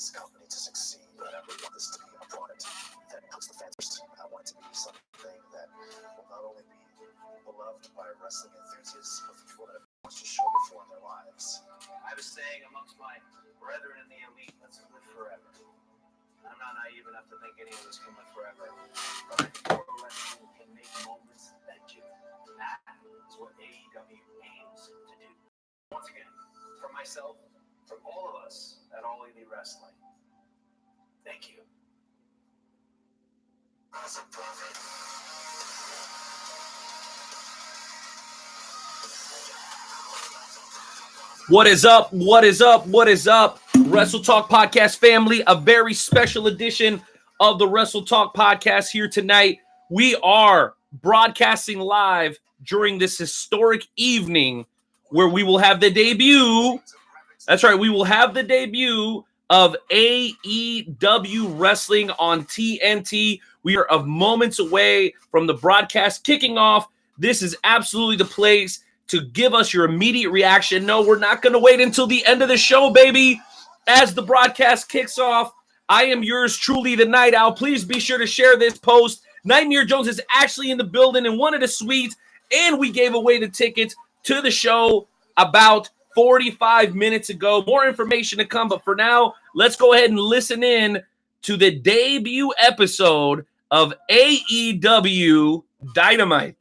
this company to succeed. And I really want this to be a product that puts the fans first. I want it to be something that will not only be beloved by wrestling enthusiasts, but people that want to show before in their lives. I was saying amongst my brethren in the elite, let's live forever. I'm not naive enough to think any of us can live forever. But I think pro wrestling can make moments that do. That is what AEW aims to do. Once again, from myself, from all of us at All Elite Wrestling, thank you. What is up? What is up? What is up? Wrestle Talk Podcast family, a very special edition of the Wrestle Talk Podcast here tonight. We are broadcasting live during this historic evening where we will have the debut. That's right, we will have the debut of AEW Wrestling on TNT. We are of moments away from the broadcast kicking off. This is absolutely the place to give us your immediate reaction. No, we're not going to wait until the end of the show, baby. As the broadcast kicks off, I am yours truly, the Night Owl. Please be sure to share this post. Nightmare Jones is actually in the building in one of the suites, and we gave away the tickets to the show about 45 minutes ago. More information to come, but for now, let's go ahead and listen in to the debut episode of AEW Dynamite.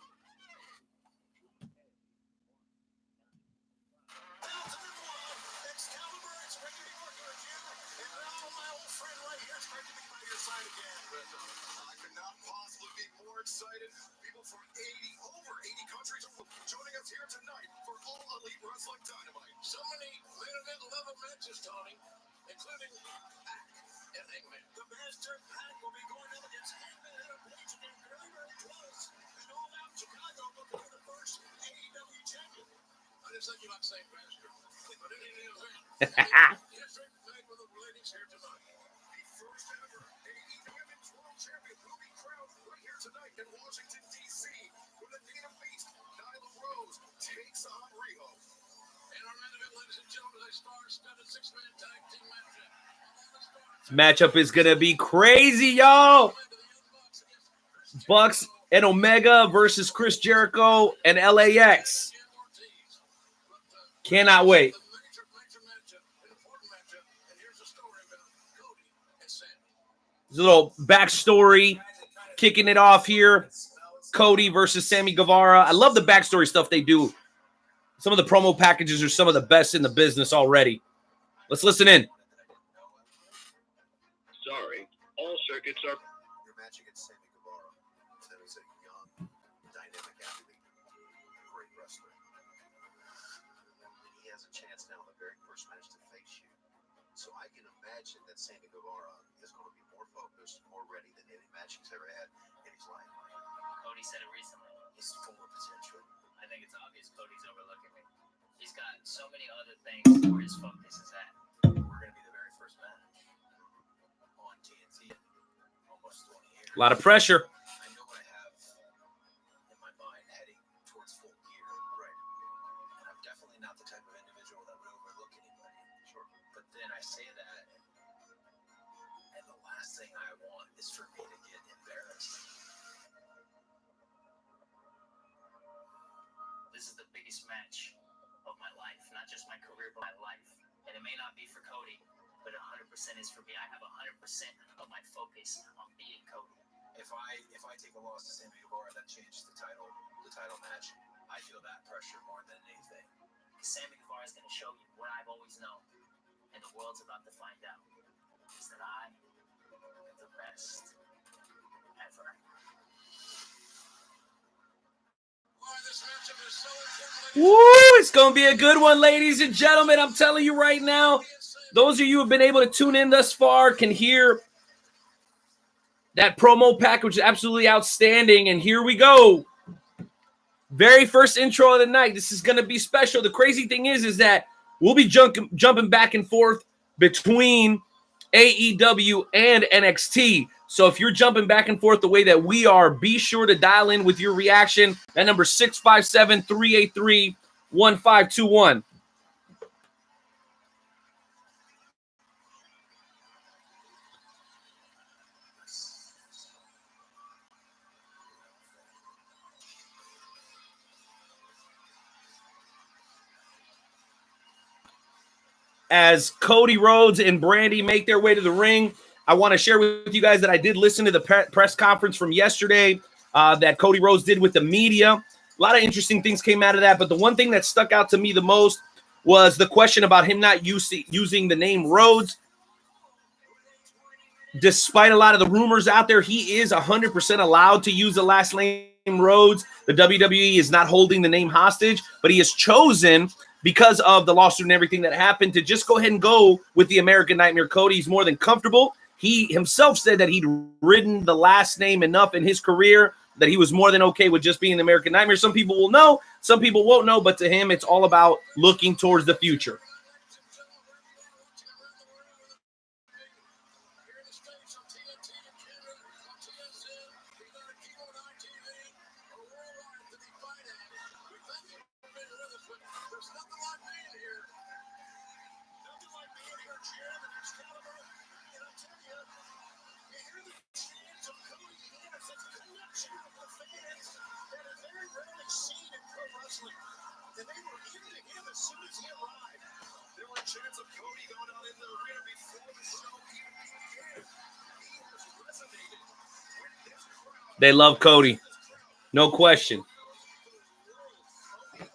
This matchup is going to be crazy, y'all. Bucks and Omega versus Chris Jericho and LAX. Cannot wait. There's a little backstory kicking it off here. Cody versus Sammy Guevara. I love the backstory stuff they do. Some of the promo packages are some of the best in the business already. Let's listen in. Sorry, all circuits are... You're matching against Sammy Guevara. Sammy's a young, dynamic athlete, a great wrestler. And he has a chance now in the very first match to face you. So I can imagine that Sammy Guevara is going to be more focused, more ready than any match he's ever had in his life. Cody said it recently. He's full of potential. I think it's obvious Cody's overlooking me. He's got so many other things where his focus is at. We're going to be the very first match on TNT in almost 20 years. A lot of pressure. I know what I have in my mind heading towards full gear, right? And I'm definitely not the type of individual that would overlook anybody. Sure. But then I say that, and the last thing I want is for me to get embarrassed. This is the biggest match of my life, not just my career, but my life. And it may not be for Cody, but 100% is for me. I have 100% of my focus on beating Cody. If I take a loss to Sammy Guevara, that changes the title match. I feel that pressure more than anything. Sammy Guevara is going to show you what I've always known, and the world's about to find out, is that I am the best ever. Woo! It's going to be a good one, ladies and gentlemen. I'm telling you right now, those of you who have been able to tune in thus far can hear that promo pack, which is absolutely outstanding. And here we go. Very first intro of the night. This is going to be special. The crazy thing is that we'll be jumping back and forth between AEW and NXT. So if you're jumping back and forth the way that we are, be sure to dial in with your reaction. That number 657-383-1521. as Cody Rhodes and Brandy make their way to the ring, I want to share with you guys that I did listen to the press conference from yesterday that Cody Rhodes did with the media. A lot of interesting things came out of that, but the one thing that stuck out to me the most was the question about him not using the name Rhodes. Despite a lot of the rumors out there, he is 100% allowed to use the last name Rhodes. The WWE is not holding the name hostage, but he has chosen, because of the lawsuit and everything that happened, to just go ahead and go with the American Nightmare Cody. He's more than comfortable. He himself said that he'd ridden the last name enough in his career that he was more than okay with just being the American Nightmare. Some people will know, some people won't know, but to him, it's all about looking towards the future. They love Cody. No question.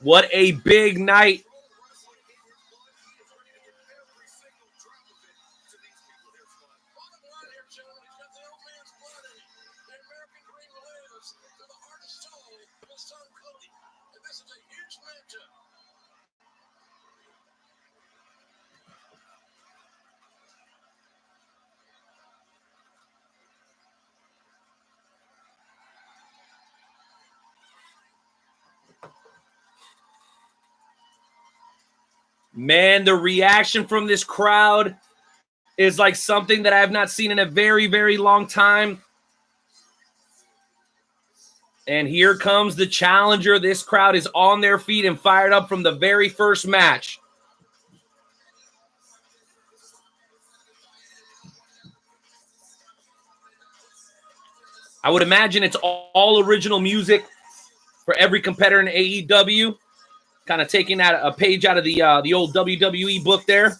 What a big night. Man, the reaction from this crowd is like something that I have not seen in a very, very long time. And here comes the challenger. This crowd is on their feet and fired up from the very first match. I would imagine it's all original music for every competitor in AEW. Kind of taking out a page out of the old WWE book there.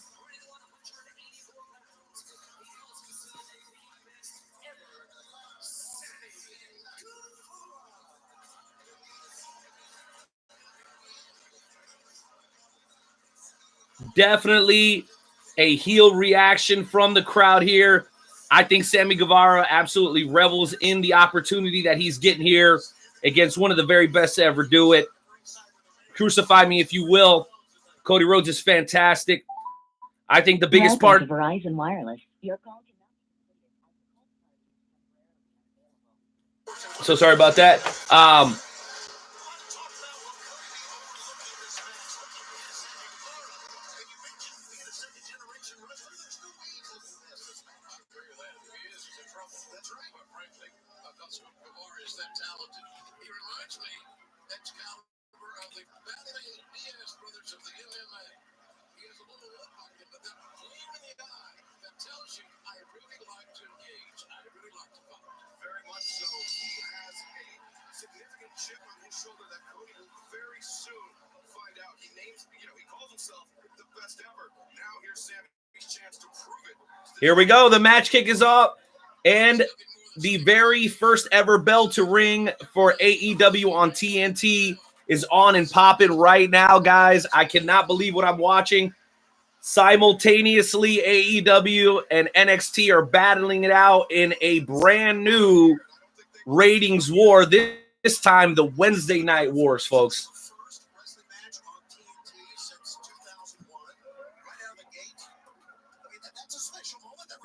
Definitely a heel reaction from the crowd here. I think Sammy Guevara absolutely revels in the opportunity that he's getting here against one of the very best to ever do it. Crucify me if you will. Cody Rhodes is fantastic. I think the biggest part. Verizon Wireless. Your call So sorry about that. Here we go. The match kick is off. And the very first ever bell to ring for AEW on TNT is on and popping right now, guys. I cannot believe what I'm watching. Simultaneously, AEW and NXT are battling it out in a brand new ratings war. This time, the Wednesday night wars, folks.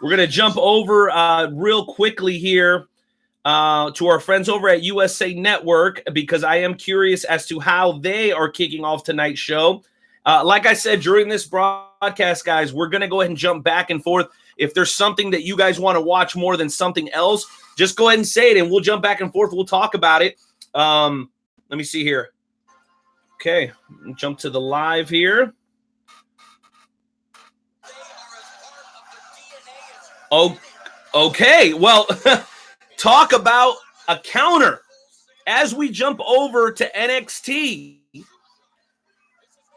We're going to jump over real quickly here to our friends over at USA Network because I am curious as to how they are kicking off tonight's show. Like I said, during this broadcast, guys, we're going to go ahead and jump back and forth. If there's something that you guys want to watch more than something else, just go ahead and say it, and we'll jump back and forth. We'll talk about it. Let me see here. Okay, jump to the live here. Oh, okay. Well, talk about a counter. As we jump over to NXT,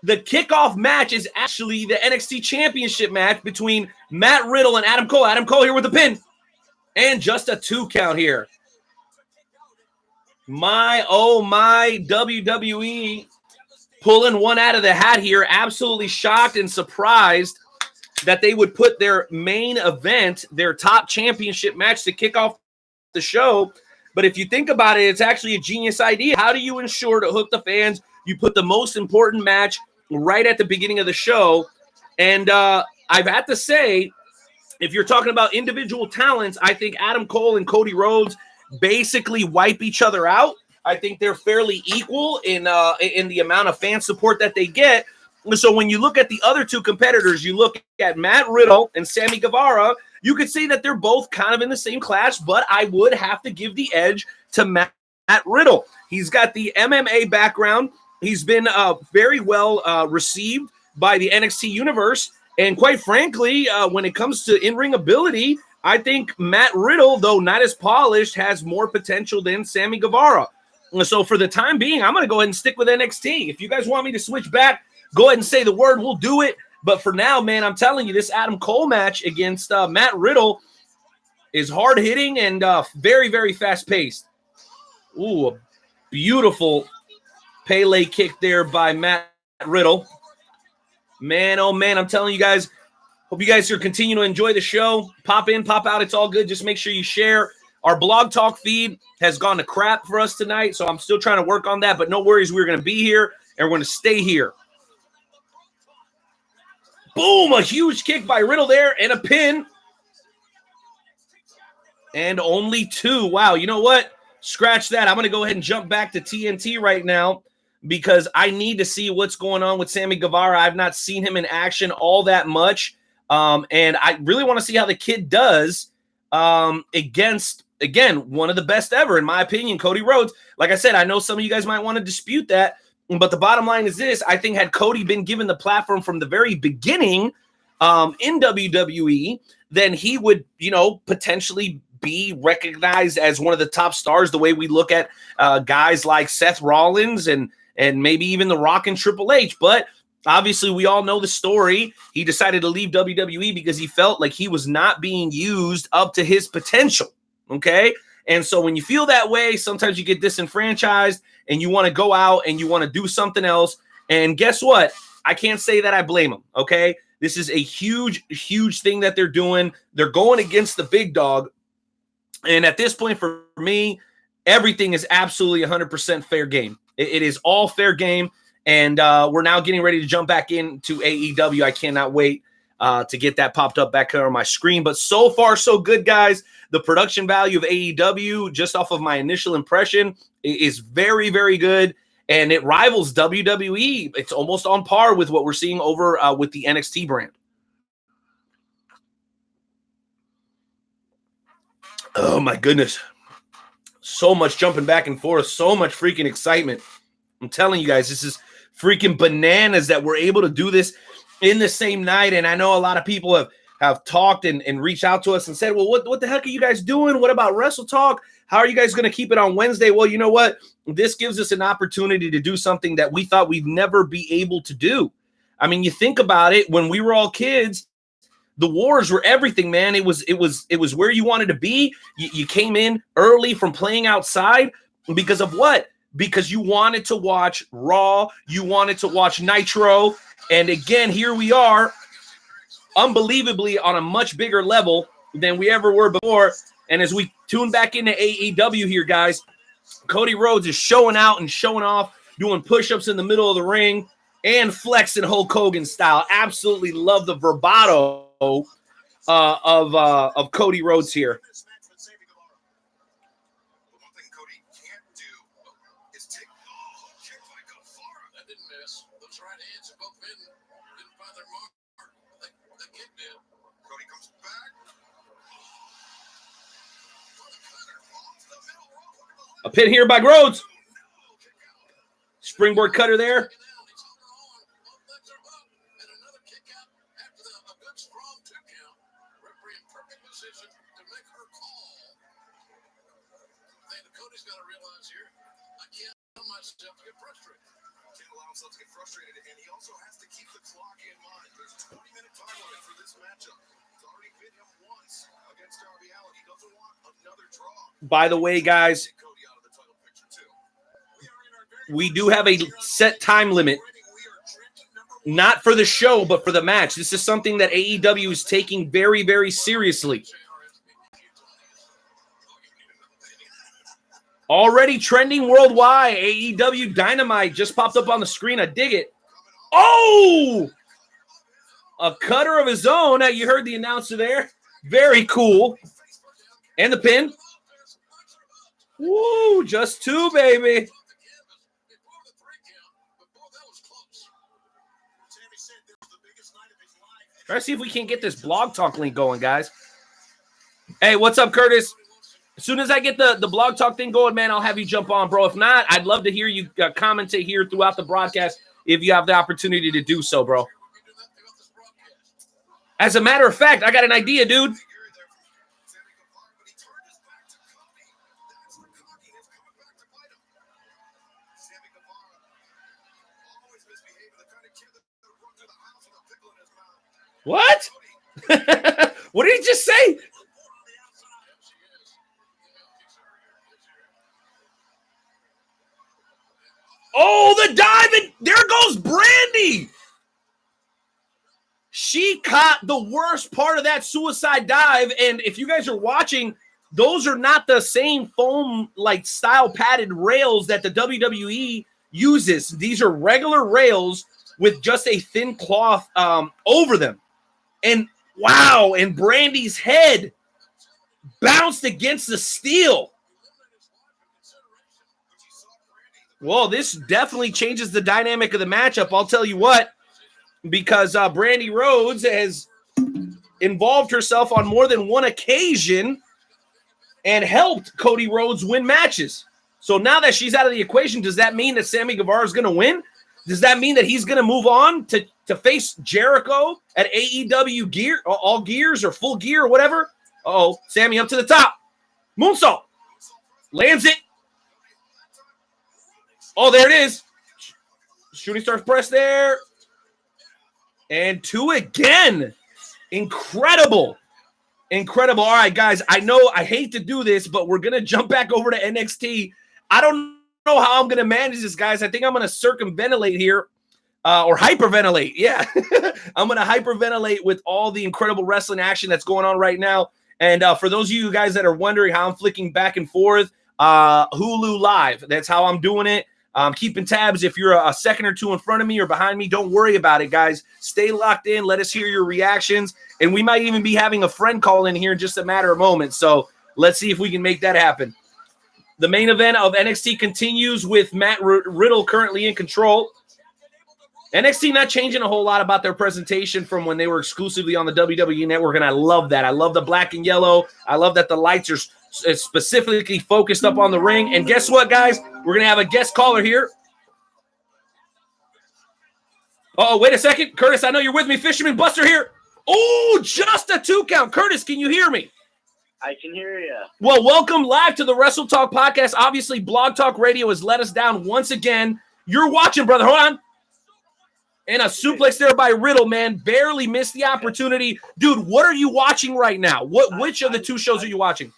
the kickoff match is actually the NXT Championship match between Matt Riddle and Adam Cole. Adam Cole here with a pin. And just a 2 count here. My, oh my, WWE pulling one out of the hat here. Absolutely shocked and surprised that they would put their main event, their top championship match, to kick off the show. But if you think about it, it's actually a genius idea. How do you ensure to hook the fans? You put the most important match right at the beginning of the show. And I've had to say, if you're talking about individual talents, I think Adam Cole and Cody Rhodes basically wipe each other out. I think they're fairly equal in the amount of fan support that they get. So when you look at the other 2 competitors, you look at Matt Riddle and Sammy Guevara, you could say that they're both kind of in the same class, but I would have to give the edge to Matt Riddle. He's got the MMA background. He's been very well received by the NXT universe. And quite frankly, when it comes to in-ring ability, I think Matt Riddle, though not as polished, has more potential than Sammy Guevara. So for the time being, I'm going to go ahead and stick with NXT. If you guys want me to switch back, go ahead and say the word. We'll do it. But for now, man, I'm telling you, this Adam Cole match against Matt Riddle is hard-hitting and very, very fast-paced. Ooh, a beautiful Pele kick there by Matt Riddle. Man, oh, man, I'm telling you guys, hope you guys are continuing to enjoy the show. Pop in, pop out. It's all good. Just make sure you share. Our Blog Talk feed has gone to crap for us tonight, so I'm still trying to work on that. But no worries. We're going to be here, and we're going to stay here. Boom, a huge kick by Riddle there and a pin. And only 2. Wow, you know what? Scratch that. I'm going to go ahead and jump back to TNT right now because I need to see what's going on with Sammy Guevara. I've not seen him in action all that much. And I really want to see how the kid does against, again, one of the best ever, in my opinion, Cody Rhodes. Like I said, I know some of you guys might want to dispute that. But the bottom line is this. I think had Cody been given the platform from the very beginning in WWE, then he would, potentially be recognized as one of the top stars the way we look at guys like Seth Rollins and maybe even The Rock and Triple H. But obviously, we all know the story. He decided to leave WWE because he felt like he was not being used up to his potential, okay? And so when you feel that way, sometimes you get disenfranchised and you want to go out and you want to do something else. And guess what? I can't say that I blame him, okay? This is a huge, huge thing that they're doing. They're going against the big dog. And at this point, for me, everything is absolutely 100% fair game. It is all fair game. And we're now getting ready to jump back into AEW. I cannot wait to get that popped up back here on my screen. But so far, so good, guys. The production value of AEW, just off of my initial impression, is very, very good. And it rivals WWE. It's almost on par with what we're seeing over with the NXT brand. Oh, my goodness. So much jumping back and forth. So much freaking excitement. I'm telling you guys, this is freaking bananas that we're able to do this in the same night. And I know a lot of people have talked and reached out to us and said, well, what the heck are you guys doing? What about Wrestle Talk? How are you guys going to keep it on Wednesday? Well, you know what? This gives us an opportunity to do something that we thought we'd never be able to do. I mean, you think about it, when we were all kids, the wars were everything, man. It was where you wanted to be. You came in early from playing outside because of what? Because you wanted to watch Raw, you wanted to watch Nitro, and again, here we are, unbelievably on a much bigger level than we ever were before. And as we tune back into AEW here, guys, Cody Rhodes is showing out and showing off, doing push-ups in the middle of the ring and flexing Hulk Hogan style. Absolutely love the vibrato of Cody Rhodes here. A pin here by Rhodes. Springboard cutter there. Can't allow himself to get frustrated, and he also has to keep the clock in mind. There's a 20-minute time limit for this matchup. It's already bit him once against Darby Allin. He doesn't want another draw. By the way, guys, Cody out of the title picture too. we do have a set time limit, not for the show, but for the match. This is something that AEW is taking very, very seriously. Already trending worldwide. AEW Dynamite just popped up on the screen. I dig it. Oh! A cutter of his own. Now, you heard the announcer there. Very cool. And the pin. Woo! Just two, baby. Try to see if we can get this blog talk link going, guys. Hey, what's up, Curtis? As soon as I get the blog talk thing going, man, I'll have you jump on, bro. If not, I'd love to hear you commentate here throughout the broadcast if you have the opportunity to do so, bro. As a matter of fact, I got an idea, dude. What? What did he just say? Oh, the dive, and there goes Brandy. She caught the worst part of that suicide dive, and if you guys are watching, those are not the same foam like style padded rails that the WWE uses. These are regular rails with just a thin cloth over them. And wow, and Brandy's head bounced against the steel. Well, this definitely changes the dynamic of the matchup, I'll tell you what, because Brandy Rhodes has involved herself on more than one occasion and helped Cody Rhodes win matches. So now that she's out of the equation, does that mean that Sammy Guevara is going to win? Does that mean that he's going to move on to face Jericho at AEW Gear, All Gears or Full Gear or whatever? Uh-oh, Sammy up to the top. Moonsault. Lands it. Oh, there it is. Shooting star press there. And two again. Incredible. Incredible. All right, guys, I know I hate to do this, but we're going to jump back over to NXT. I don't know how I'm going to manage this, guys. I think I'm going to circumventilate here or hyperventilate. Yeah, I'm going to hyperventilate with all the incredible wrestling action that's going on right now. And for those of you guys that are wondering how I'm flicking back and forth, Hulu Live. That's how I'm doing it. Keeping tabs. If you're a second or two in front of me or behind me, don't worry about it, guys. Stay locked in. Let us hear your reactions. And we might even be having a friend call in here in just a matter of moments. So let's see if we can make that happen. The main event of NXT continues with Matt Riddle currently in control. NXT not changing a whole lot about their presentation from when they were exclusively on the WWE Network, and I love that. I love the black and yellow. I love that the lights are specifically focused up on the ring. And guess what, guys? We're going to have a guest caller here. Oh, wait a second. Curtis, I know you're with me. Fisherman Buster here. Oh, just a 2 count. Curtis, can you hear me? I can hear you. Well, welcome live to the Wrestle Talk podcast. Obviously, Blog Talk Radio has let us down once again. You're watching, brother. Hold on. And a suplex there by Riddle, man. Barely missed the opportunity. Dude, what are you watching right now? Which of the two shows are you watching?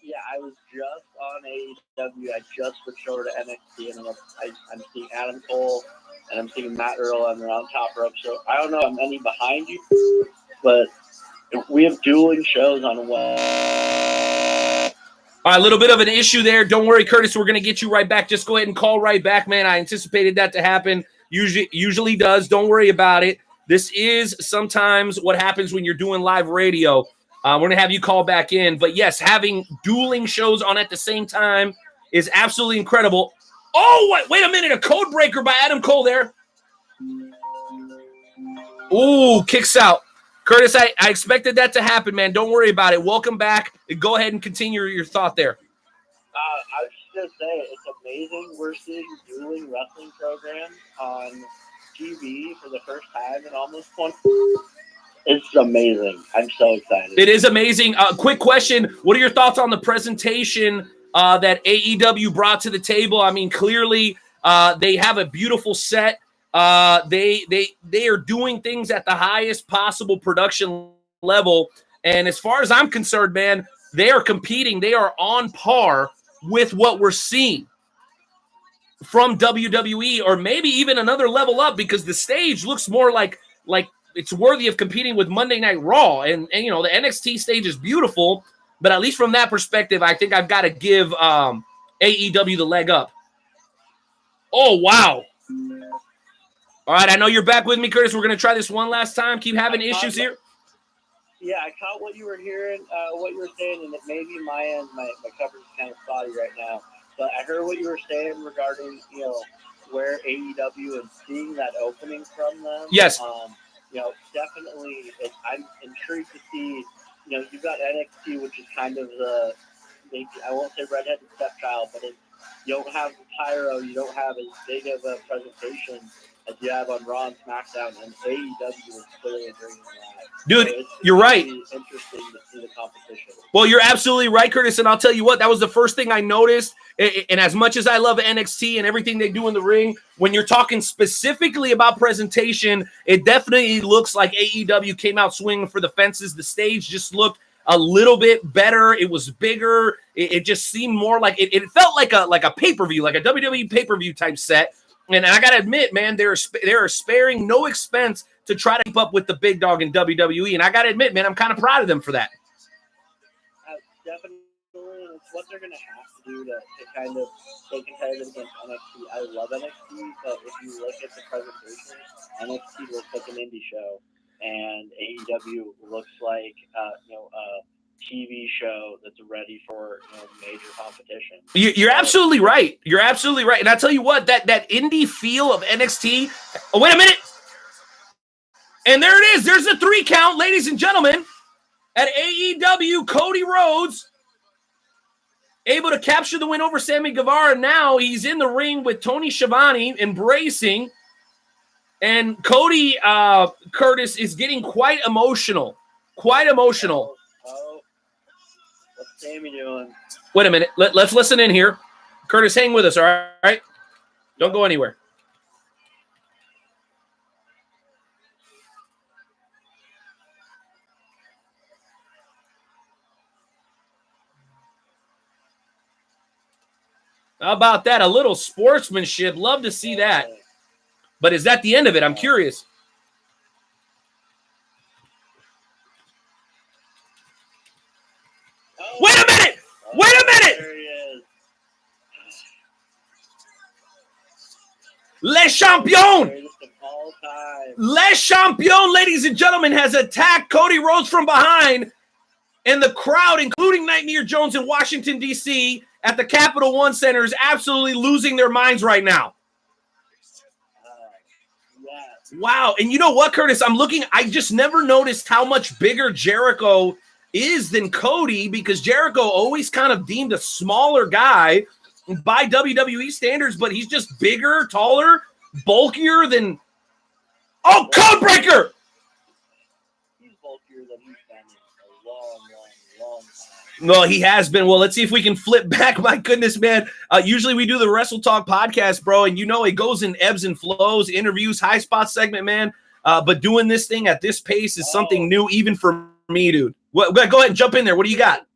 Yeah, I was just on AEW. I just switched over to NXT, and I'm seeing Adam Cole, and I'm seeing Matt Riddle, and they're on top rope. So I don't know if I'm any behind you, but we have dueling shows on one. All right, a little bit of an issue there. Don't worry, Curtis. We're going to get you right back. Just go ahead and call right back, man. I anticipated that to happen. Usually does. Don't worry about it. This is sometimes what happens when you're doing live radio. We're going to have you call back in. But, yes, having dueling shows on at the same time is absolutely incredible. Oh, wait a minute. A code breaker by Adam Cole there. Ooh, kicks out. Curtis, I expected that to happen, man. Don't worry about it. Welcome back. Go ahead and continue your thought there. I was just going to say, it's amazing. We're seeing dueling wrestling programs on TV for the first time in almost 20 years. It's amazing. I'm so excited. It is amazing. Quick question. What are your thoughts on the presentation that AEW brought to the table? I mean, clearly They have a beautiful set. They are doing things at the highest possible production level. And as far as I'm concerned, man, they are competing. They are on par with what we're seeing from WWE, or maybe even another level up, because the stage looks more like it's worthy of competing with Monday Night Raw. And you know, the NXT stage is beautiful, but at least from that perspective, I think I've got to give AEW the leg up. Oh, wow. All right, I know you're back with me, Curtis. We're going to try this one last time. Keep having issues here. Yeah, I caught what you were hearing, what you were saying, and it may be my end. My coverage is kind of spotty right now. But I heard what you were saying regarding, you know, where AEW and seeing that opening from them. Yes. You know, definitely, I'm intrigued to see, you know, you've got NXT, which is kind of the, maybe, I won't say redheaded stepchild, but you don't have Pyro, you don't have as big of a presentation as you have on Raw and SmackDown, and AEW is clearly bringing that. Dude, so it's you're right. Interesting to see the competition. Well, you're absolutely right, Curtis, and I'll tell you what, that was the first thing I noticed. And as much as I love NXT and everything they do in the ring, when you're talking specifically about presentation, it definitely looks like AEW came out swinging for the fences. The stage just looked a little bit better. It was bigger. It just seemed more like it felt like a pay-per-view, like a WWE pay-per-view type set. And I got to admit, man, they're sparing no expense to try to keep up with the big dog in WWE. And I got to admit, man, I'm kind of proud of them for that. Definitely, it's what they're going to have to do to kind of stay competitive against NXT. I love NXT, but if you look at the presentation, NXT looks like an indie show, and AEW looks like a TV show that's ready for major competition. You're absolutely right. You're absolutely right. And I'll tell you what, that indie feel of NXT. Oh, wait a minute. And there it is. There's a 3 count, ladies and gentlemen. At AEW, Cody Rhodes able to capture the win over Sammy Guevara. Now he's in the ring with Tony Schiavone, embracing. And Cody, Curtis, is getting quite emotional. Quite emotional. Oh, what's Sammy doing? Wait a minute. Let's listen in here. Curtis, hang with us, all right? Don't go anywhere. How about that? A little sportsmanship. Love to see that. But is that the end of it? I'm curious. Wait a minute! Wait a minute! There he is. Le Champion! Greatest of all time. Le Champion, ladies and gentlemen, has attacked Cody Rhodes from behind. And the crowd, including Nightmare Jones in Washington, D.C., at the Capital One Center, is absolutely losing their minds right now. Wow. And you know what, Curtis? I just never noticed how much bigger Jericho is than Cody, because Jericho always kind of deemed a smaller guy by WWE standards, but he's just bigger, taller, bulkier than... Oh, Codebreaker! He's bulkier than he's been in a long time. No, he has been. Well, let's see if we can flip back. My goodness, man. Usually we do the Wrestle Talk podcast, bro, and it goes in ebbs and flows, interviews, high spot segment, man. But doing this thing at this pace is something new, even for me, dude. Go ahead and jump in there. What do you got?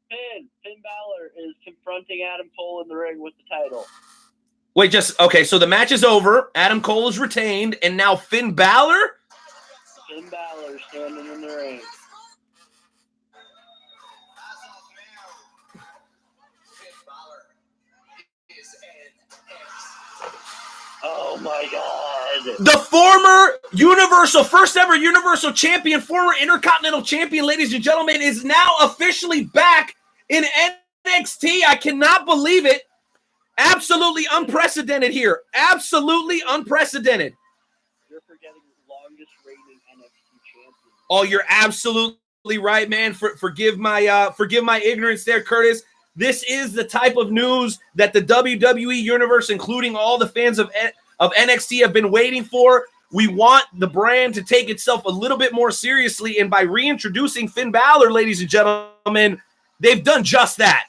Finn Balor is confronting Adam Cole in the ring with the title. Wait, okay, so the match is over. Adam Cole is retained, and now Finn Balor? Finn Balor standing in the ring. Oh my God. The former first ever Universal Champion, former Intercontinental Champion, ladies and gentlemen, is now officially back in NXT. I cannot believe it. Absolutely unprecedented here. Absolutely unprecedented. You're forgetting the longest reigning NXT champion. Oh, you're absolutely right, man. Forgive my ignorance there, Curtis. This is the type of news that the WWE Universe, including all the fans of NXT, have been waiting for. We want the brand to take itself a little bit more seriously, and by reintroducing Finn Balor, ladies and gentlemen, they've done just that.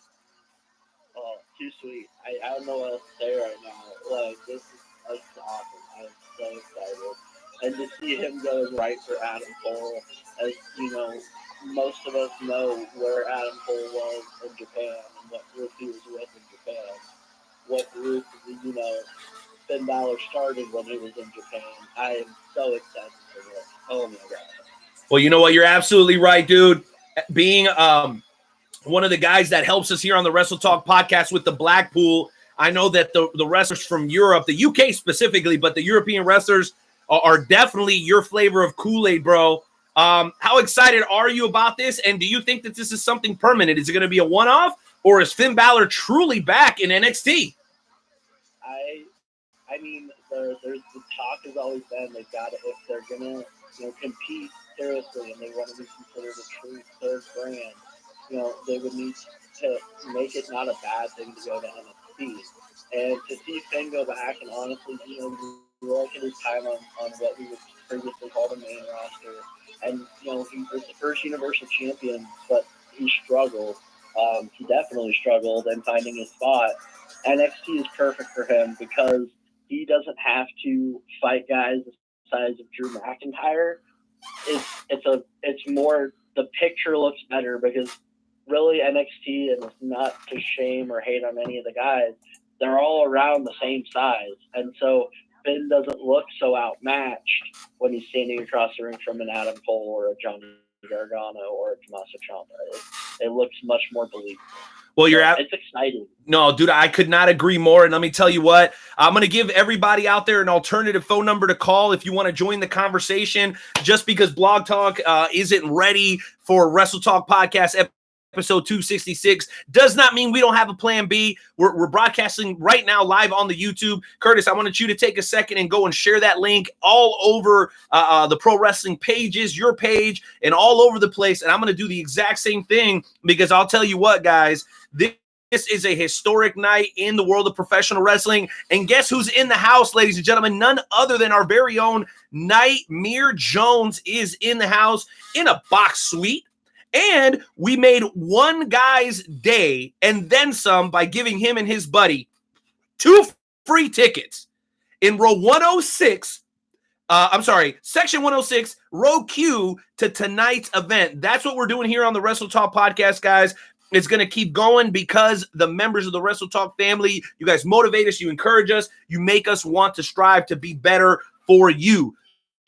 Oh, too sweet. I don't know what else to say right now. like this is awesome. I'm so excited. And to see him go right for Adam Cole, as you know, most of us know where Adam Cole was in Japan and what group he was with in Japan. What group, Finn Balor started when he was in Japan. I am so excited for this. Oh my God. Well, you know what? You're absolutely right, dude. Being one of the guys that helps us here on the Wrestle Talk podcast with the Blackpool, I know that the wrestlers from Europe, the UK specifically, but the European wrestlers are definitely your flavor of Kool-Aid, bro. How excited are you about this? And do you think that this is something permanent? Is it going to be a one-off, or is Finn Balor truly back in NXT? I mean, there's the talk has always been they've got to, if they're gonna compete seriously and they want to be considered a true third brand, they would need to make it not a bad thing to go to NXT. And to see Finn go back, and honestly, you look at his time on what we would previously call the main roster, and he was the first Universal Champion, but he struggled. He definitely struggled in finding his spot. NXT is perfect for him because he doesn't have to fight guys the size of Drew McIntyre. It's more, the picture looks better because really NXT, and it's not to shame or hate on any of the guys, they're all around the same size. And so Finn doesn't look so outmatched when he's standing across the ring from an Adam Cole or a Johnny Gargano or a Tommaso Ciampa. It looks much more believable. Well, it's exciting. No, dude, I could not agree more. And let me tell you what, I'm going to give everybody out there an alternative phone number to call if you want to join the conversation. Just because Blog Talk isn't ready for Wrestle Talk Podcast episode 266 does not mean we don't have a plan B. We're broadcasting right now live on the YouTube. Curtis, I wanted you to take a second and go and share that link all over the pro wrestling pages, your page, and all over the place. And I'm going to do the exact same thing because I'll tell you what, guys, this is a historic night in the world of professional wrestling. And guess who's in the house, ladies and gentlemen? None other than our very own Nightmare Jones is in the house in a box suite. And we made one guy's day and then some by giving him and his buddy 2 free tickets in row 106. Section 106, row Q to tonight's event. That's what we're doing here on the Wrestle Talk podcast, guys. It's going to keep going because the members of the Wrestle Talk family, you guys motivate us, you encourage us, you make us want to strive to be better for you.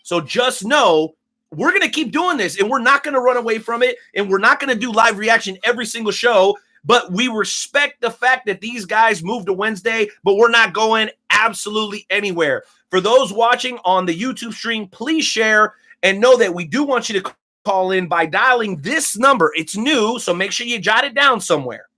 So just know we're going to keep doing this, and we're not going to run away from it, and we're not going to do live reaction every single show, but we respect the fact that these guys moved to Wednesday, but we're not going absolutely anywhere. For those watching on the YouTube stream, please share and know that we do want you to call in by dialing this number. It's new, so make sure you jot it down somewhere.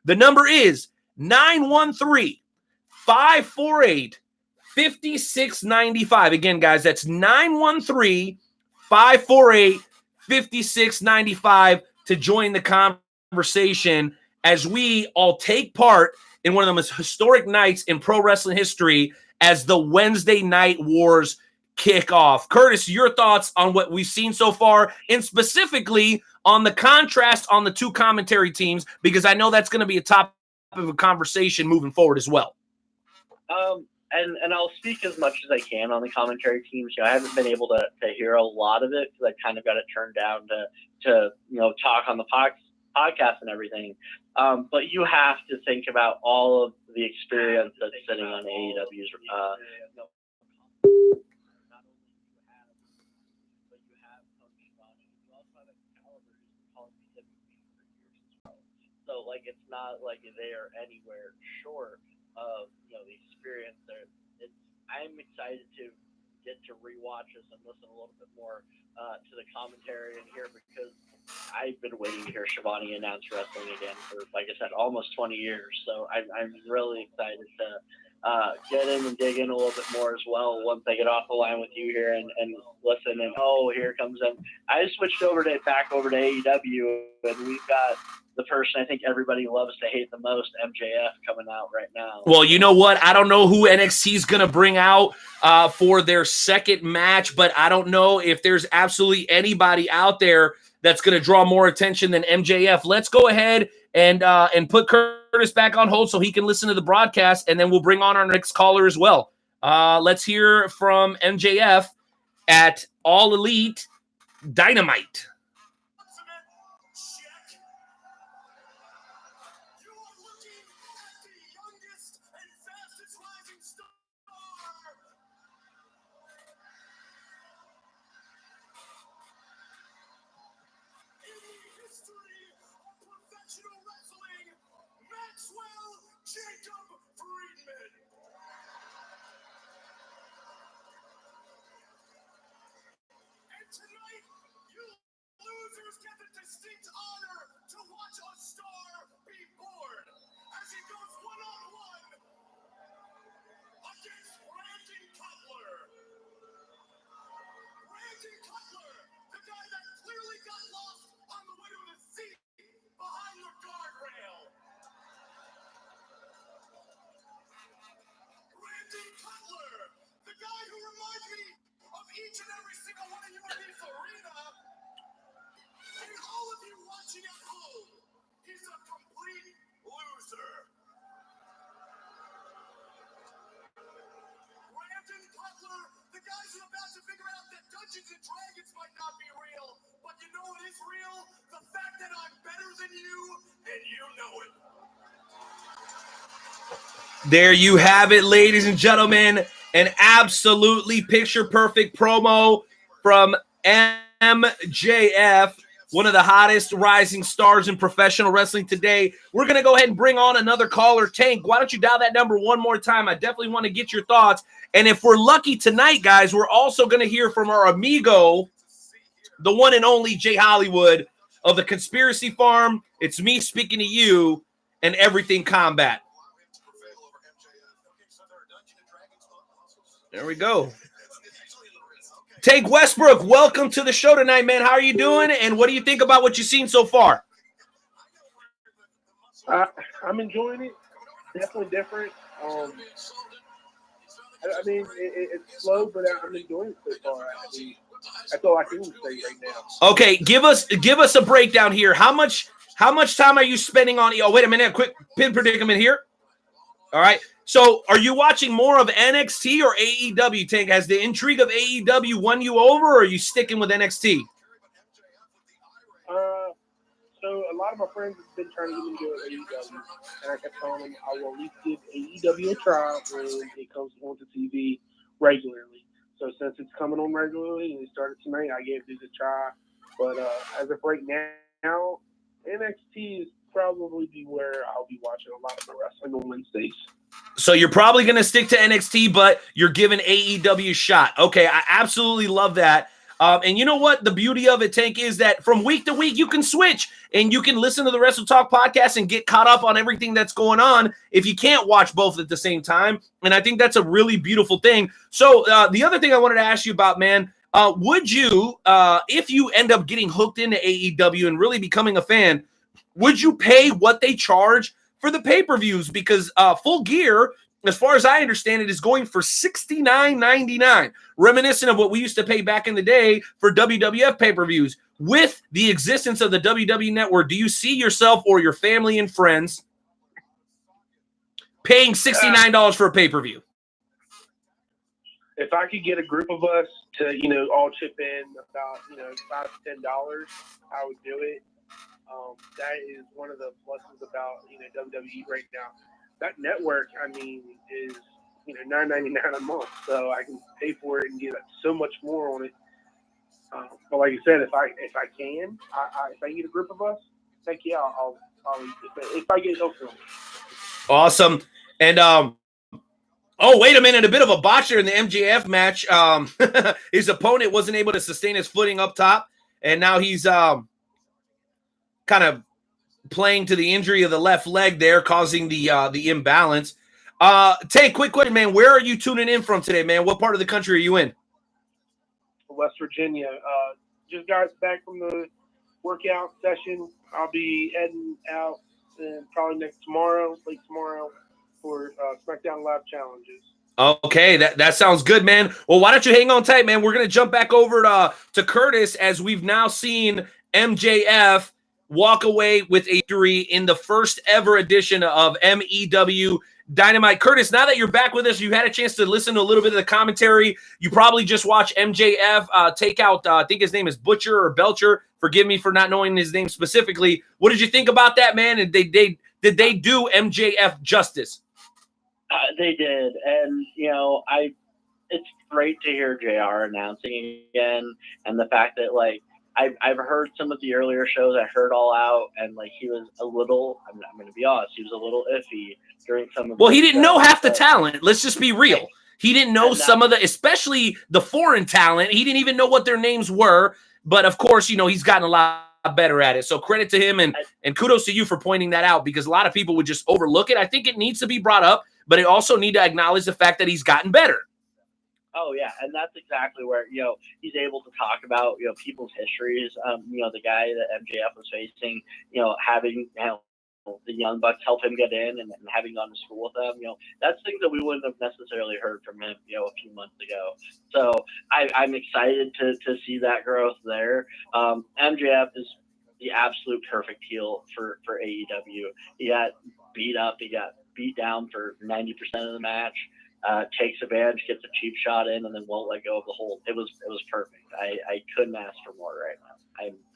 The number is 913-548-5695. Again, guys, that's 913-548-5695 to join the conversation as we all take part in one of the most historic nights in pro wrestling history as the Wednesday Night Wars kick off. Curtis, your thoughts on what we've seen so far, and specifically on the contrast on the two commentary teams, because I know that's going to be a topic of a conversation moving forward as well. And I'll speak as much as I can on the commentary teams. I haven't been able to hear a lot of it because I kind of got it turned down to talk on the podcast and everything. But you have to think about all of the experience that's sitting on AEW's So, it's not like they are anywhere short of, the experience there. I'm excited to get to rewatch this and listen a little bit more to the commentary in here because I've been waiting to hear Shivani announce wrestling again for, like I said, almost 20 years. So I'm really excited to get in and dig in a little bit more as well once I get off the line with you here and listen. And here comes them. I switched back over to AEW, and we've got the person I think everybody loves to hate the most, MJF, coming out right now. Well, you know what? I don't know who NXT is going to bring out for their second match, but I don't know if there's absolutely anybody out there that's going to draw more attention than MJF. Let's go ahead and put Curtis back on hold so he can listen to the broadcast, and then we'll bring on our next caller as well. Let's hear from MJF at All Elite Dynamite. Tonight, you losers get the distinct honor to watch a star be born as he goes one-on-one against Brandon Cutler. Brandon Cutler, the guy that clearly got lost on the way to the seat behind the guardrail. Brandon Cutler, the guy who reminds me of each and every single one of you in this arena, and all of you watching at home, he's a complete loser. Brandon Cutler, the guys are about to figure out that Dungeons and Dragons might not be real, but you know what is real? The fact that I'm better than you, and you know it. There you have it, ladies and gentlemen. An absolutely picture-perfect promo from MJF, one of the hottest rising stars in professional wrestling today. We're going to go ahead and bring on another caller. Tank, why don't you dial that number one more time? I definitely want to get your thoughts. And if we're lucky tonight, guys, we're also going to hear from our amigo, the one and only Jay Hollywood of the Conspiracy Farm. It's me speaking to you and Everything Combat. There we go. Tank Westbrook, welcome to the show tonight, man. How are you doing? And what do you think about what you've seen so far? I'm enjoying it. Definitely different. I mean, it's slow, but I'm enjoying it so far. I mean, that's all I can say right now. Okay, give us a breakdown here. How much time are you spending on? Oh, wait a minute, quick pin predicament here. All right. So, are you watching more of NXT or AEW? Tank, has the intrigue of AEW won you over, or are you sticking with NXT? So a lot of my friends have been trying to get me to AEW, and I kept telling them I will at least give AEW a try when it comes on to TV regularly. So since it's coming on regularly and it started tonight, I gave this a try. But as of right now, NXT is probably be where I'll be watching a lot of the wrestling on Wednesdays. So you're probably going to stick to NXT, but you're giving AEW a shot. Okay, I absolutely love that. And you know what? The beauty of it, Tank, is that from week to week, you can switch and you can listen to the Wrestle Talk podcast and get caught up on everything that's going on if you can't watch both at the same time. And I think that's a really beautiful thing. So the other thing I wanted to ask you about, man, would you, if you end up getting hooked into AEW and really becoming a fan, would you pay what they charge for the pay-per-views? Because Full Gear, as far as I understand it, is going for $69.99, reminiscent of what we used to pay back in the day for WWF pay-per-views. With the existence of the WWE Network, do you see yourself or your family and friends paying $69 for a pay-per-view? If I could get a group of us to, all chip in about, $5 to $10, I would do it. That is one of the pluses about, WWE right now. That network, is, $9.99 a month. So I can pay for it and get so much more on it. But like you said, if I can, if I get a group of us, heck yeah, I'll if I get hooked on it. Awesome. And oh, wait a minute, a bit of a botcher in the MJF match. His opponent wasn't able to sustain his footing up top, and now he's kind of playing to the injury of the left leg there, causing the imbalance. Tank, quick question, man. Where are you tuning in from today, man? What part of the country are you in? West Virginia. Just got back from the workout session. I'll be heading out probably late tomorrow for SmackDown Live challenges. Okay, that sounds good, man. Well, why don't you hang on tight, man? We're going to jump back over to Curtis, as we've now seen MJF walk away with a victory in the first ever edition of MEW Dynamite. Curtis, now that you're back with us, you had a chance to listen to a little bit of the commentary. You probably just watched MJF take out, I think his name is Butcher or Belcher. Forgive me for not knowing his name specifically. What did you think about that, man? And did they do MJF justice? They did, and it's great to hear JR announcing again, and the fact that I've heard some of the earlier shows. I heard All Out, and he was a little. I'm going to be honest. He was a little iffy during some of. Well, he didn't know half the talent. Let's just be real. He didn't know some of the, especially the foreign talent. He didn't even know what their names were. But of course, he's gotten a lot better at it. So credit to him, and kudos to you for pointing that out, because a lot of people would just overlook it. I think it needs to be brought up, but it also need to acknowledge the fact that he's gotten better. Oh yeah, and that's exactly where he's able to talk about people's histories. The guy that MJF was facing, having the Young Bucks help him get in, and having gone to school with them. That's things that we wouldn't have necessarily heard from him a few months ago. So I'm excited to see that growth there. MJF is the absolute perfect heel for AEW. He got beat up, he got beat down for 90% of the match. Takes advantage, gets a cheap shot in, and then won't let go of the hold. It was perfect. I couldn't ask for more right now.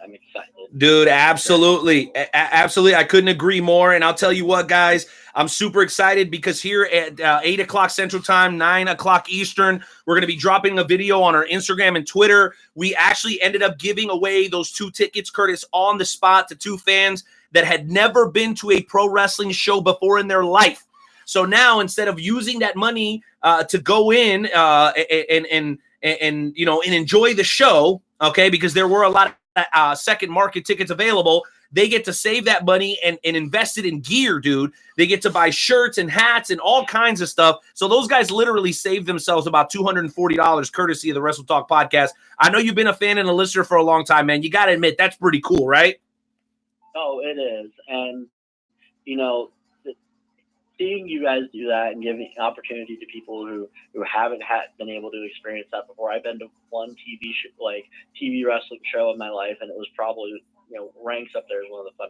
I'm excited. Dude, absolutely. Absolutely. I couldn't agree more. And I'll tell you what, guys, I'm super excited because here at 8 o'clock Central Time, 9 o'clock Eastern, we're going to be dropping a video on our Instagram and Twitter. We actually ended up giving away those 2 tickets, Curtis, on the spot to 2 fans that had never been to a pro wrestling show before in their life. So now, instead of using that money to go in and enjoy the show, okay, because there were a lot of second market tickets available, they get to save that money and invest it in gear, dude. They get to buy shirts and hats and all kinds of stuff. So those guys literally saved themselves about $240 courtesy of the Wrestle Talk podcast. I know you've been a fan and a listener for a long time, man. You got to admit, that's pretty cool, right? Oh, it is. And, seeing you guys do that and giving opportunity to people who haven't been able to experience that before. I've been to one TV wrestling show in my life, and it was probably ranks up there as one of the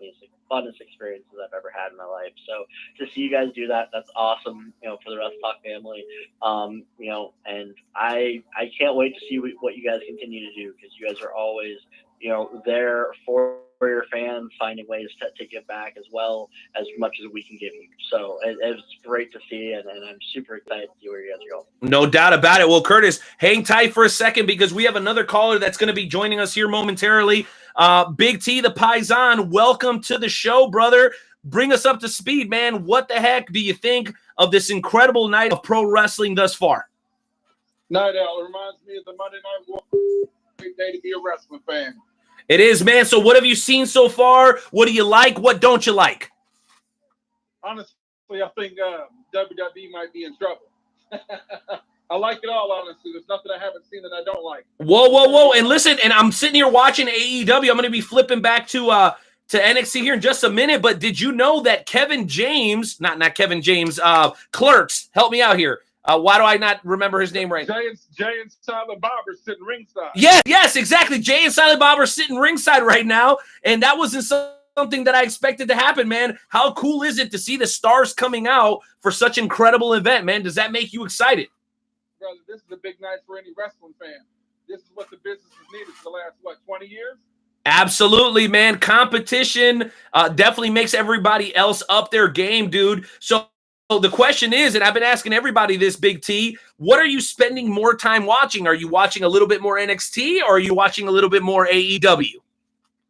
funnest experiences I've ever had in my life. So to see you guys do that, that's awesome. For the Wrestle Talk family. And I can't wait to see what you guys continue to do, because you guys are always there for your fans, finding ways to give back as well as much as we can give you. So it's great to see, and I'm super excited to see where you guys are going. No doubt about it. Well, Curtis, hang tight for a second, because we have another caller that's going to be joining us here momentarily. Big T, the Paisan, welcome to the show, brother. Bring us up to speed, man. What the heck do you think of this incredible night of pro wrestling thus far? Night Owl reminds me of the Monday Night War. Great day to be a wrestling fan. It is, man. So what have you seen so far? What do you like? What don't you like? Honestly, I think WWE might be in trouble. I like it all, honestly. There's nothing I haven't seen that I don't like. Whoa. And listen, and I'm sitting here watching AEW. I'm going to be flipping back to NXT here in just a minute. But did you know that Kevin James, not Kevin James, Clerks, help me out here. Why do I not remember his name right now? Jay and Silent Bob are sitting ringside. Yes, exactly. Jay and Silent Bob are sitting ringside right now, and that wasn't something that I expected to happen, man. How cool is it to see the stars coming out for such an incredible event, man? Does that make you excited? Brother, this is a big night for any wrestling fan. This is what the business has needed for the last, 20 years? Absolutely, man. Competition definitely makes everybody else up their game, dude. So the question is, and I've been asking everybody this, Big T, what are you spending more time watching? Are you watching a little bit more NXT, or are you watching a little bit more AEW?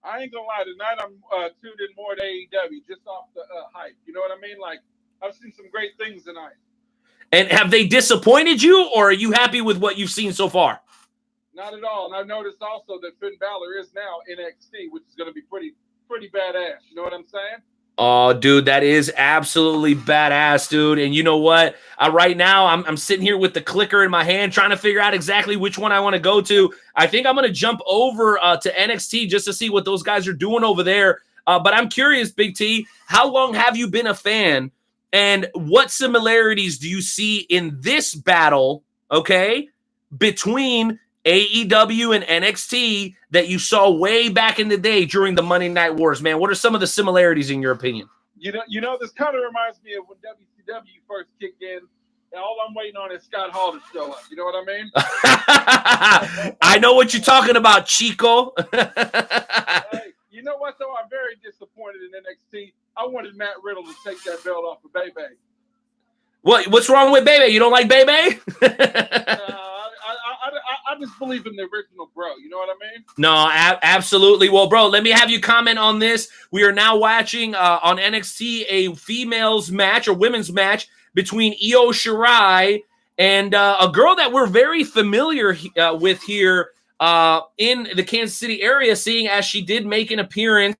I ain't gonna lie, tonight I'm tuned in more to AEW just off the hype. You know what I mean? I've seen some great things tonight. And have they disappointed you, or are you happy with what you've seen so far? Not at all. And I've noticed also that Finn Balor is now NXT, which is going to be pretty badass. You know what I'm saying? Oh, dude, that is absolutely badass, dude. And you know what? Right now, I'm sitting here with the clicker in my hand trying to figure out exactly which one I want to go to. I think I'm going to jump over to NXT just to see what those guys are doing over there. But I'm curious, Big T, how long have you been a fan? And what similarities do you see in this battle, okay, between AEW and NXT that you saw way back in the day during the Monday Night Wars, man? What are some of the similarities in your opinion? You know, this kind of reminds me of when WCW first kicked in, and all I'm waiting on is Scott Hall to show up. You know what I mean? I know what you're talking about, Chico. Hey, you know what, though? I'm very disappointed in NXT. I wanted Matt Riddle to take that belt off of Bebe. What's wrong with Bebe? You don't like Bebe? I just believe in the original bro. You know what I mean? No, absolutely. Well, bro, let me have you comment on this. We are now watching on NXT a females match or women's match between Io Shirai and a girl that we're very familiar with here in the Kansas City area, seeing as she did make an appearance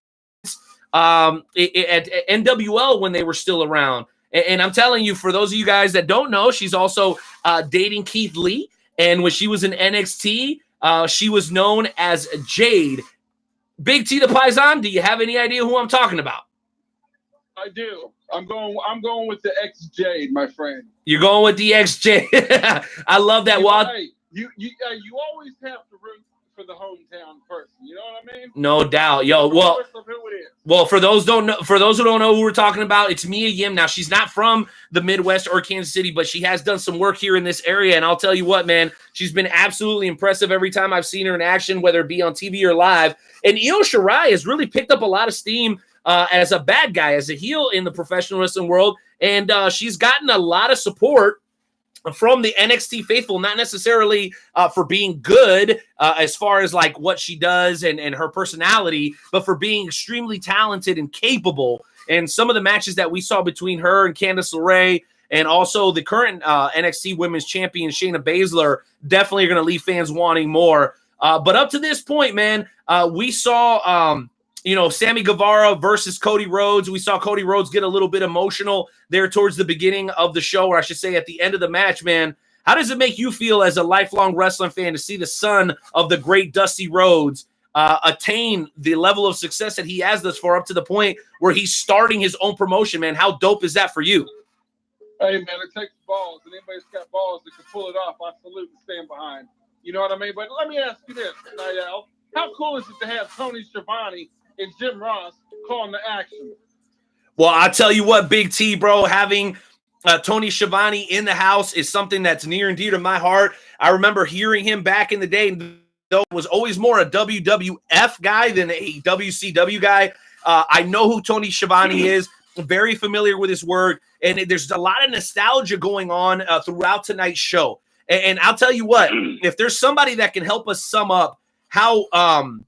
at NWL when they were still around. And I'm telling you, for those of you guys that don't know, she's also dating Keith Lee. And when she was in NXT, she was known as Jade. Big T the Paisan, do you have any idea who I'm talking about? I do. I'm going with the ex-Jade, my friend. You're going with the ex-Jade. I love that. Hey, you always have to root for the hometown person. You know what I mean? No doubt. Yo, well, for those who don't know who we're talking about, it's Mia Yim. Now, she's not from the Midwest or Kansas City, but she has done some work here in this area. And I'll tell you what, man, she's been absolutely impressive every time I've seen her in action, whether it be on TV or live. And Io Shirai has really picked up a lot of steam as a bad guy, as a heel in the professional wrestling world. And she's gotten a lot of support from the NXT faithful, not necessarily for being good as far as like what she does and her personality, but for being extremely talented and capable. And some of the matches that we saw between her and Candice LeRae and also the current NXT Women's Champion, Shayna Baszler, definitely are going to leave fans wanting more. But up to this point, man, we saw Sammy Guevara versus Cody Rhodes. We saw Cody Rhodes get a little bit emotional there towards the beginning of the show, or I should say at the end of the match, man. How does it make you feel as a lifelong wrestling fan to see the son of the great Dusty Rhodes attain the level of success that he has thus far, up to the point where he's starting his own promotion, man? How dope is that for you? Hey, man, it takes balls, and anybody's got balls that can pull it off, I salute and stand behind. You know what I mean? But let me ask you this, Niall. How cool is it to have Tony Schiavone and Jim Ross calling the action? Well, I'll tell you what, Big T, bro, having Tony Schiavone in the house is something that's near and dear to my heart. I remember hearing him back in the day, though was always more a WWF guy than a WCW guy. I know who Tony Schiavone is, very familiar with his work, and there's a lot of nostalgia going on throughout tonight's show. And I'll tell you what, if there's somebody that can help us sum up how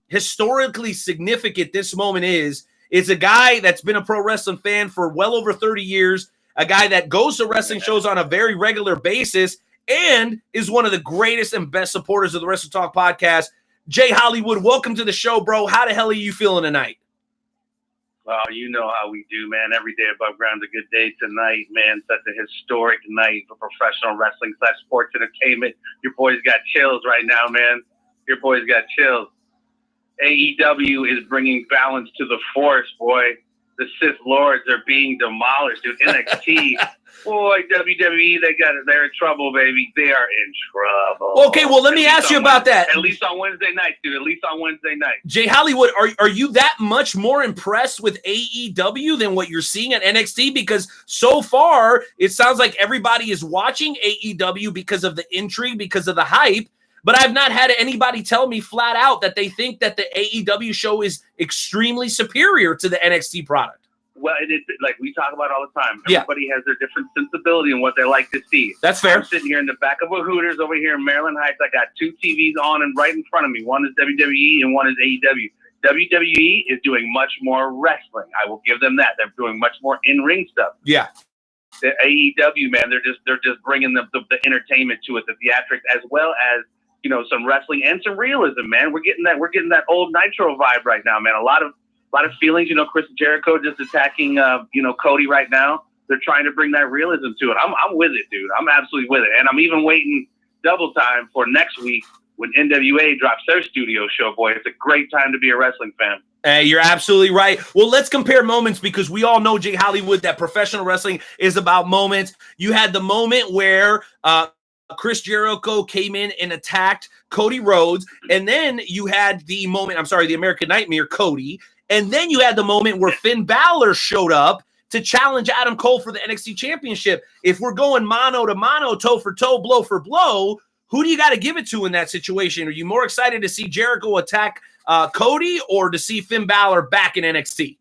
historically significant this moment is, it's a guy that's been a pro wrestling fan for well over 30 years, a guy that goes to wrestling shows on a very regular basis, and is one of the greatest and best supporters of the Wrestle Talk podcast. Jay Hollywood, welcome to the show, bro. How the hell are you feeling tonight? Well, you know how we do, man. Every day above ground's a good day tonight, man. Such a historic night for professional wrestling / sports entertainment. Your boys got chills right now, man. Your boys got chills. AEW is bringing balance to the force, boy. The Sith Lords are being demolished, dude. NXT, boy, WWE, they're in trouble, baby. They are in trouble. Okay, well, let me ask you about that. At least on Wednesday night, dude. At least on Wednesday night. Jay Hollywood, are you that much more impressed with AEW than what you're seeing at NXT? Because so far, it sounds like everybody is watching AEW because of the intrigue, because of the hype. But I've not had anybody tell me flat out that they think that the AEW show is extremely superior to the NXT product. Well, it's like we talk about all the time. Everybody has their different sensibility and what they like to see. That's fair. I'm sitting here in the back of a Hooters over here in Maryland Heights. I got two TVs on and right in front of me. One is WWE and one is AEW. WWE is doing much more wrestling. I will give them that. They're doing much more in-ring stuff. Yeah. The AEW, man, they're just bringing the entertainment to it, the theatrics, as well as, you know, some wrestling and some realism, man. We're getting that old Nitro vibe right now, man. A lot of feelings. You know, Chris Jericho just attacking, Cody right now. They're trying to bring that realism to it. I'm with it, dude. I'm absolutely with it, and I'm even waiting double time for next week when NWA drops their studio show. Boy, it's a great time to be a wrestling fan. Hey, you're absolutely right. Well, let's compare moments, because we all know, Jay Hollywood, that professional wrestling is about moments. You had the moment where Chris Jericho came in and attacked Cody Rhodes. And then you had the American Nightmare, Cody. And then you had the moment where Finn Balor showed up to challenge Adam Cole for the NXT Championship. If we're going mano to mano, toe for toe, blow for blow, who do you got to give it to in that situation? Are you more excited to see Jericho attack Cody or to see Finn Balor back in NXT?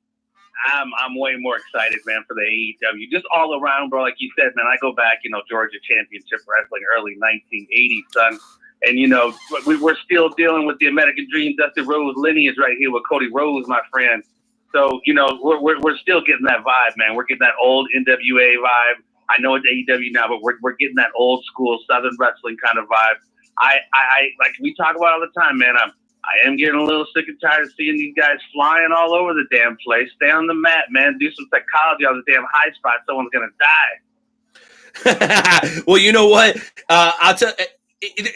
I'm way more excited, man, for the AEW. Just all around, bro. Like you said, man, I go back, Georgia Championship Wrestling, early 1980s, son. And, we're still dealing with the American Dream, Dusty Rhodes lineage right here with Cody Rhodes, my friend. So, we're still getting that vibe, man. We're getting that old NWA vibe. I know it's AEW now, but we're getting that old school Southern wrestling kind of vibe. I like we talk about all the time, man. I am getting a little sick and tired of seeing these guys flying all over the damn place. Stay on the mat, man. Do some psychology on the damn high spot. Someone's gonna die. Well, you know what? I'll tell.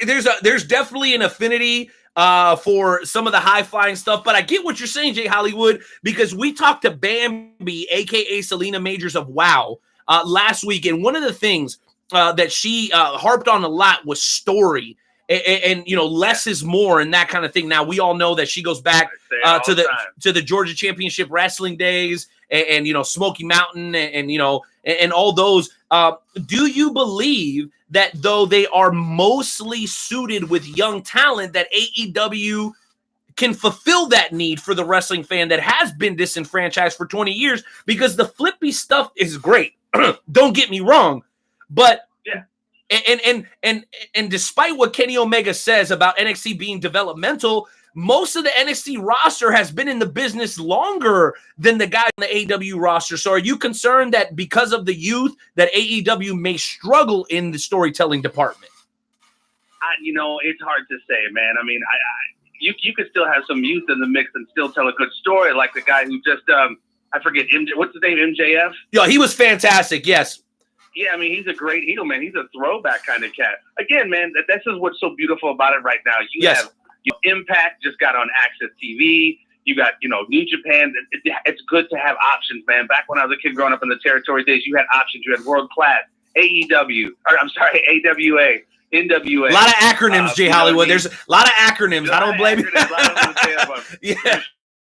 There's definitely an affinity for some of the high flying stuff, but I get what you're saying, Jay Hollywood, because we talked to Bambi, aka Selena Majors of WoW, last week, and one of the things that she harped on a lot was story. And less is more and that kind of thing. Now we all know that she goes back to the Georgia Championship Wrestling days and Smoky Mountain and all those. Do you believe that though they are mostly suited with young talent, that AEW can fulfill that need for the wrestling fan that has been disenfranchised for 20 years? Because the flippy stuff is great. Don't get me wrong, but yeah. And despite what Kenny Omega says about NXT being developmental, most of the NXT roster has been in the business longer than the guy on the AEW roster. So are you concerned that because of the youth that AEW may struggle in the storytelling department? It's hard to say, man. I mean, you could still have some youth in the mix and still tell a good story, like the guy who just I forget what's his name, MJF? Yeah, he was fantastic. Yes. Yeah, I mean, he's a great heel, man. He's a throwback kind of cat. Again, man, this is what's so beautiful about it right now. You have Impact just got on Access TV. You got, New Japan. It's good to have options, man. Back when I was a kid growing up in the territory days, you had options. You had World Class, AWA, NWA. A lot of acronyms, Jay Hollywood. There's a lot of acronyms. I don't blame you. Yeah,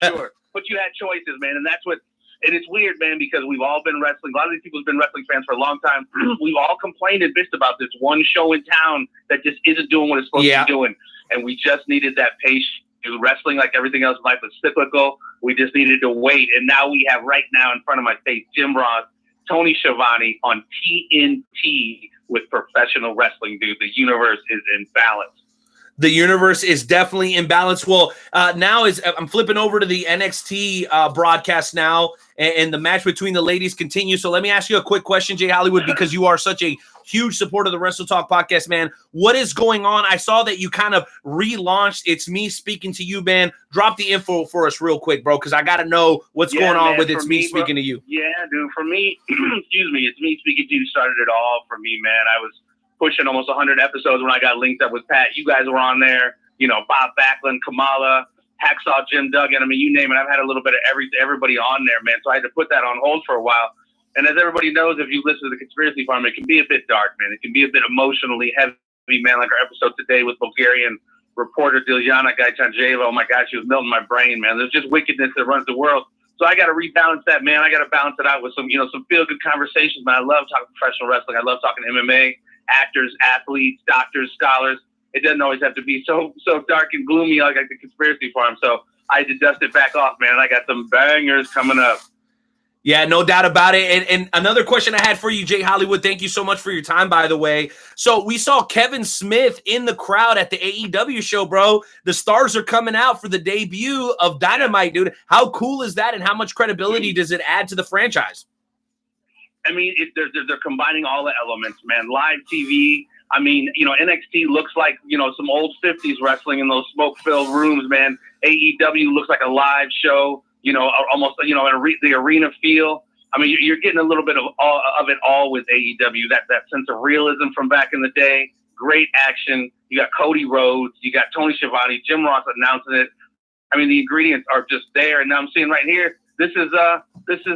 sure. But you had choices, man, and that's what. And it's weird, man, because we've all been wrestling. A lot of these people have been wrestling fans for a long time. We've all complained and bitched about this one show in town that just isn't doing what it's supposed to be doing. And we just needed that patience. Wrestling, like everything else in life, is cyclical. We just needed to wait. And now we have right now in front of my face Jim Ross, Tony Schiavone on TNT with professional wrestling, dude. The universe is in balance. The universe is definitely in balance. Well, now I'm flipping over to the NXT broadcast now, and the match between the ladies continues. So let me ask you a quick question, Jay Hollywood, because you are such a huge supporter of the Wrestle Talk podcast, man. What is going on? I saw that you kind of relaunched It's Me Speaking to You, man. Drop the info for us real quick, bro, because I got to know what's going on with It's Me Speaking to You. Yeah, dude. For me, excuse me, It's Me Speaking to You started it all for me, man. I was pushing almost 100 episodes when I got linked up with Pat. You guys were on there, Bob Backlund, Kamala, Hacksaw Jim Duggan. I mean, you name it. I've had a little bit of everybody on there, man. So I had to put that on hold for a while. And as everybody knows, if you listen to the Conspiracy Farm, it can be a bit dark, man. It can be a bit emotionally heavy, man, like our episode today with Bulgarian reporter Diljana Gaitanjeva. Oh, my God, she was melting my brain, man. There's just wickedness that runs the world. So I got to rebalance that, man. I got to balance it out with some feel-good conversations, man. I love talking professional wrestling. I love talking MMA. Actors, athletes, doctors, scholars. It doesn't always have to be so dark and gloomy like the Conspiracy Farm. So I had to dust it back off, man. I got some bangers coming up. Yeah, no doubt about it. And another question I had for you, Jay Hollywood, thank you so much for your time, by the way. So we saw Kevin Smith in the crowd at the AEW show, bro. The stars are coming out for the debut of Dynamite, dude. How cool is that, and how much credibility does it add to the franchise? I mean, they're combining all the elements, man. Live TV. I mean, NXT looks like, some old 50s wrestling in those smoke-filled rooms, man. AEW looks like a live show, almost, the arena feel. I mean, you're getting a little bit of it all with AEW, that sense of realism from back in the day. Great action. You got Cody Rhodes. You got Tony Schiavone. Jim Ross announcing it. I mean, the ingredients are just there. And now I'm seeing right here, this is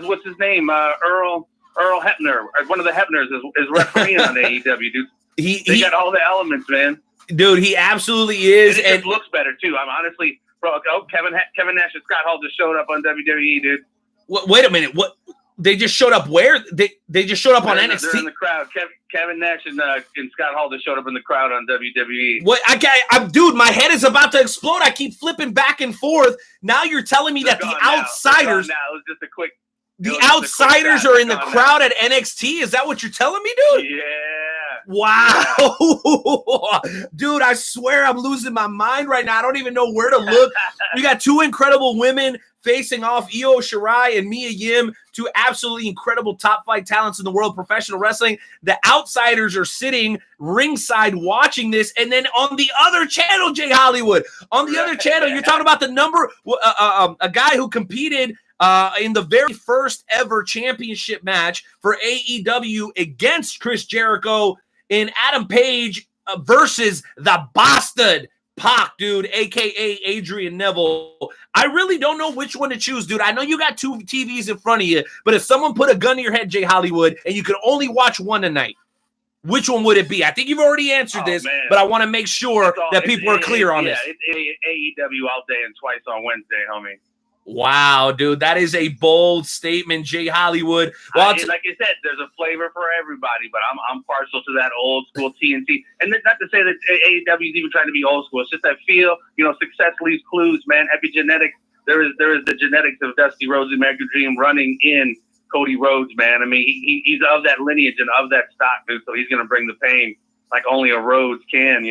what's his name? Earl Hebner, one of the Hebners is refereeing on AEW, dude. They got all the elements, man. Dude, he absolutely is. And it just looks better, too. I'm honestly, bro, Kevin Nash and Scott Hall just showed up on WWE, dude. Wait a minute. What? They just showed up where? They just showed up on NXT? They're in the crowd. Kevin Nash and Scott Hall just showed up in the crowd on WWE. What? Dude, my head is about to explode. I keep flipping back and forth. Now you're telling me that the outsiders... Now. It was just a quick... The outsiders are in the crowd at NXT? Is that what you're telling me, dude? Yeah. Wow. Dude, I swear I'm losing my mind right now. I don't even know where to look. We got two incredible women facing off, Io Shirai and Mia Yim, two absolutely incredible top flight talents in the world of professional wrestling. The outsiders are sitting ringside watching this. And then on the other channel, Jay Hollywood, on the other channel, you're talking about a guy who competed in the very first ever championship match for AEW against Chris Jericho in Adam Page versus the bastard Pac, dude, a.k.a. Adrian Neville. I really don't know which one to choose, dude. I know you got two TVs in front of you, but if someone put a gun to your head, Jay Hollywood, and you could only watch one tonight, which one would it be? I think you've already answered this, but I want to make sure that people are clear on this. Yeah, it's AEW all day and twice on Wednesday, homie. Wow, dude, that is a bold statement, Jay Hollywood. Well, like I said, there's a flavor for everybody, but I'm partial to that old school TNT. And not to say that AEW is even trying to be old school. It's just I feel, success leaves clues, man. Epigenetics. There is the genetics of Dusty Rhodes' American Dream running in Cody Rhodes, man. I mean, he's of that lineage and of that stock, dude. So he's gonna bring the pain like only a Rhodes can,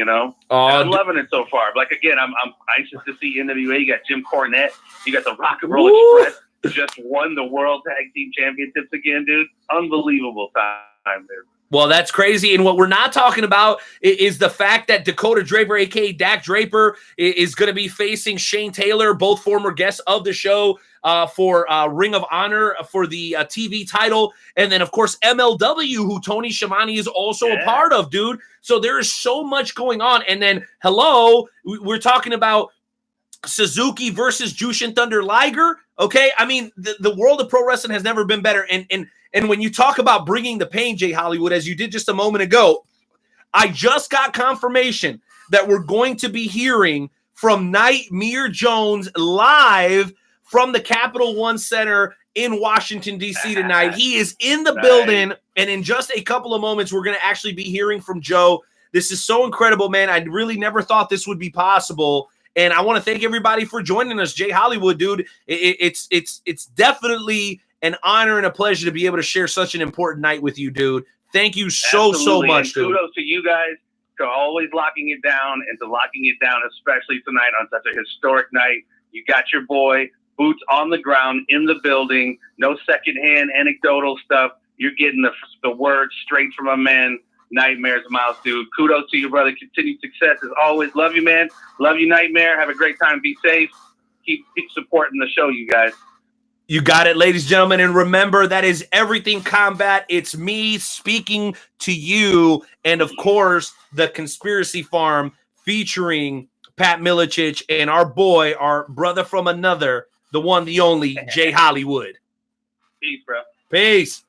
I'm loving it so far. But again, I'm anxious to see NWA. You got Jim Cornette. You got the Rock and Roll Express. Just won the World Tag Team Championships again, dude. Unbelievable time, dude. Well, that's crazy. And what we're not talking about is the fact that Dakota Draper, a.k.a. Dak Draper, is going to be facing Shane Taylor, both former guests of the show, for Ring of Honor for the TV title. And then, of course, MLW, who Tony Schiavone is also a part of, dude. So there is so much going on. And then, we're talking about Suzuki versus Jushin Thunder Liger. Okay, I mean, the world of pro wrestling has never been better. And when you talk about bringing the pain, Jay Hollywood, as you did just a moment ago, I just got confirmation that we're going to be hearing from Nightmare Jones live from the Capital One Center in Washington, D.C. tonight. He is in the building, and in just a couple of moments, we're going to actually be hearing from Joe. This is so incredible, man. I really never thought this would be possible. And I want to thank everybody for joining us, Jay Hollywood, dude. It's definitely an honor and a pleasure to be able to share such an important night with you, dude. Thank you so much, dude. Kudos to you guys for always locking it down and to locking it down, especially tonight on such a historic night. You got your boy, boots on the ground in the building, no secondhand anecdotal stuff. You're getting the word straight from a man, Nightmare's mouth, dude. Kudos to you, brother. Continued success as always. Love you, man. Love you, Nightmare. Have a great time. Be safe. Keep supporting the show, you guys. You got it, ladies and gentlemen. And remember, that is Everything Combat. It's me speaking to you. And, of course, the Conspiracy Farm featuring Pat Milicic and our boy, our brother from another, the one, the only, Jay Hollywood. Peace, bro. Peace.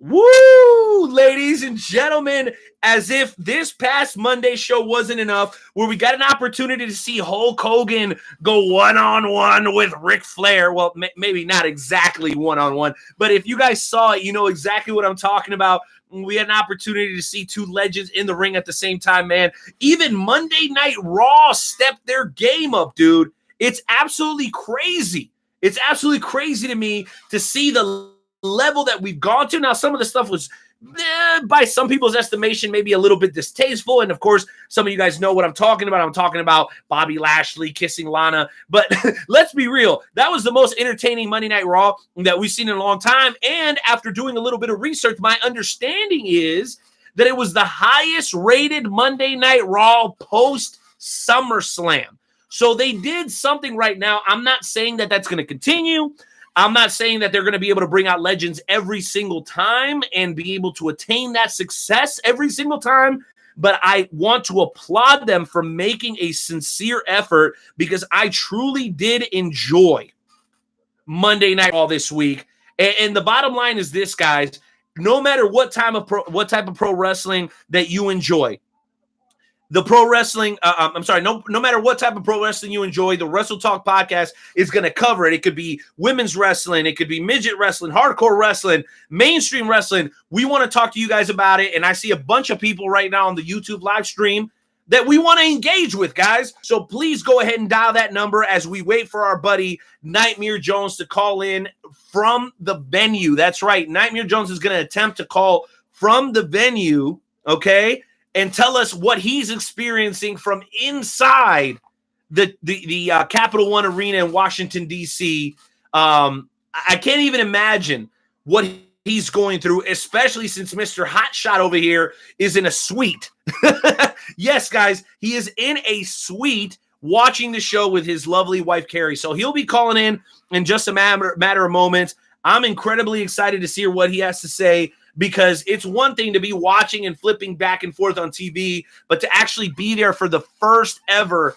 Woo, ladies and gentlemen, as if this past Monday show wasn't enough, where we got an opportunity to see Hulk Hogan go one-on-one with Ric Flair. Well, maybe not exactly one-on-one, but if you guys saw it, you know exactly what I'm talking about. We had an opportunity to see two legends in the ring at the same time, man. Even Monday Night Raw stepped their game up, dude. It's absolutely crazy. It's absolutely crazy to me to see the level that we've gone to. Now, some of the stuff was, by some people's estimation, maybe a little bit distasteful. And, of course, some of you guys know what I'm talking about. I'm talking about Bobby Lashley kissing Lana. But let's be real. That was the most entertaining Monday Night Raw that we've seen in a long time. And after doing a little bit of research, my understanding is that it was the highest rated Monday Night Raw post SummerSlam. So they did something right now. I'm not saying that that's going to continue. I'm not saying that they're going to be able to bring out legends every single time and be able to attain that success every single time, but I want to applaud them for making a sincere effort, because I truly did enjoy Monday Night Raw this week. And the bottom line is this, guys. no matter what type of pro wrestling that you enjoy. The pro wrestling, no matter what type of pro wrestling you enjoy, the Wrestle Talk podcast is going to cover it. It could be women's wrestling, it could be midget wrestling, hardcore wrestling, mainstream wrestling. We want to talk to you guys about it, and I see a bunch of people right now on the YouTube live stream that we want to engage with, guys. So please go ahead and dial that number as we wait for our buddy Nightmare Jones to call in from the venue. That's right. Nightmare Jones is going to attempt to call from the venue, okay, and tell us what he's experiencing from inside the Capital One Arena in Washington, D.C. I can't even imagine what he's going through, especially since Mr. Hotshot over here is in a suite. Yes, guys, he is in a suite watching the show with his lovely wife, Carrie. So he'll be calling in just a matter of moments. I'm incredibly excited to see what he has to say, because it's one thing to be watching and flipping back and forth on TV, but to actually be there for the first ever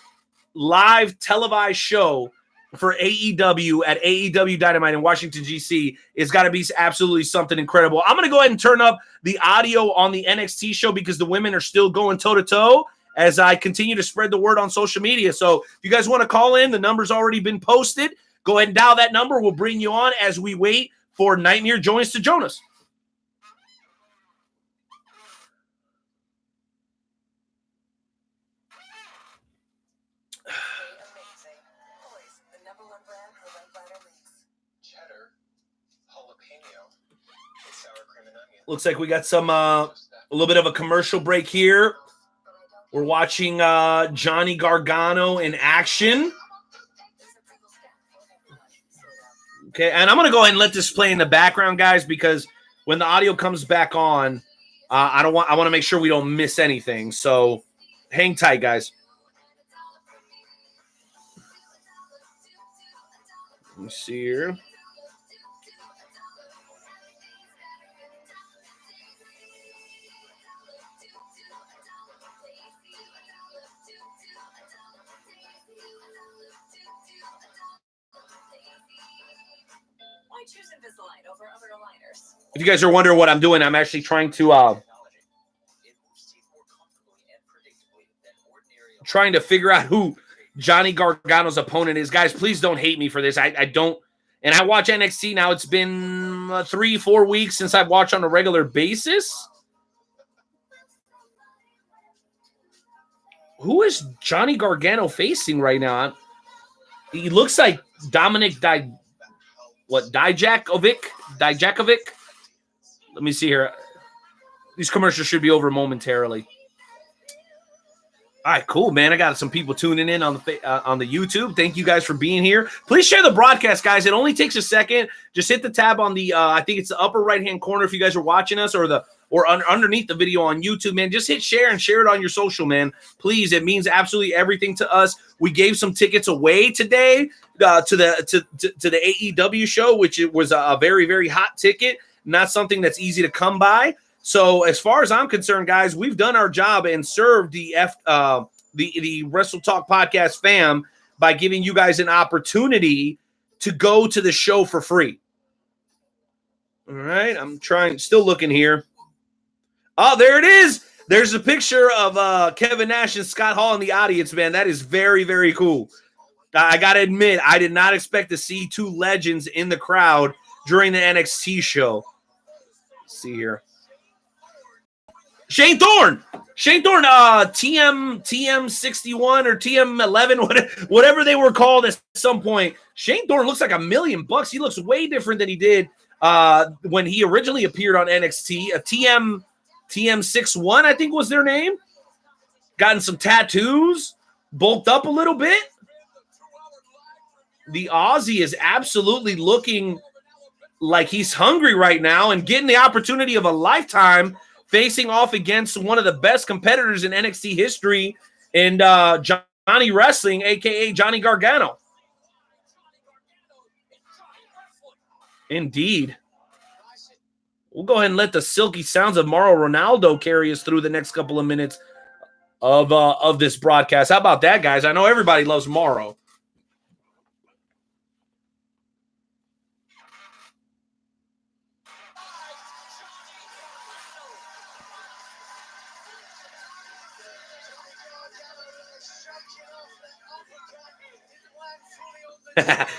live televised show for AEW at AEW Dynamite in Washington, D.C. is got to be absolutely something incredible. I'm going to go ahead and turn up the audio on the NXT show because the women are still going toe-to-toe as I continue to spread the word on social media. So if you guys want to call in, the number's already been posted. Go ahead and dial that number. We'll bring you on as we wait for Nightmare Jones to join us. Looks like we got some a little bit of a commercial break here. We're watching Johnny Gargano in action. Okay, and I'm going to go ahead and let this play in the background, guys, because when the audio comes back on, I want to make sure we don't miss anything. So hang tight, guys. Let me see here. If you guys are wondering what I'm doing, I'm actually trying to figure out who Johnny Gargano's opponent is. Guys, please don't hate me for this. I don't, and I watch NXT now. It's been 3-4 weeks since I've watched on a regular basis. Who is Johnny Gargano facing right now? He looks like Dominic Dijakovic. Let me see here. These commercials should be over momentarily. All right, cool, man. I got some people tuning in on the YouTube. Thank you guys for being here. Please share the broadcast, guys. It only takes a second. Just hit the tab on the I think it's the upper right-hand corner if you guys are watching us, or underneath the video on YouTube, man. Just hit share and share it on your social, man. Please, it means absolutely everything to us. We gave some tickets away today to the AEW show, which it was a very, very hot ticket, not something that's easy to come by. So as far as I'm concerned, guys, we've done our job and served the Wrestle Talk podcast fam by giving you guys an opportunity to go to the show for free. All right, I'm still looking here. Oh, there it is. There's a picture of Kevin Nash and Scott Hall in the audience, man. That is very, very cool. I got to admit, I did not expect to see two legends in the crowd during the NXT show. Let's see here. Shane Thorne, TM61 or TM11, whatever they were called at some point. Shane Thorne looks like $1 million. He looks way different than he did when he originally appeared on NXT. A TM61, I think was their name. Gotten some tattoos, bulked up a little bit. The Aussie is absolutely looking like he's hungry right now and getting the opportunity of a lifetime, facing off against one of the best competitors in NXT history and Johnny Wrestling, a.k.a. Johnny Gargano. Indeed. We'll go ahead and let the silky sounds of Mauro Ronaldo carry us through the next couple of minutes of this broadcast. How about that, guys? I know everybody loves Mauro.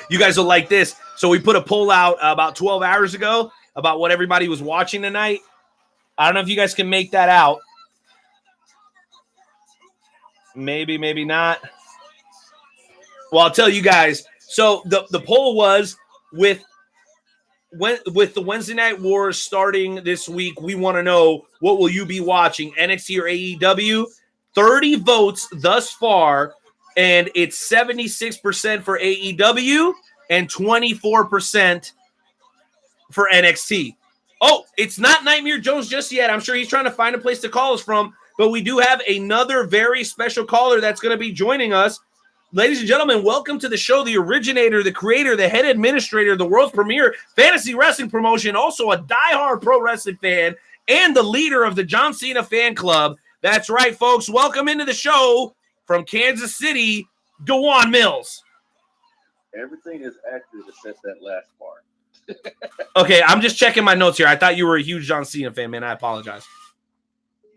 You guys will like this. So we put a poll out about 12 hours ago about what everybody was watching tonight. I don't know if you guys can make that out. Maybe, maybe not. Well, I'll tell you guys. So the poll was with the Wednesday Night Wars starting this week, we want to know, what will you be watching, NXT or AEW? 30 votes thus far, and it's 76% for AEW and 24% for NXT. Oh, it's not Nightmare Jones just yet. I'm sure he's trying to find a place to call us from, but we do have another very special caller that's going to be joining us. Ladies and gentlemen, welcome to the show, the originator, the creator, the head administrator, the world's premier fantasy wrestling promotion, also a diehard pro wrestling fan, and the leader of the John Cena fan club. That's right, folks. Welcome into the show from Kansas City, Dewan Mills. Everything is accurate except that last part. Okay, I'm just checking my notes here. I thought you were a huge John Cena fan, man. I apologize.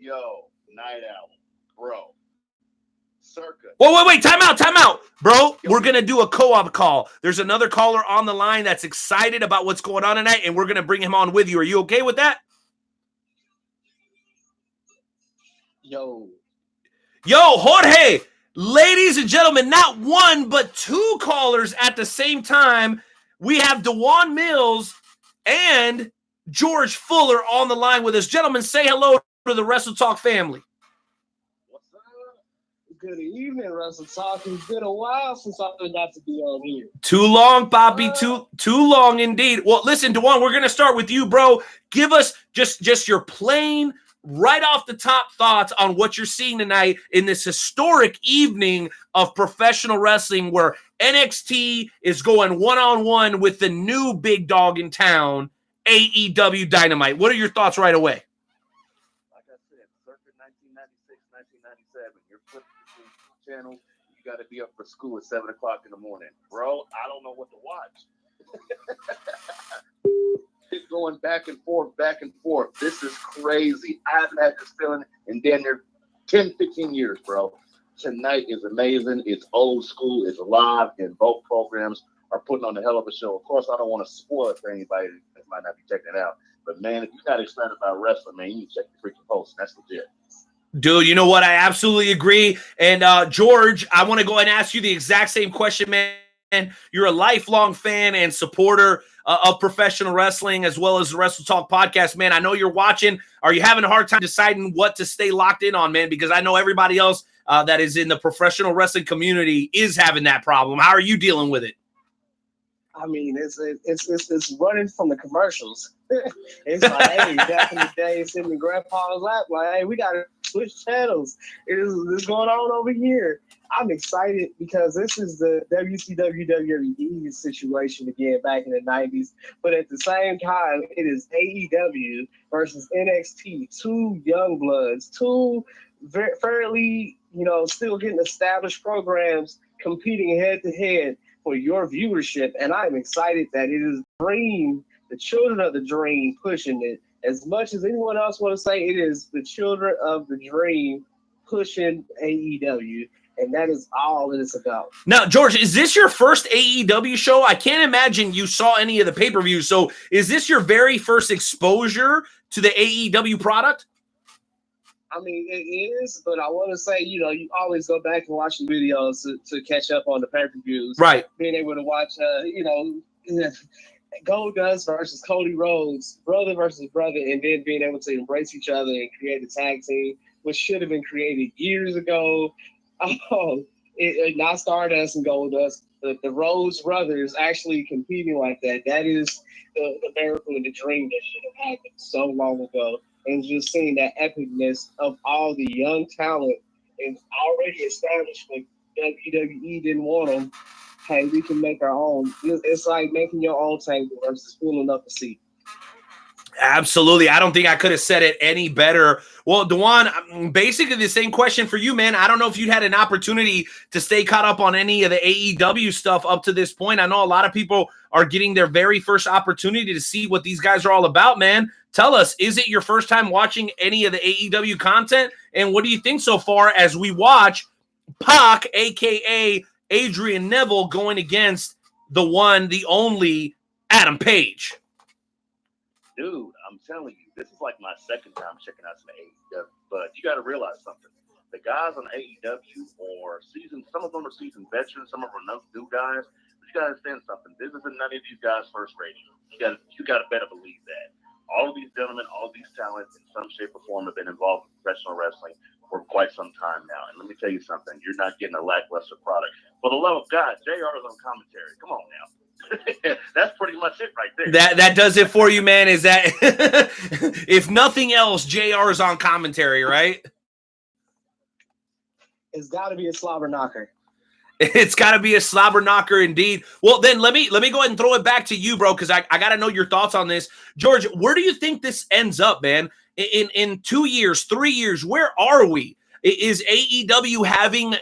Yo, Night Owl, bro. Circa. Wait. Time out. Bro, we're going to do a co-op call. There's another caller on the line that's excited about what's going on tonight, and we're going to bring him on with you. Are you okay with that? Yo, Jorge. Ladies and gentlemen, not one, but two callers at the same time. We have Dewan Mills and George Fuller on the line with us. Gentlemen, say hello to the Wrestle Talk family. Good evening, Wrestle Talk. It's been a while since I got to be on here. Too long, Bobby. Too long indeed. Well, listen, Dewan, we're going to start with you, bro. Give us just your plain, right off the top thoughts on what you're seeing tonight in this historic evening of professional wrestling where NXT is going one-on-one with the new big dog in town, AEW Dynamite. What are your thoughts right away? like I said, circa 1996, 1997, you're flipping between channels. You got to be up for school at 7 o'clock in the morning. Bro, I don't know what to watch. It's going back and forth. This is crazy. I haven't had this feeling in damn near 10, 15 years, bro. Tonight is amazing. It's old school. It's live, and both programs are putting on a hell of a show. Of course, I don't want to spoil it for anybody that might not be checking it out. But, man, if you're not excited about wrestling, man, you need to check the freaking post. That's legit. Dude, you know what? I absolutely agree. And, George, I want to go and ask you the exact same question, man. You're a lifelong fan and supporter of professional wrestling as well as the Wrestle Talk podcast, man. I know you're watching. Are you having a hard time deciding what to stay locked in on, man? Because I know everybody else that is in the professional wrestling community is having that problem. How are you dealing with it? I mean, it's running from the commercials. It's like, hey, back in the day, sitting in grandpa's lap, like, hey, we got to switch channels. This going on over here. I'm excited because this is the WCW WWE situation again back in the 90s. But at the same time, it is AEW versus NXT, two young bloods, two fairly, still getting established programs competing head to head for your viewership. And I'm excited that it is Dream, the children of the Dream, pushing it. As much as anyone else want to say, it is the children of the Dream pushing AEW. And that is all it is about. Now, George, is this your first AEW show? I can't imagine you saw any of the pay-per-views. So is this your very first exposure to the AEW product? I mean, it is, but I want to say, you always go back and watch the videos to catch up on the pay-per-views. Right. Being able to watch, Goldust versus Cody Rhodes, brother versus brother, and then being able to embrace each other and create a tag team, which should have been created years ago. Not Stardust and Goldust, the Rhodes brothers actually competing like that. That is the miracle and the dream that should have happened so long ago. And just seeing that epicness of all the young talent and already established, but WWE didn't want them. Hey, we can make our own. It's like making your own table versus pulling up a seat. Absolutely. I don't think I could have said it any better. Well, Dewan, basically the same question for you, man. I don't know if you'd had an opportunity to stay caught up on any of the AEW stuff up to this point. I know a lot of people are getting their very first opportunity to see what these guys are all about, man. Tell us, is it your first time watching any of the AEW content? And what do you think so far as we watch Pac, a.k.a. Adrian Neville, going against the one, the only Adam Page. Dude, I'm telling you, this is like my second time checking out some AEW. But you got to realize something. The guys on AEW are seasoned. Some of them are seasoned veterans. Some of them are new guys. But you got to understand something. This isn't none of these guys' first radio. You got to better believe that. All of these gentlemen, all of these talents, in some shape or form, have been involved in professional wrestling for quite some time now. And let me tell you something. You're not getting a lackluster product. For the love of God, JR is on commentary. Come on now. That's pretty much it right there. That does it for you, man. Is that if nothing else, JR is on commentary, right? It's got to be a slobber knocker. It's got to be a slobber knocker indeed. Well, then let me go ahead and throw it back to you, bro, because I got to know your thoughts on this. George, where do you think this ends up, man? In 2 years, 3 years, where are we? Is AEW having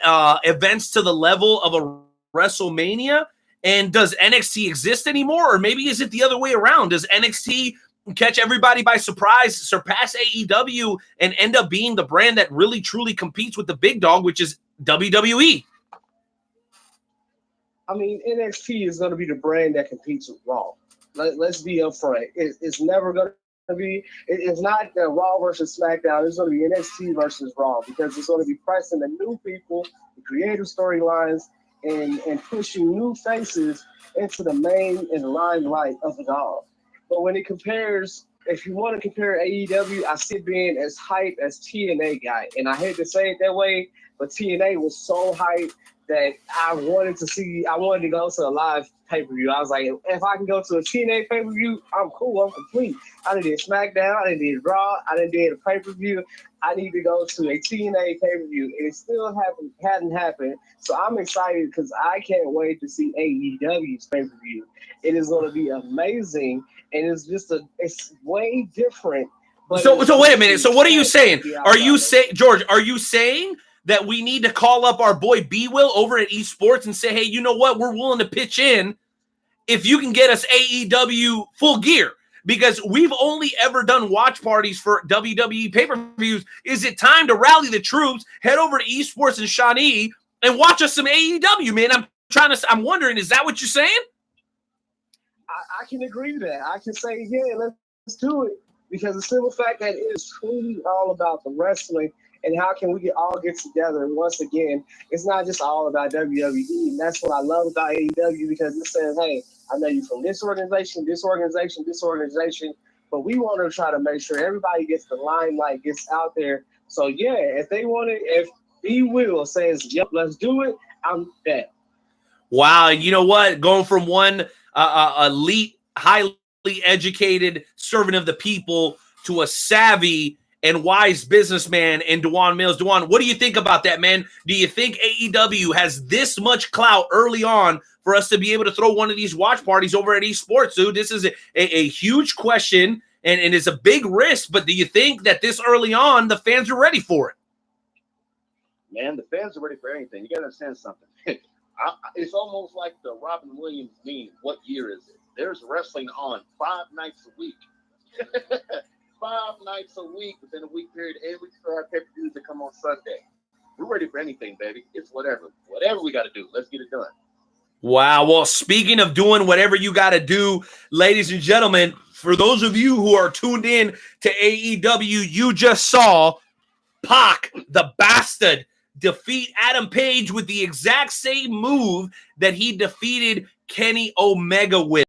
events to the level of a WrestleMania? And does NXT exist anymore? Or maybe is it the other way around? Does NXT catch everybody by surprise, surpass AEW, and end up being the brand that really, truly competes with the big dog, which is WWE? I mean, NXT is going to be the brand that competes with Raw. Let's be upfront. It's never going to be. It's not Raw versus SmackDown. It's going to be NXT versus Raw because it's going to be pressing the new people, the creative storylines, and pushing new faces into the main and limelight of it all. But when it compares, if you want to compare AEW, I see it being as hype as TNA guy. And I hate to say it that way, but TNA was so hype that I wanted to go to a live pay-per-view. I was like, if I can go to a TNA pay-per-view, I'm cool, I'm complete. I did SmackDown, I did Raw, I did a pay-per-view. I need to go to a TNA pay-per-view. And it still hadn't happened. So I'm excited because I can't wait to see AEW's pay-per-view. It is going to be amazing. And it's way different. But so wait a minute. So what are you saying? Are you saying, George, are you saying that we need to call up our boy B-Will over at eSports and say, hey, you know what? We're willing to pitch in if you can get us AEW full gear. Because we've only ever done watch parties for WWE pay-per-views. Is it time to rally the troops, head over to eSports and Shawnee, and watch us some AEW, man? I'm wondering, is that what you're saying? I can agree with that. I can say, yeah, let's do it. Because the simple fact that it is truly all about the wrestling and how can we all get together. Once again, it's not just all about WWE. And that's what I love about AEW because it says, hey, I know you from this organization, but we want to try to make sure everybody gets the limelight, gets out there. So, yeah, if they want it, if B-Will says, yep, let's do it, I'm that. Wow. You know what? Going from one elite, highly educated servant of the people to a savvy and wise businessman in Dewan Mills. Dewan, what do you think about that, man? Do you think AEW has this much clout early on for us to be able to throw one of these watch parties over at eSports, dude? This is a huge question and it's a big risk, but do you think that this early on the fans are ready for it? Man, the fans are ready for anything. You got to understand something. It's almost like the Robin Williams meme. What year is it? There's wrestling on 5 nights a week. 5 nights a week within a week period, and we still have pay-per-views that come on Sunday. We're ready for anything, baby. It's whatever we got to do. Let's get it done. Wow. Well, speaking of doing whatever you got to do, ladies and gentlemen, for those of you who are tuned in to AEW, you just saw Pac, the bastard, defeat Adam Page with the exact same move that he defeated Kenny Omega with.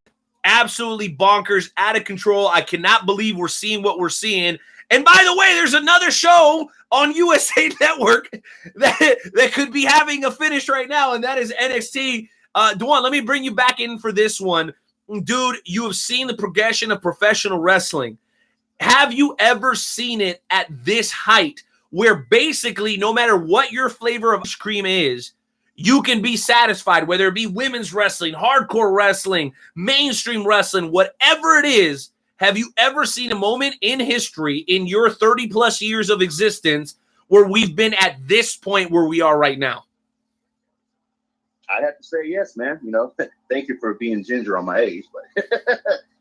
Absolutely bonkers, out of control. I cannot believe we're seeing what we're seeing. And by the way, there's another show on USA Network that could be having a finish right now, and that is NXT. Dewan, let me bring you back in for this one. Dude, you have seen the progression of professional wrestling. Have you ever seen it at this height where basically no matter what your flavor of ice cream is, you can be satisfied, whether it be women's wrestling, hardcore wrestling, mainstream wrestling, whatever it is? Have you ever seen a moment in history in your 30 plus years of existence where we've been at this point where we are right now? I'd have to say yes, man. You know, thank you for being ginger on my age, but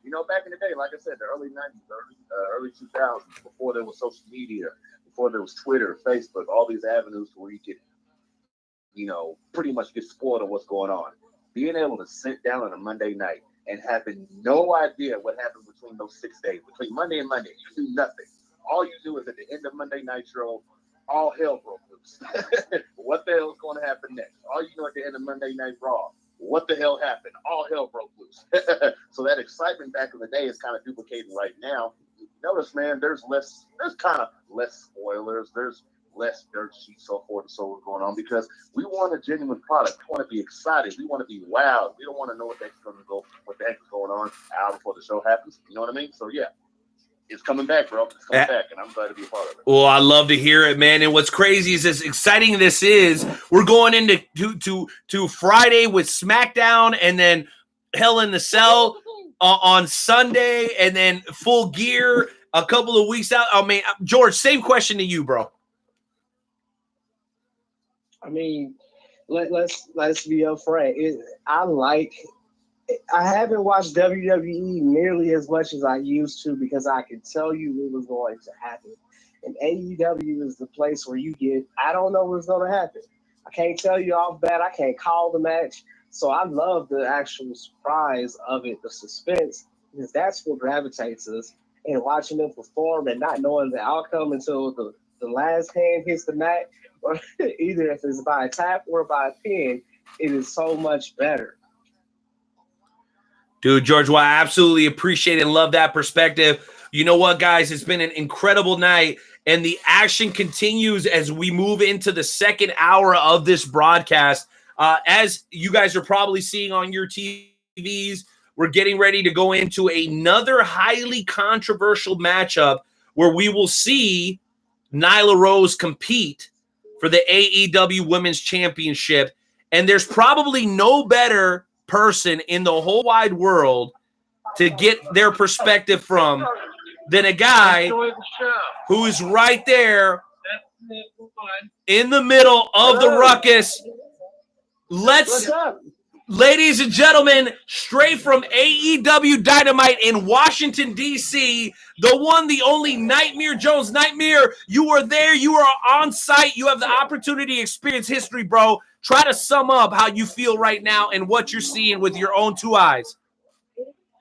you know, back in the day, like I said, the early 90s, early 2000s, before there was social media, before there was Twitter, Facebook, all these avenues where you could, you know, pretty much get spoiled on what's going on. being able to sit down on a Monday night and having no idea what happened between those 6 days, between Monday and Monday, you do nothing. All you do is at the end of Monday Nitro, all hell broke loose. What the hell is going to happen next? All you know at the end of Monday Night Raw, what the hell happened? All hell broke loose. So that excitement back in the day is kind of duplicating right now. Notice, man, there's kind of less spoilers. There's less dirt sheets, so forth and so on going on, because we want a genuine product. We want to be excited. We want to be wowed. We don't want to know what the heck is going on hour before the show happens. You know what I mean? So yeah, it's coming back, bro. It's coming back, and I'm glad to be a part of it. Well, I love to hear it, man. And what's crazy is, as exciting this is, we're going into to Friday with SmackDown, and then Hell in the Cell on Sunday, and then Full Gear a couple of weeks out. I mean, George, same question to you, bro. I mean, let's be upfront. I haven't watched WWE nearly as much as I used to, because I could tell you what was going to happen. And AEW is the place where I don't know what's going to happen. I can't tell you off bat. I can't call the match. So I love the actual surprise of it, the suspense, because that's what gravitates us. And watching them perform and not knowing the outcome until the last hand hits the mat, or either if it's by a tap or by a pin, it is so much better. Dude, George, well, I absolutely appreciate and love that perspective. You know what, guys? It's been an incredible night, and the action continues as we move into the second hour of this broadcast. As you guys are probably seeing on your TVs, we're getting ready to go into another highly controversial matchup where we will see Nyla Rose compete for the AEW Women's Championship. And there's probably no better person in the whole wide world to get their perspective from than a guy who is right there in the middle of the ruckus. Ladies and gentlemen, straight from AEW Dynamite in Washington, D.C., the one, the only Nightmare Jones. Nightmare, you were there. You are on site. You have the opportunity to experience history, bro. Try to sum up how you feel right now and what you're seeing with your own two eyes.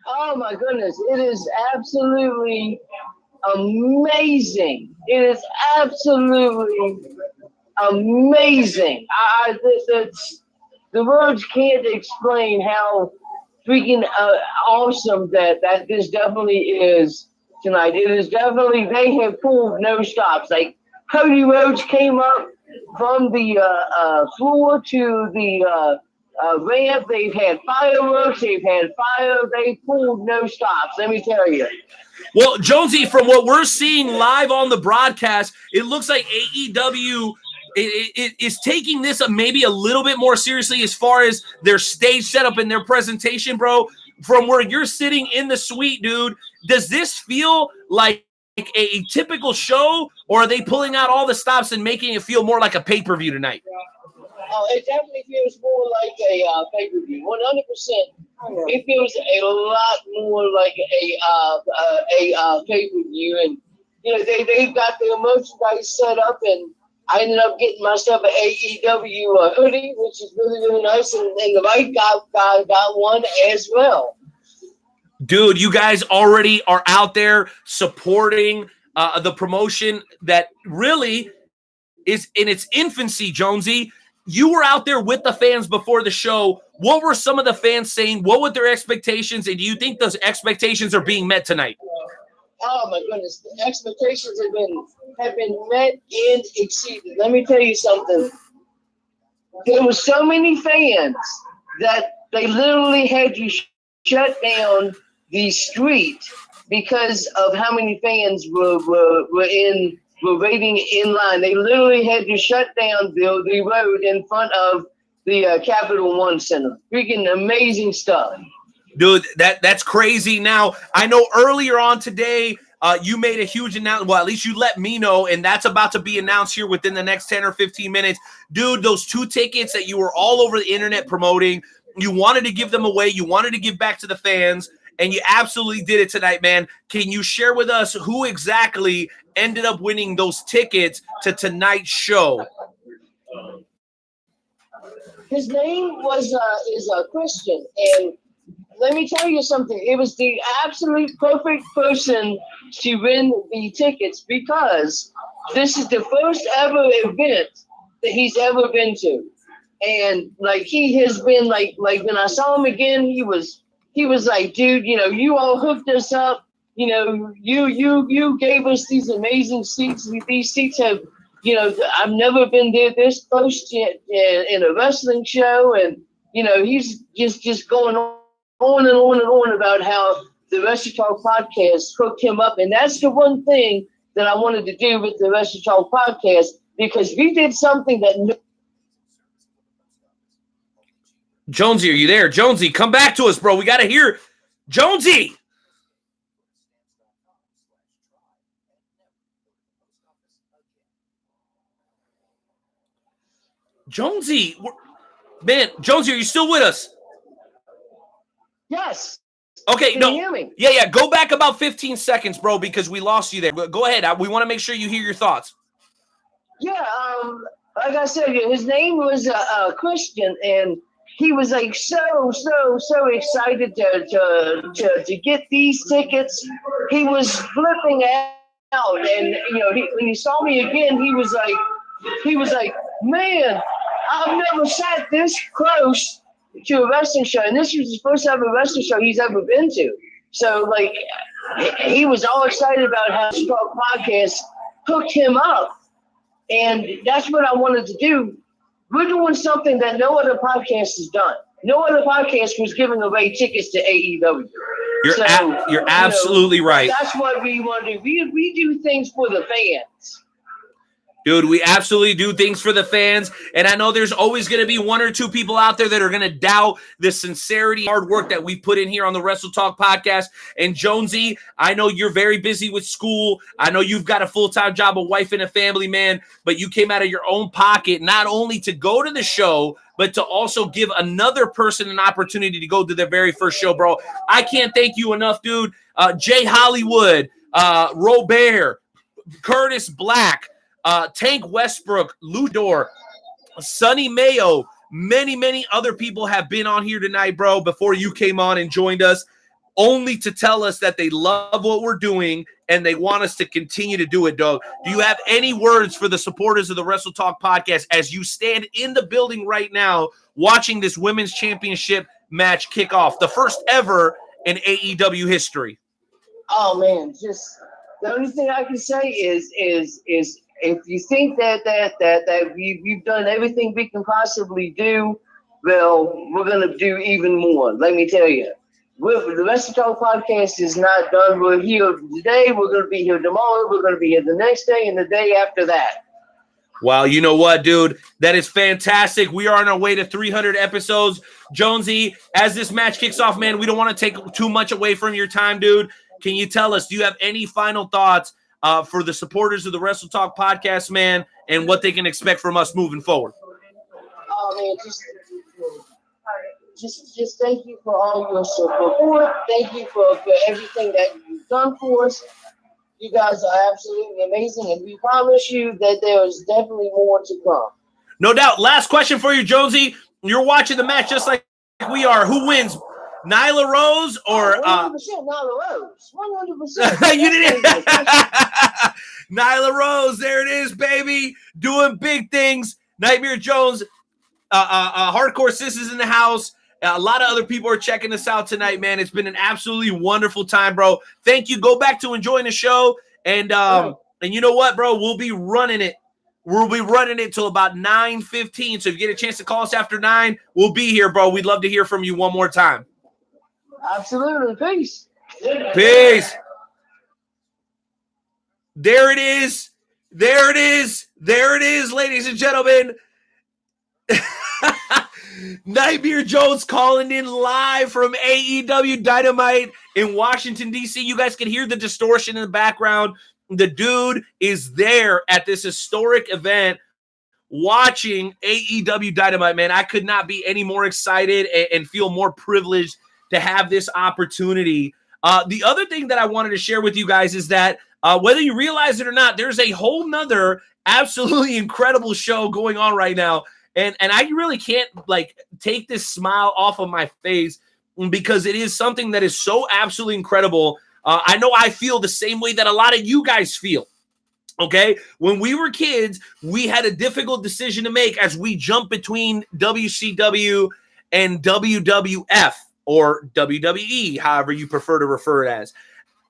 Oh, my goodness. It is absolutely amazing. It is absolutely amazing. The words can't explain how freaking awesome that this definitely is tonight. It is definitely, they have pulled no stops. Like, Cody Rhodes came up from the floor to the ramp. They've had fireworks. They've had fire. They pulled no stops, let me tell you. Well, Jonesy, from what we're seeing live on the broadcast, it looks like AEW is taking this maybe a little bit more seriously as far as their stage setup and their presentation, bro. From where you're sitting in the suite, dude, does this feel like a typical show, or are they pulling out all the stops and making it feel more like a pay-per-view tonight? It definitely feels more like a pay-per-view, 100%. It feels a lot more like a pay-per-view, and they've got their merchandise set up, and I ended up getting myself an AEW hoodie, which is really, really nice, and the right guy got one as well. Dude, you guys already are out there supporting the promotion that really is in its infancy, Jonesy. You were out there with the fans before the show. What were some of the fans saying? What were their expectations? And do you think those expectations are being met tonight? Oh my goodness, the expectations have been met and exceeded. Let me tell you something. There were so many fans that they literally had to shut down the street because of how many fans were waiting in line. They literally had to shut down the road in front of the Capital One Center. Freaking amazing stuff. Dude, that's crazy. Now, I know earlier on today, you made a huge announcement. Well, at least you let me know, and that's about to be announced here within the next 10 or 15 minutes. Dude, those 2 tickets that you were all over the internet promoting, you wanted to give them away. You wanted to give back to the fans, and you absolutely did it tonight, man. Can you share with us who exactly ended up winning those tickets to tonight's show? His name is Christian, and let me tell you something. It was the absolute perfect person to win the tickets because this is the first ever event that he's ever been to, and like he has been like when I saw him again, he was like, dude, you all hooked us up. You gave us these amazing seats. These seats have, I've never been there this close to, in a wrestling show, and he's just going on and on and on about how the Wrestle Talk podcast hooked him up, and that's the one thing that I wanted to do with the Wrestle Talk podcast, because we did something that. Jonesy, are you there? Jonesy, come back to us, bro. We got to hear Jonesy. Jonesy, man, Jonesy, are you still with us? Yes. Okay, Can no. you hear me? Yeah. Go back about 15 seconds, bro, because we lost you there. Go ahead. We want to make sure you hear your thoughts. Yeah, like I said, his name was Christian, and he was like so excited to get these tickets. He was flipping out, and when he saw me again, he was like, man, I've never sat this close to a wrestling show, and this was the first ever wrestling show he's ever been to. So like, he was all excited about how Talk Podcast hooked him up, and that's what I wanted to do. We're doing something that no other podcast has done. No other podcast was giving away tickets to AEW. You're absolutely right. That's what we want to do. We do things for the fans. Dude, we absolutely do things for the fans, and I know there's always going to be one or two people out there that are going to doubt the sincerity, hard work that we put in here on the Wrestle Talk podcast. And Jonesy, I know you're very busy with school. I know you've got a full-time job, a wife and a family, man, but you came out of your own pocket not only to go to the show, but to also give another person an opportunity to go to their very first show, bro. I can't thank you enough, dude. Jay Hollywood, Robert, Curtis Black, Tank Westbrook, Ludor, Sonny Mayo, many other people have been on here tonight, bro, before you came on and joined us, only to tell us that they love what we're doing and they want us to continue to do it, dog. Do you have any words for the supporters of the Wrestle Talk podcast as you stand in the building right now watching this women's championship match kick off, the first ever in AEW history? Oh man, just the only thing I can say is if you think that we've done everything we can possibly do, well, we're gonna do even more. Let me tell you, the Wrestle Talk podcast is not done. We're here today. We're gonna be here tomorrow. We're gonna be here the next day and the day after that. Wow, you know what, dude? That is fantastic. We are on our way to 300 episodes. Jonesy, as this match kicks off, man, we don't want to take too much away from your time, dude. Can you tell us, do you have any final thoughts for the supporters of the Wrestle Talk podcast, man, and what they can expect from us moving forward? Oh man, just thank you for all your support. Thank you for everything that you've done for us. You guys are absolutely amazing, and we promise you that there is definitely more to come. No doubt. Last question for you, Jonesy. You're watching the match just like we are. Who wins? Nyla Rose or 100% Nyla Rose. 100%. You didn't. Nyla Rose, there it is, baby, doing big things. Nightmare Jones, Hardcore Sis is in the house. A lot of other people are checking us out tonight, man. It's been an absolutely wonderful time, bro. Thank you. Go back to enjoying the show, and you know what, bro? We'll be running it. We'll be running it till about 9:15. So if you get a chance to call us after 9, we'll be here, bro. We'd love to hear from you one more time. Absolutely. Peace. Peace. There it is. There it is. There it is, ladies and gentlemen. Nightmare Jones calling in live from AEW Dynamite in Washington, D.C. You guys can hear the distortion in the background. The dude is there at this historic event watching AEW Dynamite, man. I could not be any more excited and feel more privileged to have this opportunity. The other thing that I wanted to share with you guys is that whether you realize it or not, there's a whole nother absolutely incredible show going on right now. And I really can't like take this smile off of my face because it is something that is so absolutely incredible. I know I feel the same way that a lot of you guys feel. Okay, when we were kids, we had a difficult decision to make as we jump between WCW and WWF or WWE, however you prefer to refer it as.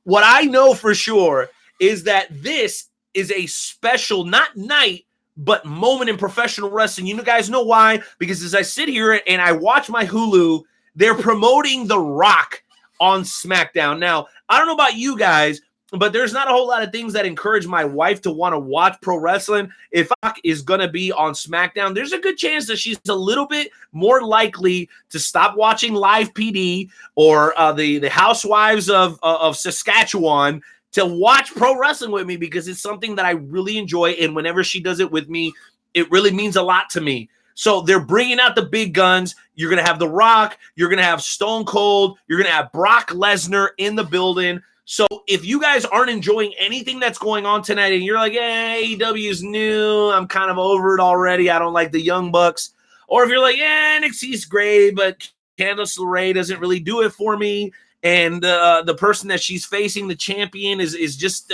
What I know for sure is that this is a special, not night, but moment in professional wrestling. You guys know why? Because as I sit here and I watch my Hulu, they're promoting The Rock on SmackDown. Now, I don't know about you guys, but there's not a whole lot of things that encourage my wife to want to watch pro wrestling. If Rock is going to be on SmackDown, there's a good chance that she's a little bit more likely to stop watching Live PD or the Housewives of Saskatchewan to watch pro wrestling with me, because it's something that I really enjoy. And whenever she does it with me, it really means a lot to me. So they're bringing out the big guns. You're going to have The Rock. You're going to have Stone Cold. You're going to have Brock Lesnar in the building. So if you guys aren't enjoying anything that's going on tonight and you're like, AEW is new, I'm kind of over it already, I don't like the Young Bucks. Or if you're like, NXT's great, but Candice LeRae doesn't really do it for me. And the person that she's facing, the champion, is just,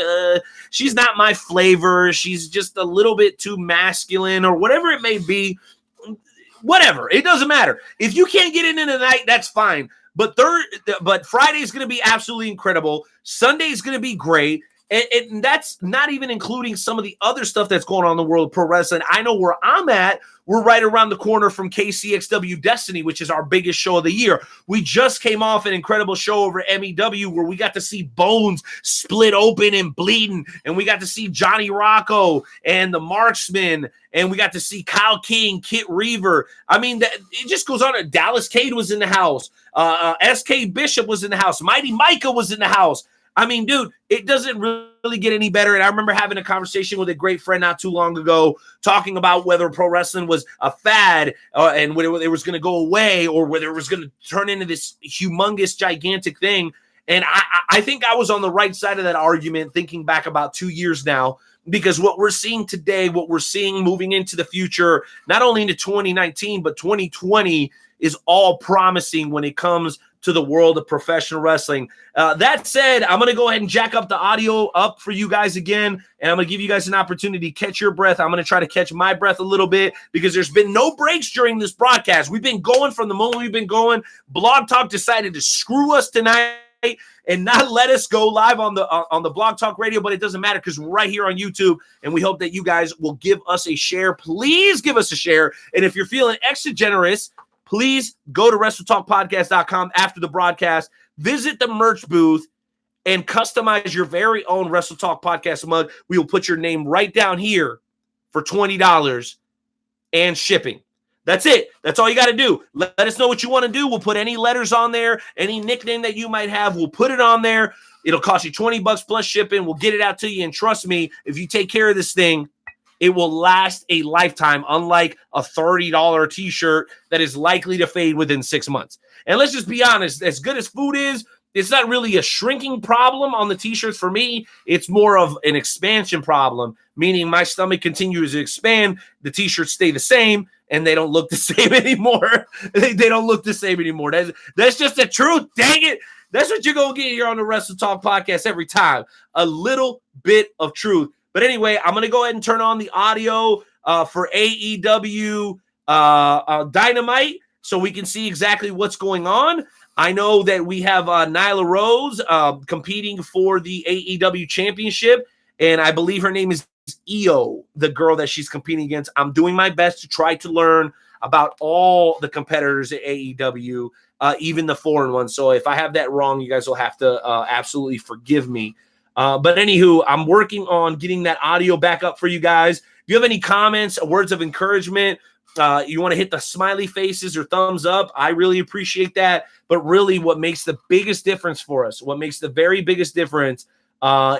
she's not my flavor. She's just a little bit too masculine or whatever it may be. Whatever. It doesn't matter. If you can't get in tonight, that's fine. But Friday's going to be absolutely incredible. Sunday's going to be great. And that's not even including some of the other stuff that's going on in the world of pro wrestling. I know where I'm at. We're right around the corner from KCXW Destiny, which is our biggest show of the year. We just came off an incredible show over at MEW where we got to see bones split open and bleeding. And we got to see Johnny Rocco and the Marksman. And we got to see Kyle King, Kit Reaver. I mean, it just goes on. Dallas Cade was in the house. SK Bishop was in the house. Mighty Micah was in the house. I mean, dude, it doesn't really get any better. And I remember having a conversation with a great friend not too long ago talking about whether pro wrestling was a fad and whether it was going to go away or whether it was going to turn into this humongous, gigantic thing. And I think I was on the right side of that argument thinking back about 2 years now, because what we're seeing today, what we're seeing moving into the future, not only into 2019, but 2020 is all promising when it comes to the world of professional wrestling. That said, I'm going to go ahead and jack up the audio up for you guys again, and I'm going to give you guys an opportunity to catch your breath. I'm going to try to catch my breath a little bit because there's been no breaks during this broadcast. We've been going from the moment we've been going. Blog Talk decided to screw us tonight and not let us go live on the Blog Talk Radio, but it doesn't matter because we're right here on YouTube, and we hope that you guys will give us a share. Please give us a share, and if you're feeling extra generous, please go to WrestleTalkPodcast.com after the broadcast, visit the merch booth, and customize your very own Wrestle Talk Podcast mug. We will put your name right down here for $20 and shipping. That's it. That's all you got to do. Let us know what you want to do. We'll put any letters on there, any nickname that you might have. We'll put it on there. It'll cost you $20 plus shipping. We'll get it out to you. And trust me, if you take care of this thing, it will last a lifetime, unlike a $30 t-shirt that is likely to fade within 6 months. And let's just be honest, as good as food is, it's not really a shrinking problem on the t-shirts for me. It's more of an expansion problem, meaning my stomach continues to expand, the t-shirts stay the same, and they don't look the same anymore. They don't look the same anymore. That's just the truth. Dang it. That's what you're going to get here on the Wrestle Talk Podcast every time. A little bit of truth. But anyway, I'm going to go ahead and turn on the audio for AEW Dynamite so we can see exactly what's going on. I know that we have Nyla Rose competing for the AEW Championship, and I believe her name is Io, the girl that she's competing against. I'm doing my best to try to learn about all the competitors at AEW, even the foreign ones. So if I have that wrong, you guys will have to absolutely forgive me. But anywho, I'm working on getting that audio back up for you guys. If you have any comments, words of encouragement, you want to hit the smiley faces or thumbs up, I really appreciate that. But really what makes the biggest difference for us, what makes the very biggest difference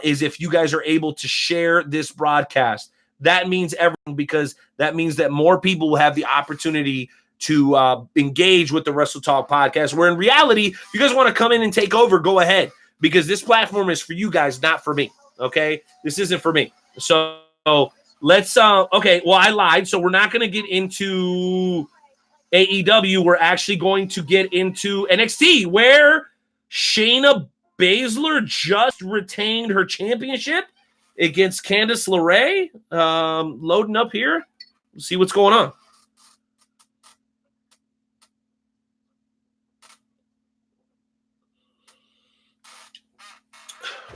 is if you guys are able to share this broadcast. That means everything, because that means that more people will have the opportunity to engage with the Wrestle Talk Podcast, where in reality, if you guys want to come in and take over, go ahead. Because this platform is for you guys, not for me, okay? This isn't for me. So Let's okay, well, I lied, so we're not going to get into AEW. We're actually going to get into NXT, where Shayna Baszler just retained her championship against Candice LeRae. Loading up here. Let's see what's going on.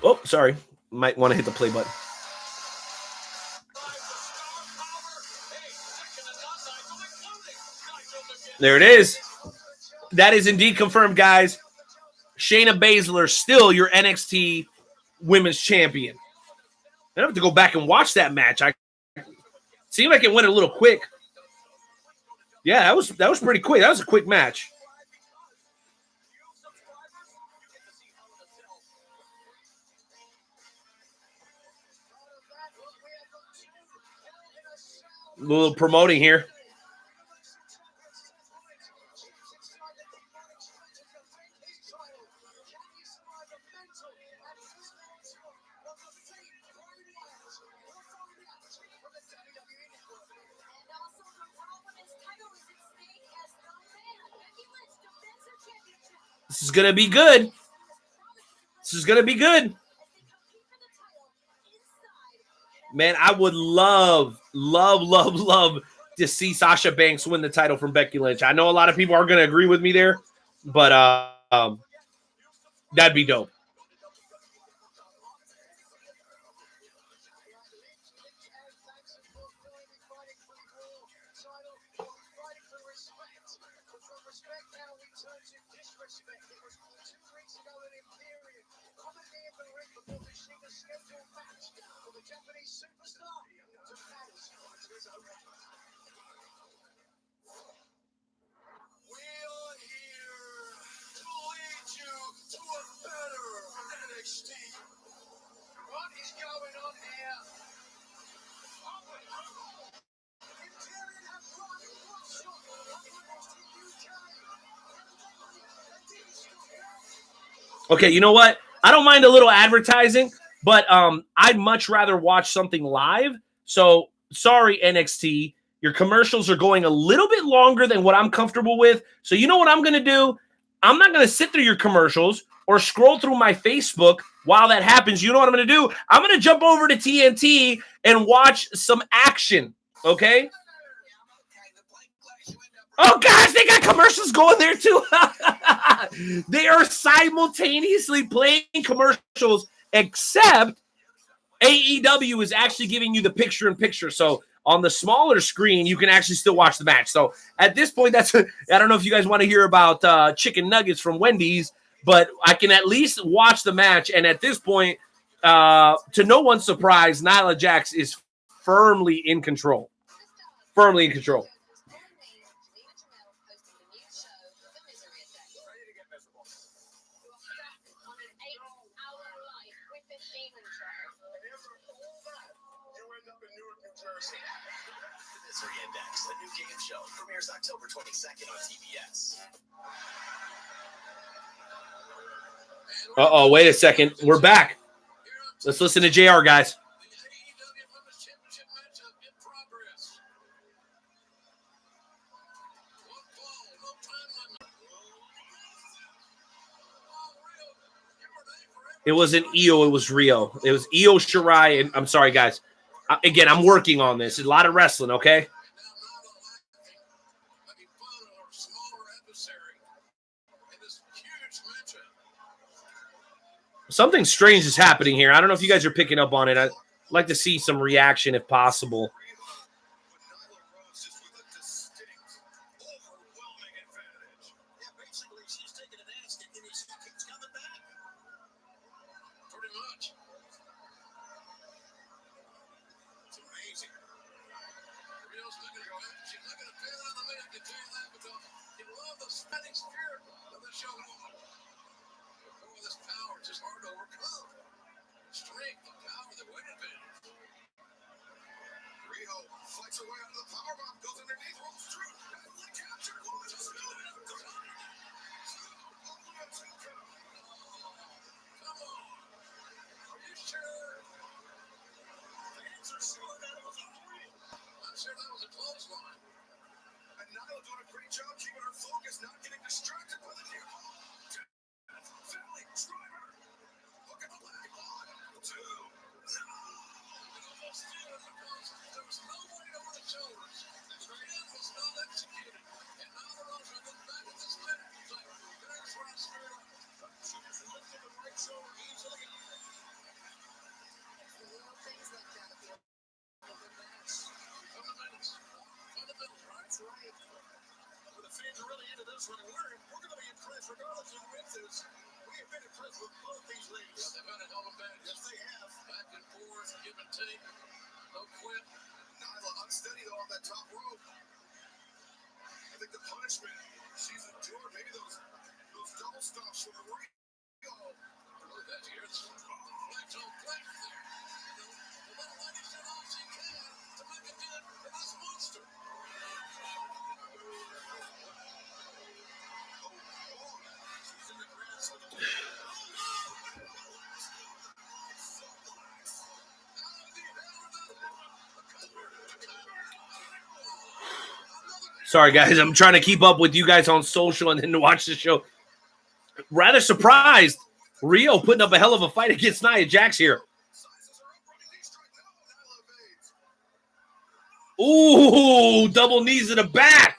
Oh, sorry. Might want to hit the play button. There it is. That is indeed confirmed, guys. Shayna Baszler still your NXT Women's Champion. I don't have to go back and watch that match. I seemed like it went a little quick. Yeah, that was pretty quick. That was a quick match. A little promoting here. This is going to be good. This is going to be good. Man, I would love to see Sasha Banks win the title from Becky Lynch. I know a lot of people are going to agree with me there, but that'd be dope. Okay, you know what? I don't mind a little advertising, but I'd much rather watch something live. So sorry, NXT. Your commercials are going a little bit longer than what I'm comfortable with. So you know what I'm going to do? I'm not going to sit through your commercials or scroll through my Facebook while that happens. You know what I'm going to do? I'm going to jump over to TNT and watch some action, okay? Oh, gosh, they got commercials going there, too. They are simultaneously playing commercials, except AEW is actually giving you the picture-in-picture. So on the smaller screen, you can actually still watch the match. So at this point, I don't know if you guys want to hear about chicken nuggets from Wendy's, but I can at least watch the match. And at this point, to no one's surprise, Nyla Jax is firmly in control. Firmly in control. The new game show premieres October 22nd on TBS. Uh-oh, wait a second. We're back. Let's listen to JR, guys. It wasn't Io, it was Rio. It was Io Shirai, and I'm sorry, guys. Again, I'm working on this. A lot of wrestling, okay? Something strange is happening here. I don't know if you guys are picking up on it. I'd like to see some reaction if possible. doing a great job keeping her focus, not getting distracted by the near ball. Valley driver. Look at the leg. 1, 2. No! Almost did. There was no way over the shoulders. The trade-in was not executed. And now the Rosa looks back at this man. He's like, there's where I screwed up. She just lifted the right shoulder easily. Little things like that at the end of the match. Fundamentals. That's right. Well, the fans are really into this one. We're going to be impressed regardless of who wins this. We have been impressed with both these ladies. Yeah, they've had a hell of a match. Yes, they have. Back and forth, give and take. No quit. Nyla unsteady, though, on that top rope. I think the punishment she's endured, maybe those double stops from the ring. Oh, that's here. It's flex on flex there. The little lady's done all she can to make a dent in this monster. Sorry, guys. I'm trying to keep up with you guys on social and then to watch the show. Rather surprised. Rio putting up a hell of a fight against Nia Jax here. Ooh, double knees to the back.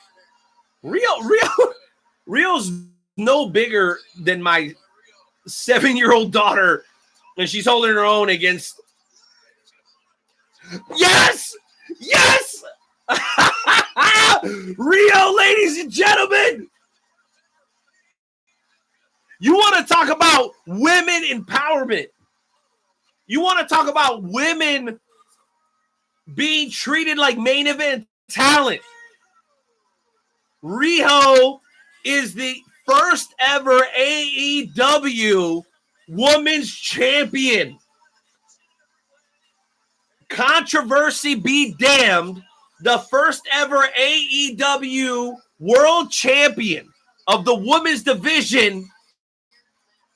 Rio's no bigger than my 7-year-old daughter, and she's holding her own against. Yes! Yes! Rio, ladies and gentlemen. You want to talk about women empowerment. You want to talk about women being treated like main event talent. Rio is the first ever AEW Women's Champion. Controversy be damned. The first ever AEW World Champion of the women's division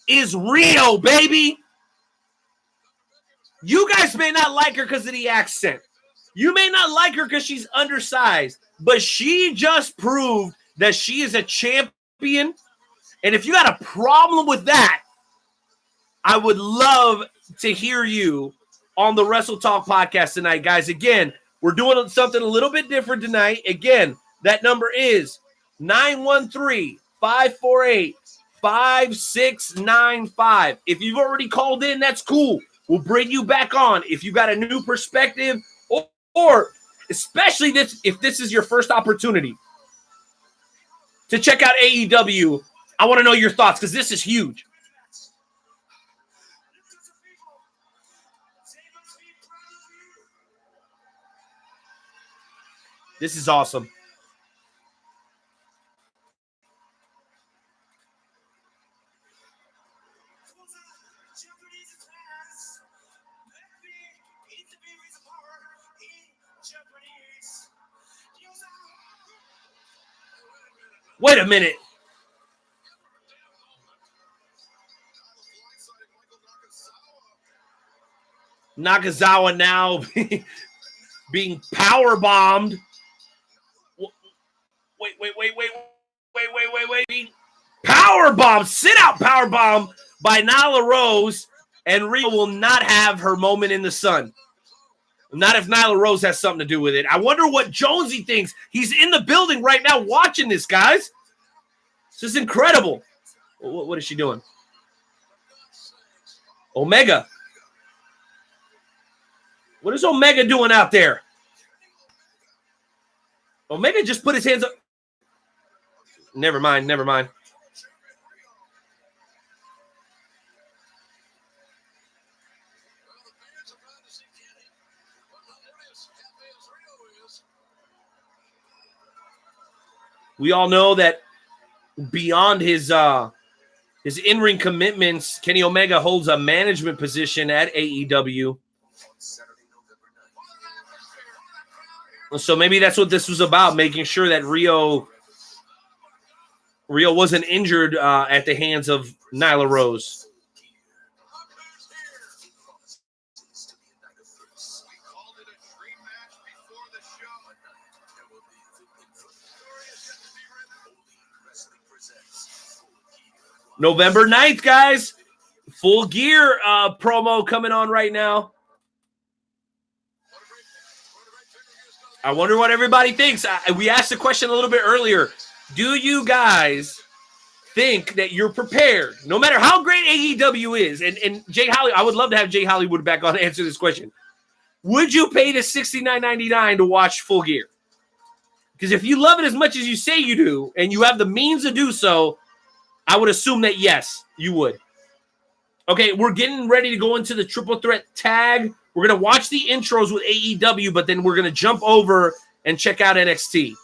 is Rio, baby. You guys may not like her because of the accent. You may not like her because she's undersized, but she just proved that she is a champion. And if you got a problem with that, I would love to hear you on the Wrestle Talk podcast tonight, guys. Again, we're doing something a little bit different tonight. Again, that number is 913-548-5695. If you've already called in, that's cool. We'll bring you back on. If you got a new perspective, or especially if this is your first opportunity to check out AEW, I want to know your thoughts because this is huge. This is awesome. Wait a minute. Nakazawa now being power bombed. Wait. Power bomb, sit out power bomb by Nyla Rose, and Rio will not have her moment in the sun. Not if Nyla Rose has something to do with it. I wonder what Jonesy thinks. He's in the building right now watching this, guys. This is incredible. What is she doing? Omega. What is Omega doing out there? Omega just put his hands up. Never mind. We all know that beyond his in-ring commitments, Kenny Omega holds a management position at AEW. So maybe that's what this was about, making sure that Rio wasn't injured at the hands of Nyla Rose. November 9th, guys. Full Gear promo coming on right now. I wonder what everybody thinks. We asked the question a little bit earlier. Do you guys think that you're prepared, no matter how great AEW is? And Jay Hollywood, I would love to have Jay Hollywood back on to answer this question. Would you pay the $69.99 to watch Full Gear? Because if you love it as much as you say you do, and you have the means to do so, I would assume that yes, you would. Okay, we're getting ready to go into the triple threat tag. We're going to watch the intros with AEW, but then we're going to jump over and check out NXT.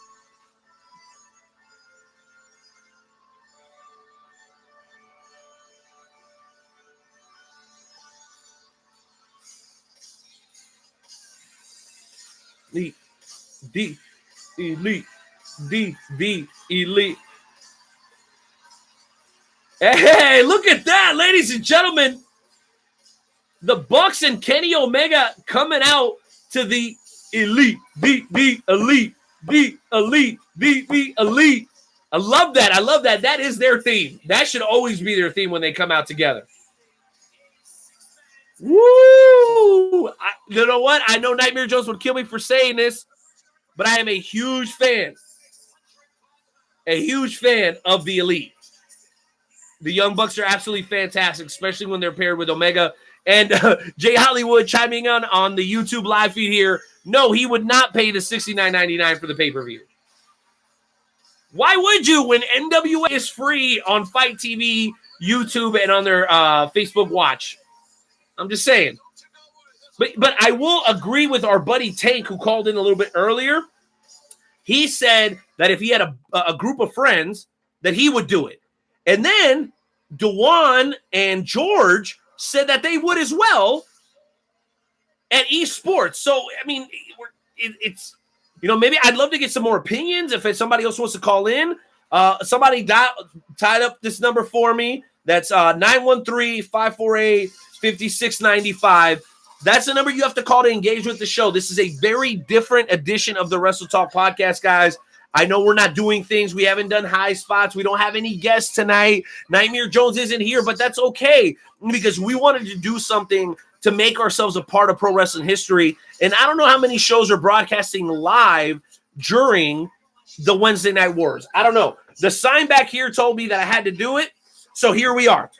The elite. Hey, look at that, ladies and gentlemen. The Bucks and Kenny Omega coming out to the elite, the elite. I love that. That is their theme. That should always be their theme when they come out together. Woo! You know what? I know Nightmare Jones would kill me for saying this, but I am a huge fan of the elite. The Young Bucks are absolutely fantastic, especially when they're paired with Omega. And Jay Hollywood chiming in on the YouTube live feed here. No, he would not pay the $69.99 for the pay-per-view. Why would you when NWA is free on Fight TV, YouTube, and on their Facebook Watch? I'm just saying. But I will agree with our buddy Tank, who called in a little bit earlier. He said that if he had a group of friends, that he would do it. And then Dewan and George said that they would as well at eSports. So, I mean, it's, you know, maybe I'd love to get some more opinions if somebody else wants to call in. Somebody tied up this number for me. That's 913-548-5695. That's the number you have to call to engage with the show. This is a very different edition of the Wrestle Talk podcast, guys. I know we're not doing things. We haven't done high spots. We don't have any guests tonight. Nightmare Jones isn't here, but that's okay because we wanted to do something to make ourselves a part of pro wrestling history. And I don't know how many shows are broadcasting live during the Wednesday Night Wars. I don't know. The sign back here told me that I had to do it, so here we are.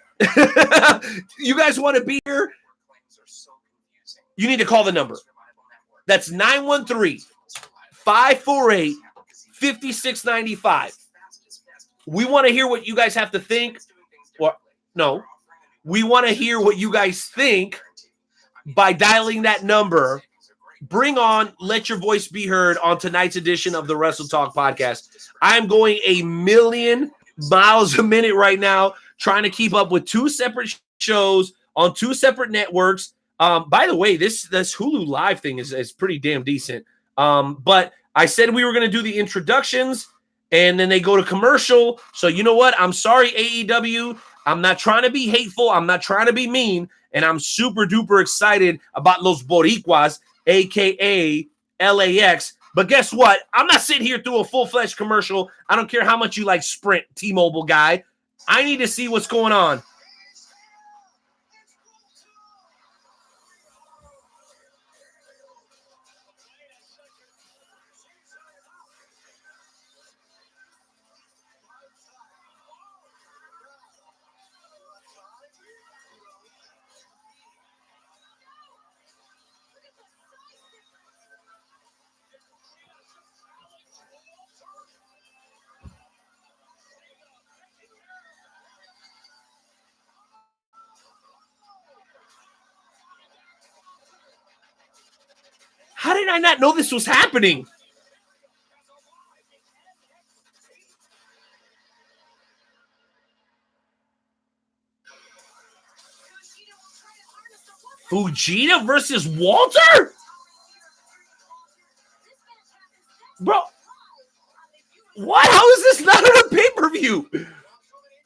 You guys want to be here? You need to call the number. That's 913-548-5695. We want to hear what you guys have to think. We want to hear what you guys think by dialing that number. Bring on, let your voice be heard on tonight's edition of the Wrestle Talk podcast. I'm going a million miles a minute right now, trying to keep up with two separate shows on two separate networks. By the way, this Hulu Live thing is pretty damn decent. But I said we were going to do the introductions, and then they go to commercial. So you know what? I'm sorry, AEW. I'm not trying to be hateful. I'm not trying to be mean. And I'm super duper excited about Los Boricuas, a.k.a. LAX. But guess what? I'm not sitting here through a full-fledged commercial. I don't care how much you like Sprint, T-Mobile guy. I need to see what's going on. How did I not know this was happening? Fujita versus Walter? Bro, what? How is this not on a pay-per-view?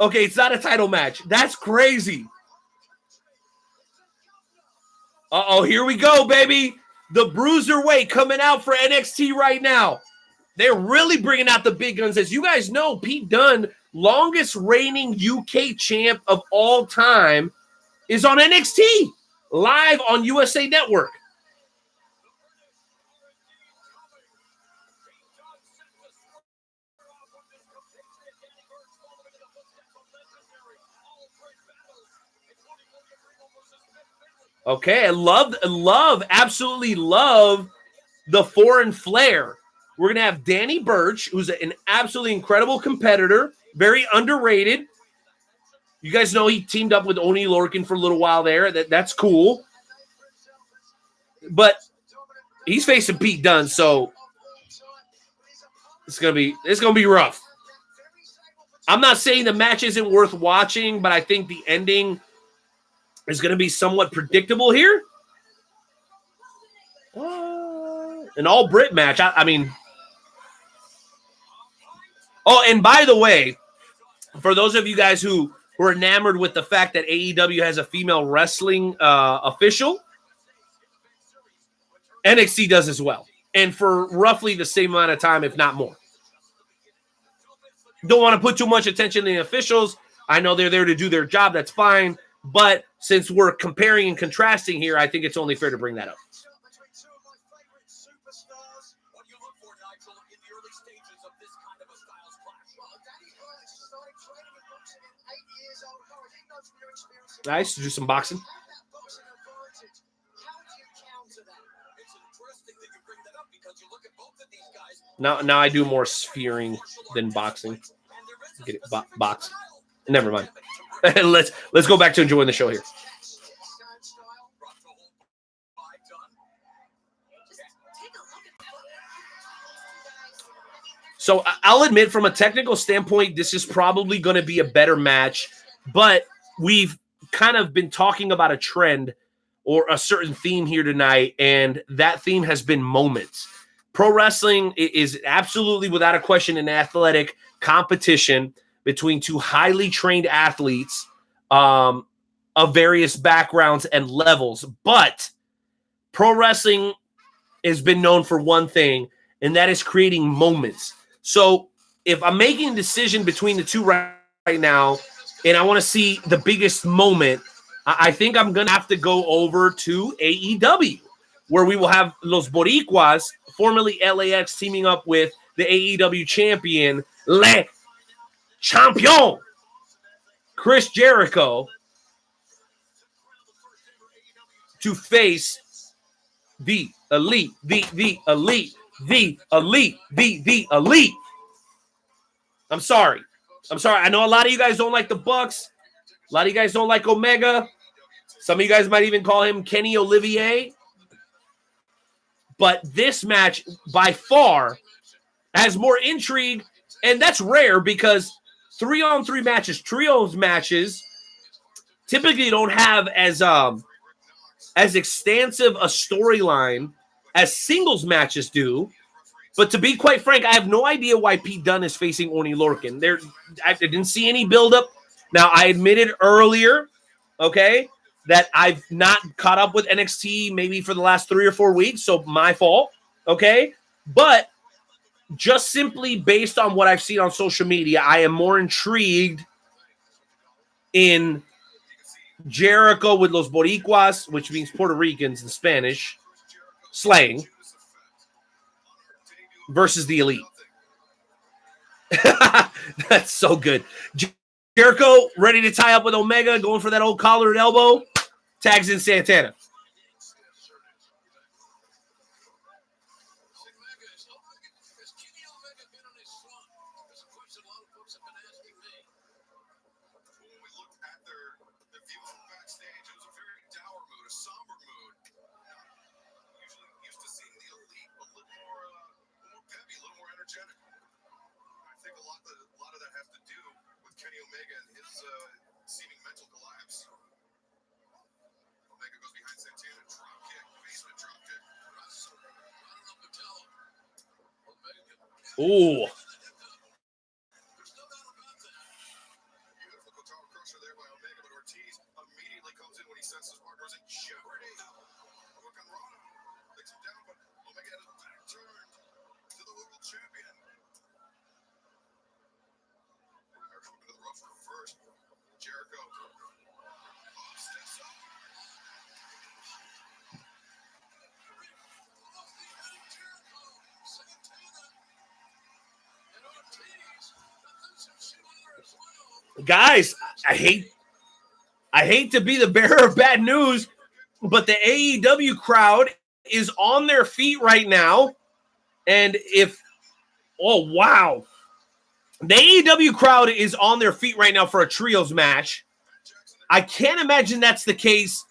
Okay, it's not a title match. That's crazy. Uh-oh, here we go, baby. The Bruiserweight coming out for NXT right now. They're really bringing out the big guns. As you guys know, Pete Dunne, longest reigning UK champ of all time, is on NXT live on USA Network. Okay, absolutely love the foreign flair. We're going to have Danny Burch, who's an absolutely incredible competitor, very underrated. You guys know he teamed up with Oni Lorcan for a little while there. That's cool. But he's facing Pete Dunne, so it's gonna be rough. I'm not saying the match isn't worth watching, but I think the ending is going to be somewhat predictable here. An all Brit match. I mean, oh, and by the way, for those of you guys who are enamored with the fact that AEW has a female wrestling official, NXT does as well. And for roughly the same amount of time, if not more. Don't want to put too much attention to the officials. I know they're there to do their job. That's fine. But since we're comparing and contrasting here, I think it's only fair to bring that up. Nice to do some boxing. Now I do more sphering than boxing. Get it? Box. Never mind. Let's go back to enjoying the show here. So I'll admit, from a technical standpoint, this is probably going to be a better match, but we've kind of been talking about a trend or a certain theme here tonight, and that theme has been moments. Pro wrestling is absolutely, without a question, an athletic competition between two highly trained athletes of various backgrounds and levels. But pro wrestling has been known for one thing, and that is creating moments. So if I'm making a decision between the two right now, and I want to see the biggest moment, I think I'm going to have to go over to AEW, where we will have Los Boricuas, formerly LAX, teaming up with the AEW champion, Le Champion, Chris Jericho, to face the elite, the elite, the elite, the elite. I'm sorry. I know a lot of you guys don't like the Bucks. A lot of you guys don't like Omega. Some of you guys might even call him Kenny Olivier. But this match, by far, has more intrigue, and that's rare because 3-on-3 matches, trios matches, typically don't have as extensive a storyline as singles matches do. But to be quite frank, I have no idea why Pete Dunne is facing Oni Lorcan. I didn't see any buildup. Now, I admitted earlier, okay, that I've not caught up with NXT maybe for the last 3 or 4 weeks, so my fault, okay? But just simply based on what I've seen on social media, I am more intrigued in Jericho with Los Boricuas, which means Puerto Ricans in Spanish, slang, versus the elite. That's so good. Jericho ready to tie up with Omega, going for that old collar and elbow. Tags in Santana. Ooh. Guys, I hate to be the bearer of bad news, but the AEW crowd is on their feet right now. And wow. The AEW crowd is on their feet right now for a trios match. I can't imagine that's the case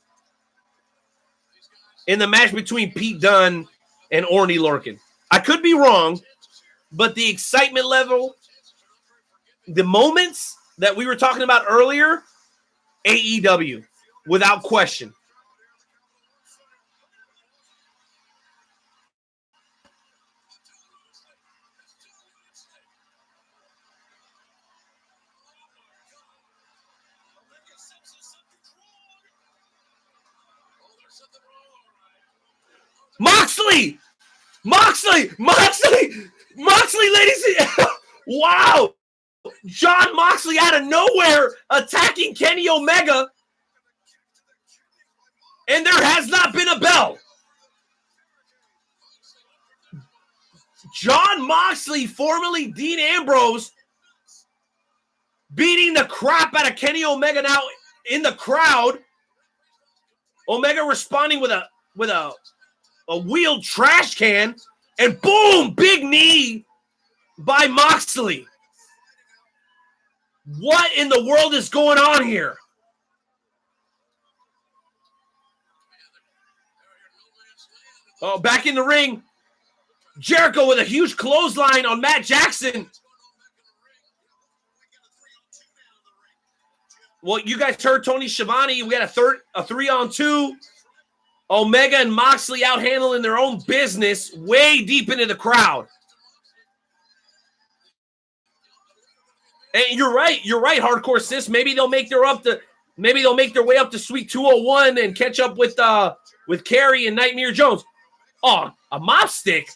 in the match between Pete Dunne and Orny Lorcan. I could be wrong, but the excitement level, the moments that we were talking about earlier, AEW, without question. Moxley, ladies and wow. John Moxley out of nowhere attacking Kenny Omega, and there has not been a bell. John Moxley, formerly Dean Ambrose, beating the crap out of Kenny Omega now in the crowd. Omega responding with a wheeled trash can, and boom, big knee by Moxley. What in the world is going on here? Oh, back in the ring. Jericho with a huge clothesline on Matt Jackson. Well, you guys heard Tony Schiavone. We got a 3-on-2. Omega and Moxley out handling their own business way deep into the crowd. And you're right, Hardcore Sis. Maybe they'll make their way up to Suite 201 and catch up with Carrie and Nightmare Jones. Oh, a mop stick.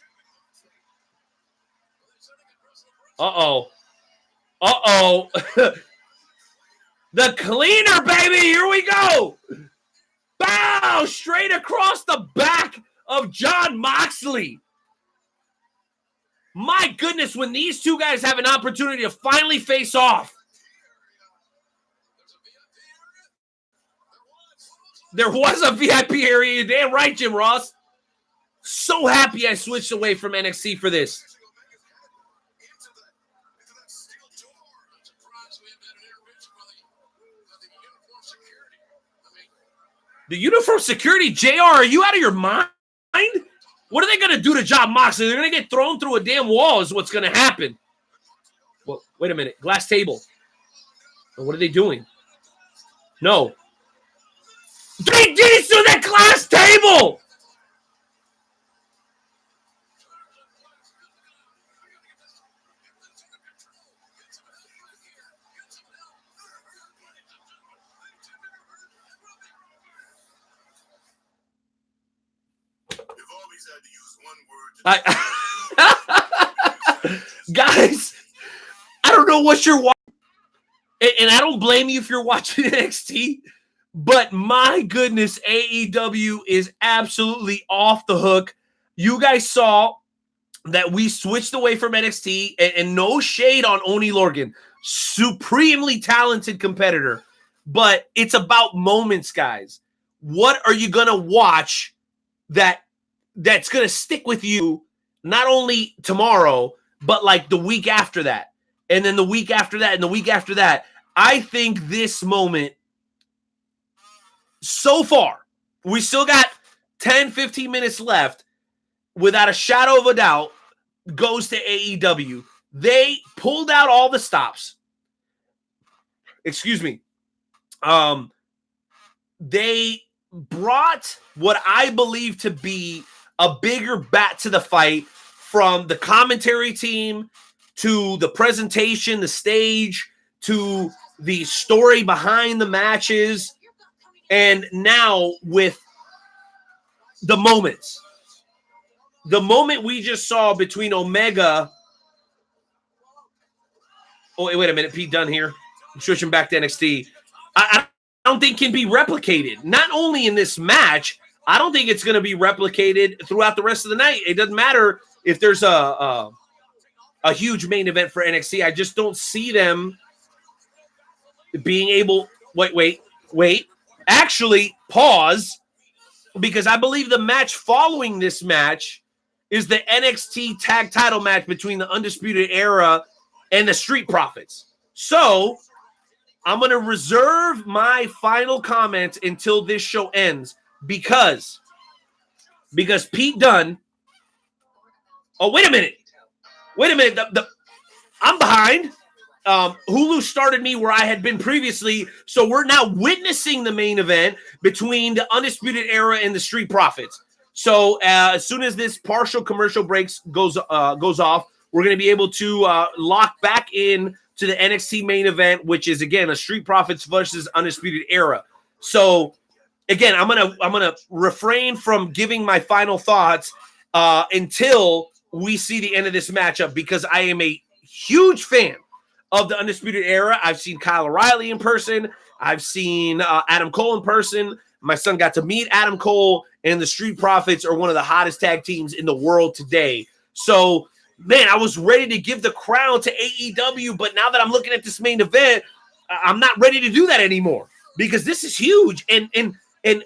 Uh-oh. The cleaner, baby. Here we go. Bow! Straight across the back of John Moxley. My goodness, when these two guys have an opportunity to finally face off. There was a VIP area. You're damn right, Jim Ross. So happy I switched away from NXT for this. The uniform security, JR, are you out of your mind? What are they going to do to John Moxley? They're going to get thrown through a damn wall is what's going to happen. Well, wait a minute. Glass table. What are they doing? No. They did through that glass table! Guys, I don't know what you're watching, and I don't blame you if you're watching NXT, but my goodness, AEW is absolutely off the hook. You guys saw that we switched away from NXT, and no shade on Oney Lorcan, supremely talented competitor, but it's about moments, guys. What are you going to watch that's going to stick with you not only tomorrow, but like the week after that, and then the week after that, and the week after that? I think this moment, so far, we still got 10, 15 minutes left, without a shadow of a doubt, goes to AEW. They pulled out all the stops. Excuse me. They brought what I believe to be a bigger bat to the fight, from the commentary team to the presentation, the stage, to the story behind the matches, and now with the moments. The moment we just saw between Omega. Oh, wait a minute. Pete Dunne here. I'm switching back to NXT. I don't think can be replicated. Not only in this match, I don't think it's going to be replicated throughout the rest of the night. It doesn't matter if there's a huge main event for NXT. I just don't see them being able wait. Actually, pause, because I believe the match following this match is the NXT tag title match between the Undisputed Era and the Street Profits. So I'm going to reserve my final comments until this show ends because Pete Dunne. Oh, wait a minute. I'm behind. Hulu started me where I had been previously, so we're now witnessing the main event between the Undisputed Era and the Street Profits. So as soon as this partial commercial breaks goes off, we're going to be able to lock back in to the NXT main event, which is again a Street Profits versus Undisputed Era. So again, I'm gonna refrain from giving my final thoughts until we see the end of this matchup, because I am a huge fan of the Undisputed Era. I've seen Kyle O'Reilly in person. I've seen Adam Cole in person. My son got to meet Adam Cole, and the Street Profits are one of the hottest tag teams in the world today. So, man, I was ready to give the crown to AEW, but now that I'm looking at this main event, I'm not ready to do that anymore, because this is huge and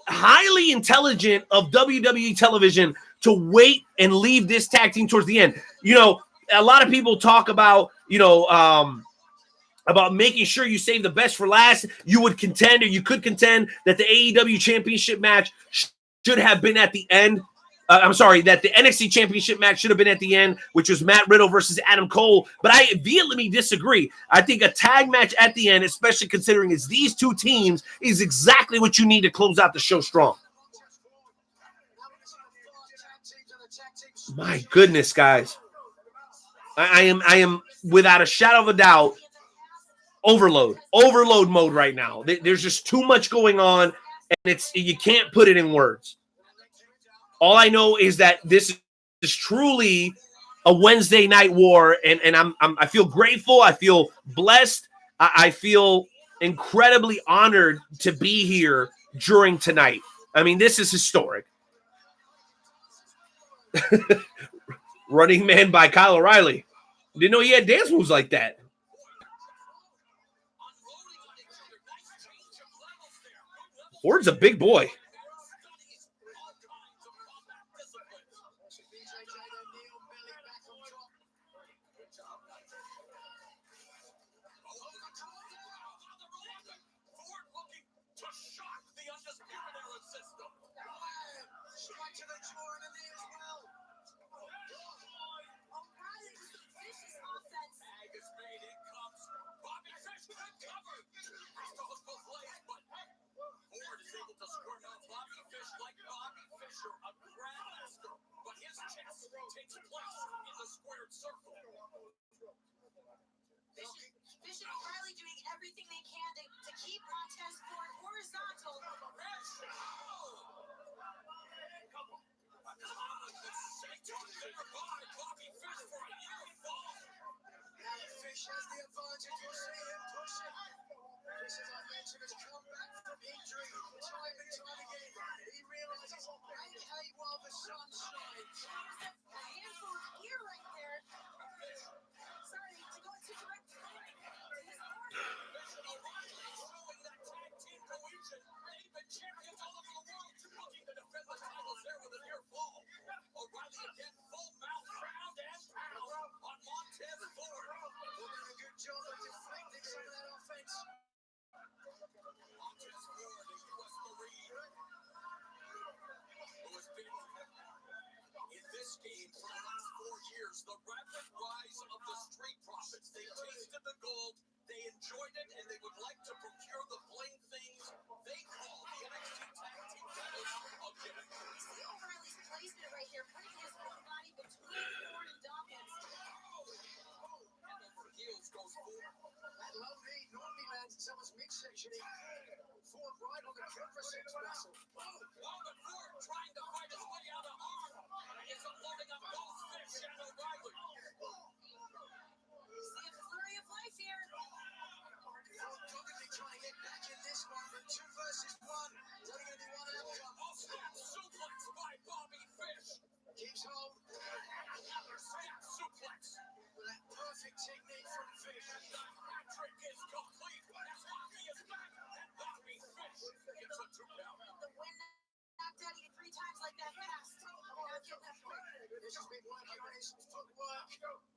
highly intelligent of WWE television to wait and leave this tag team towards the end. You know, a lot of people talk about, about making sure you save the best for last. You would contend, or you could contend, that the AEW championship match should have been at the end. That the NXT championship match should have been at the end, which was Matt Riddle versus Adam Cole. But I vehemently disagree. I think a tag match at the end, especially considering it's these two teams, is exactly what you need to close out the show strong. My goodness, guys. I am without a shadow of a doubt overload mode right now. There's just too much going on, and you can't put it in words. All I know is that this is truly a Wednesday night war, and I feel grateful. I feel blessed. I feel incredibly honored to be here during tonight. I mean, this is historic. Running Man by Kyle O'Reilly. Didn't know he had dance moves like that. Ford's a big boy.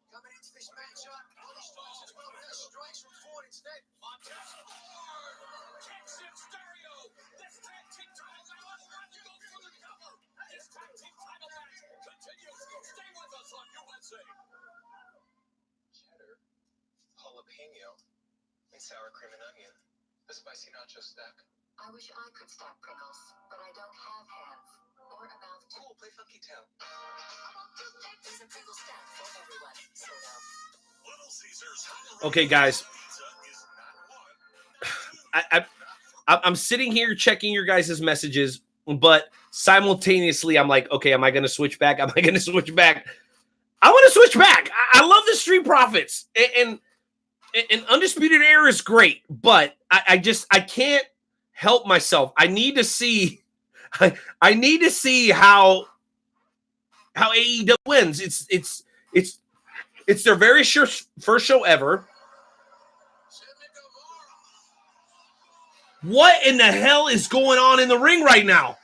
Coming into this matchup, all strikes as well as strikes from Ford instead. Cheddar, jalapeno, and sour cream and onion. The spicy nacho stack. I wish I could stack pickles, but I don't have hands or a mouth. Cool, play Funky Town. There's a pickle stack for everyone. So Little Caesars. Okay, guys. I'm sitting here checking your guys' messages, but simultaneously, I'm like, okay, am I going to switch back? Am I going to switch back? I want to switch back. I love the Street Profits, and Undisputed Era is great, but I can't help myself. I need to see I need to see how AEW wins. It's their very first show ever. What in the hell is going on in the ring right now?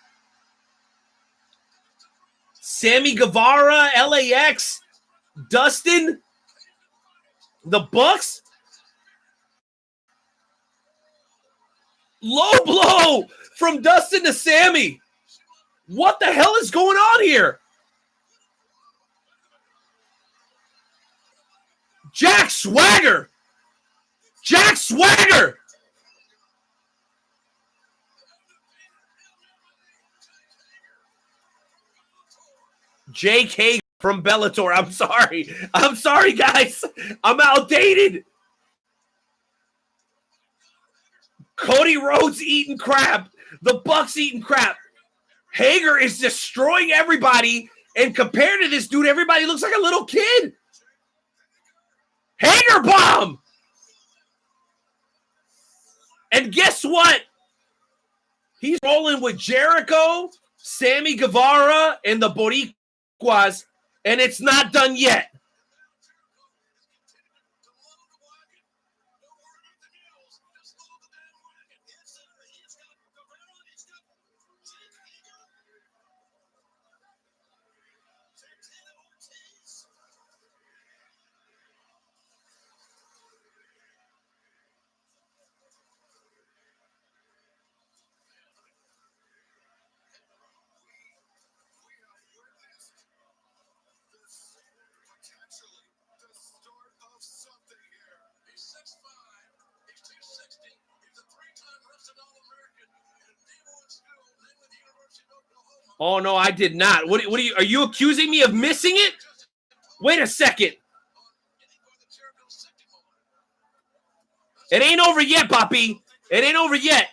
Sammy Guevara, LAX, Dustin, the Bucks. Low blow from Dustin to Sammy. What the hell is going on here? Jack Swagger. Jack Swagger. Jake Hager from Bellator. I'm sorry, guys. I'm outdated. Cody Rhodes eating crap. The Bucks eating crap. Hager is destroying everybody. And compared to this dude, everybody looks like a little kid. Hager bomb. And guess what? He's rolling with Jericho, Sammy Guevara, and the Boricuas, and it's not done yet. Oh, no, I did not. What are you accusing me of missing it? Wait a second. It ain't over yet, Papi. It ain't over yet.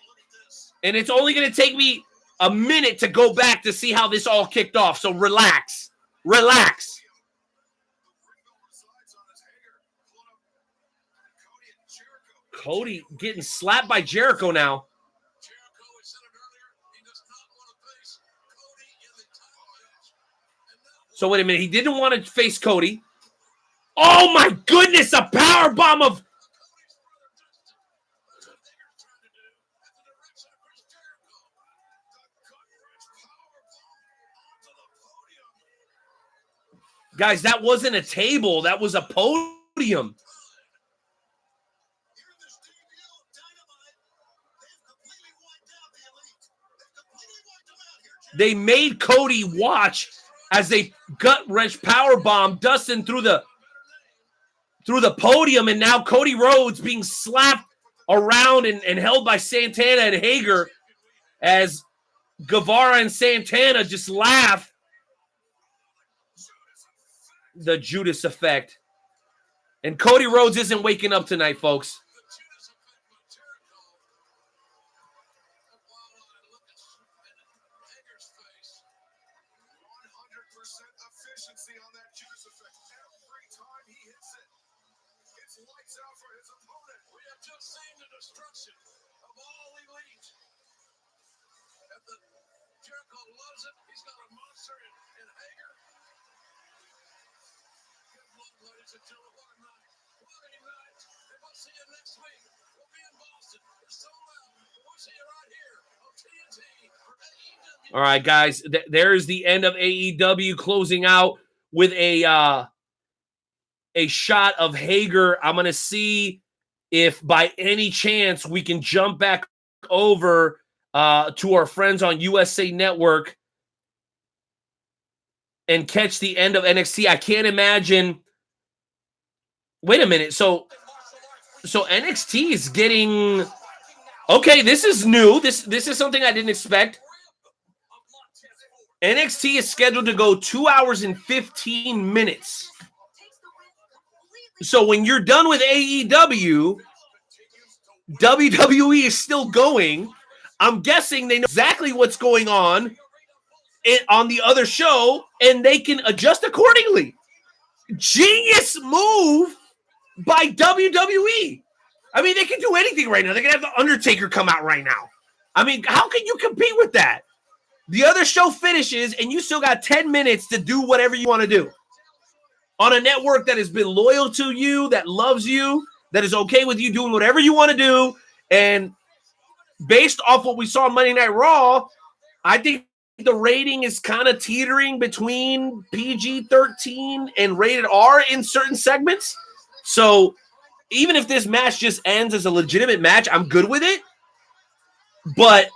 And it's only going to take me a minute to go back to see how this all kicked off. So relax. Relax. Cody getting slapped by Jericho now. So wait a minute. He didn't want to face Cody. Oh, my goodness. A powerbomb of... Guys, that wasn't a table. That was a podium. They made Cody watch as they gut-wrench powerbomb Dustin through the podium, and now Cody Rhodes being slapped around and held by Santana and Hager as Guevara and Santana just laugh. The Judas effect. And Cody Rhodes isn't waking up tonight, folks. Efficiency on that Judas effect. Every time he hits it, it's lights out for his opponent. We have just seen the destruction of all elite. And the Jericho loves it. He's got a monster in Hager. Good luck, ladies and gentlemen. What a night. What a night. And we'll see you next week. We'll be in Boston. It's sold out. We'll see you right here on TNT for AEW. All right, guys, there's the end of AEW closing out with a shot of Hager. I'm going to see if by any chance we can jump back over to our friends on USA Network and catch the end of NXT. I can't imagine. Wait a minute. So NXT is getting. Okay, this is new. This is something I didn't expect. NXT is scheduled to go 2 hours and 15 minutes. So when you're done with AEW, WWE is still going. I'm guessing they know exactly what's going on the other show, and they can adjust accordingly. Genius move by WWE. I mean, they can do anything right now. They can have The Undertaker come out right now. I mean, how can you compete with that? The other show finishes, and you still got 10 minutes to do whatever you want to do. On a network that has been loyal to you, that loves you, that is okay with you doing whatever you want to do. And based off what we saw on Monday Night Raw, I think the rating is kind of teetering between PG-13 and rated R in certain segments. So even if this match just ends as a legitimate match, I'm good with it. But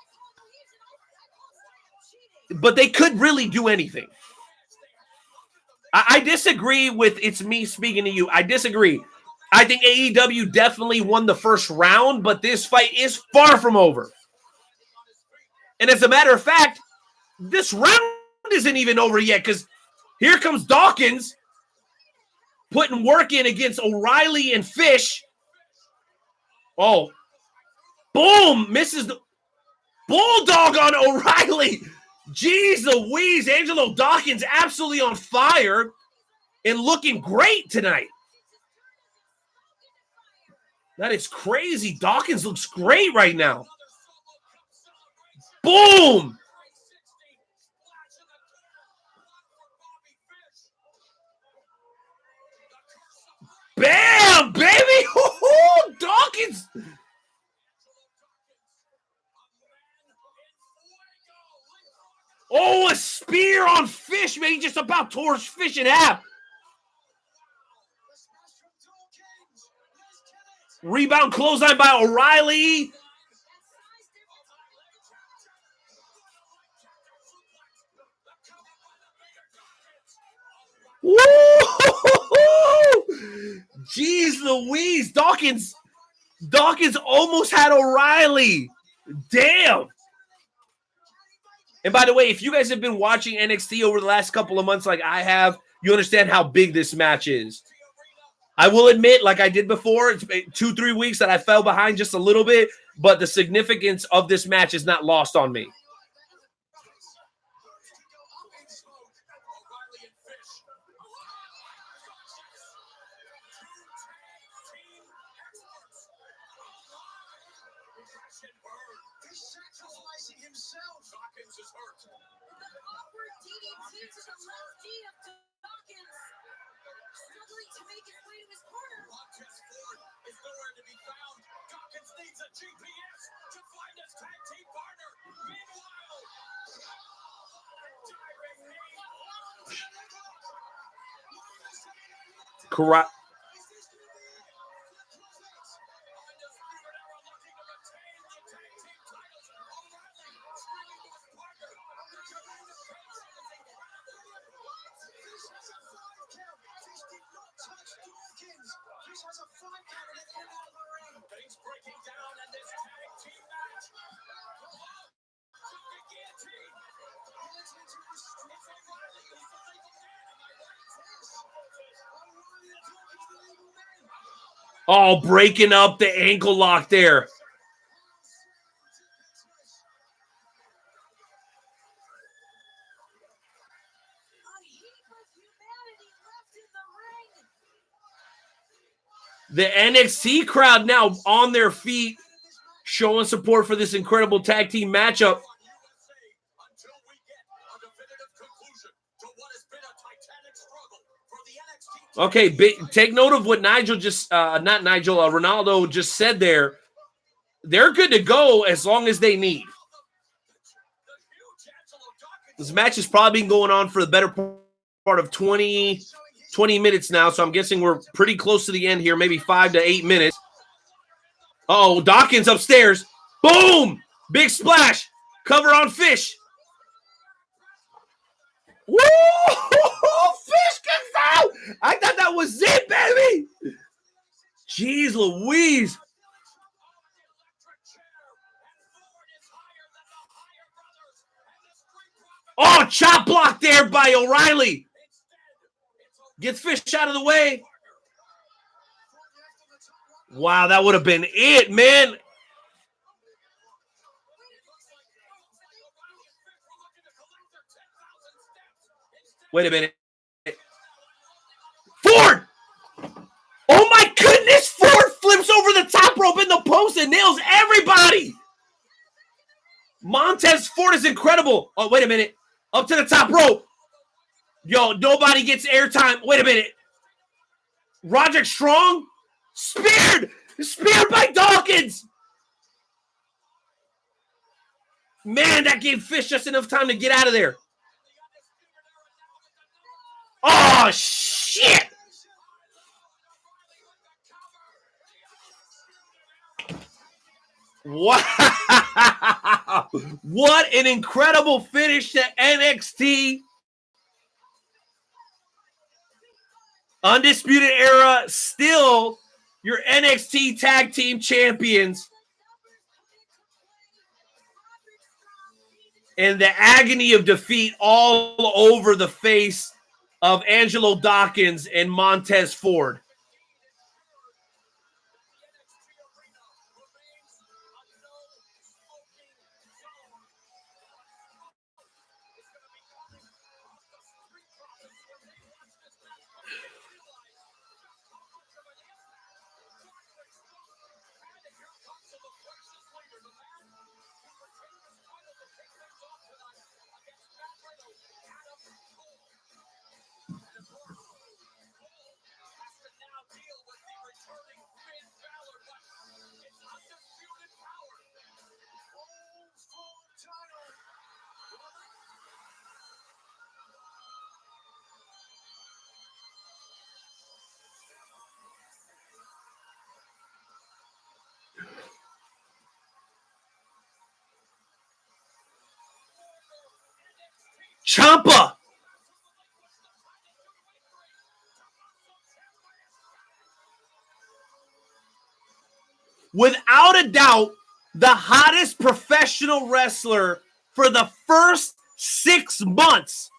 they could really do anything. I disagree with it's me speaking to you. I disagree. I think AEW definitely won the first round, but this fight is far from over. And as a matter of fact, this round isn't even over yet because here comes Dawkins putting work in against O'Reilly and Fish. Oh, boom, misses the bulldog on O'Reilly. Jeez Louise, Angelo Dawkins absolutely on fire and looking great tonight. That is crazy. Dawkins looks great right now. Boom. Bam, baby. Dawkins. Oh, a spear on Fish, man. He just about tore Fish in half. Rebound clothesline by O'Reilly. Woo! Jeez Louise. Dawkins almost had O'Reilly. Damn. And by the way, if you guys have been watching NXT over the last couple of months like I have, you understand how big this match is. I will admit, like I did before, it's been 2-3 weeks that I fell behind just a little bit, but the significance of this match is not lost on me. Correct. Oh, breaking up the ankle lock there. The NXT crowd now on their feet, showing support for this incredible tag team matchup. Okay, take note of what Ronaldo just said there. They're good to go as long as they need. This match has probably been going on for the better part part of 20 minutes now, so I'm guessing we're pretty close to the end here, maybe 5 to 8 minutes. Oh, Dawkins upstairs. Boom! Big splash. Cover on Fish. Woo! Fish gets out! I thought that was it, baby! Jeez Louise. Oh, chop block there by O'Reilly. Gets Fish out of the way. Wow, that would have been it, man. Wait a minute. Ford! Oh my goodness! Ford flips over the top rope in the post and nails everybody! Montez Ford is incredible. Oh, wait a minute. Up to the top rope. Yo, nobody gets airtime. Wait a minute. Roderick Strong? Speared! Speared by Dawkins! Man, that gave Fish just enough time to get out of there. Oh, shit! Wow! What an incredible finish to NXT. Undisputed Era, still your NXT Tag Team Champions. And the agony of defeat all over the face of Angelo Dawkins and Montez Ford. Ciampa! Without a doubt, the hottest professional wrestler for the first 6 months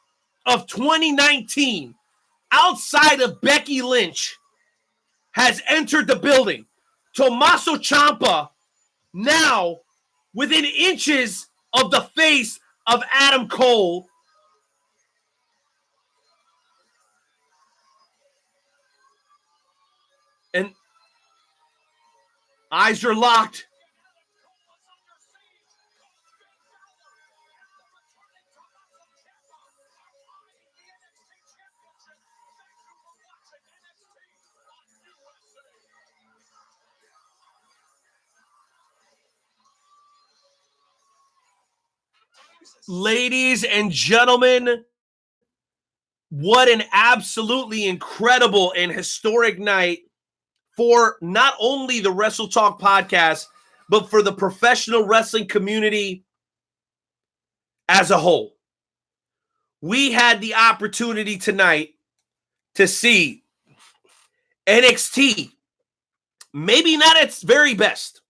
of 2019, outside of Becky Lynch, has entered the building. Tommaso Ciampa, now within inches of the face of Adam Cole. And eyes are locked. Ladies and gentlemen, what an absolutely incredible and historic night for not only the Wrestle Talk podcast, but for the professional wrestling community as a whole. We had the opportunity tonight to see NXT, maybe not at its very best,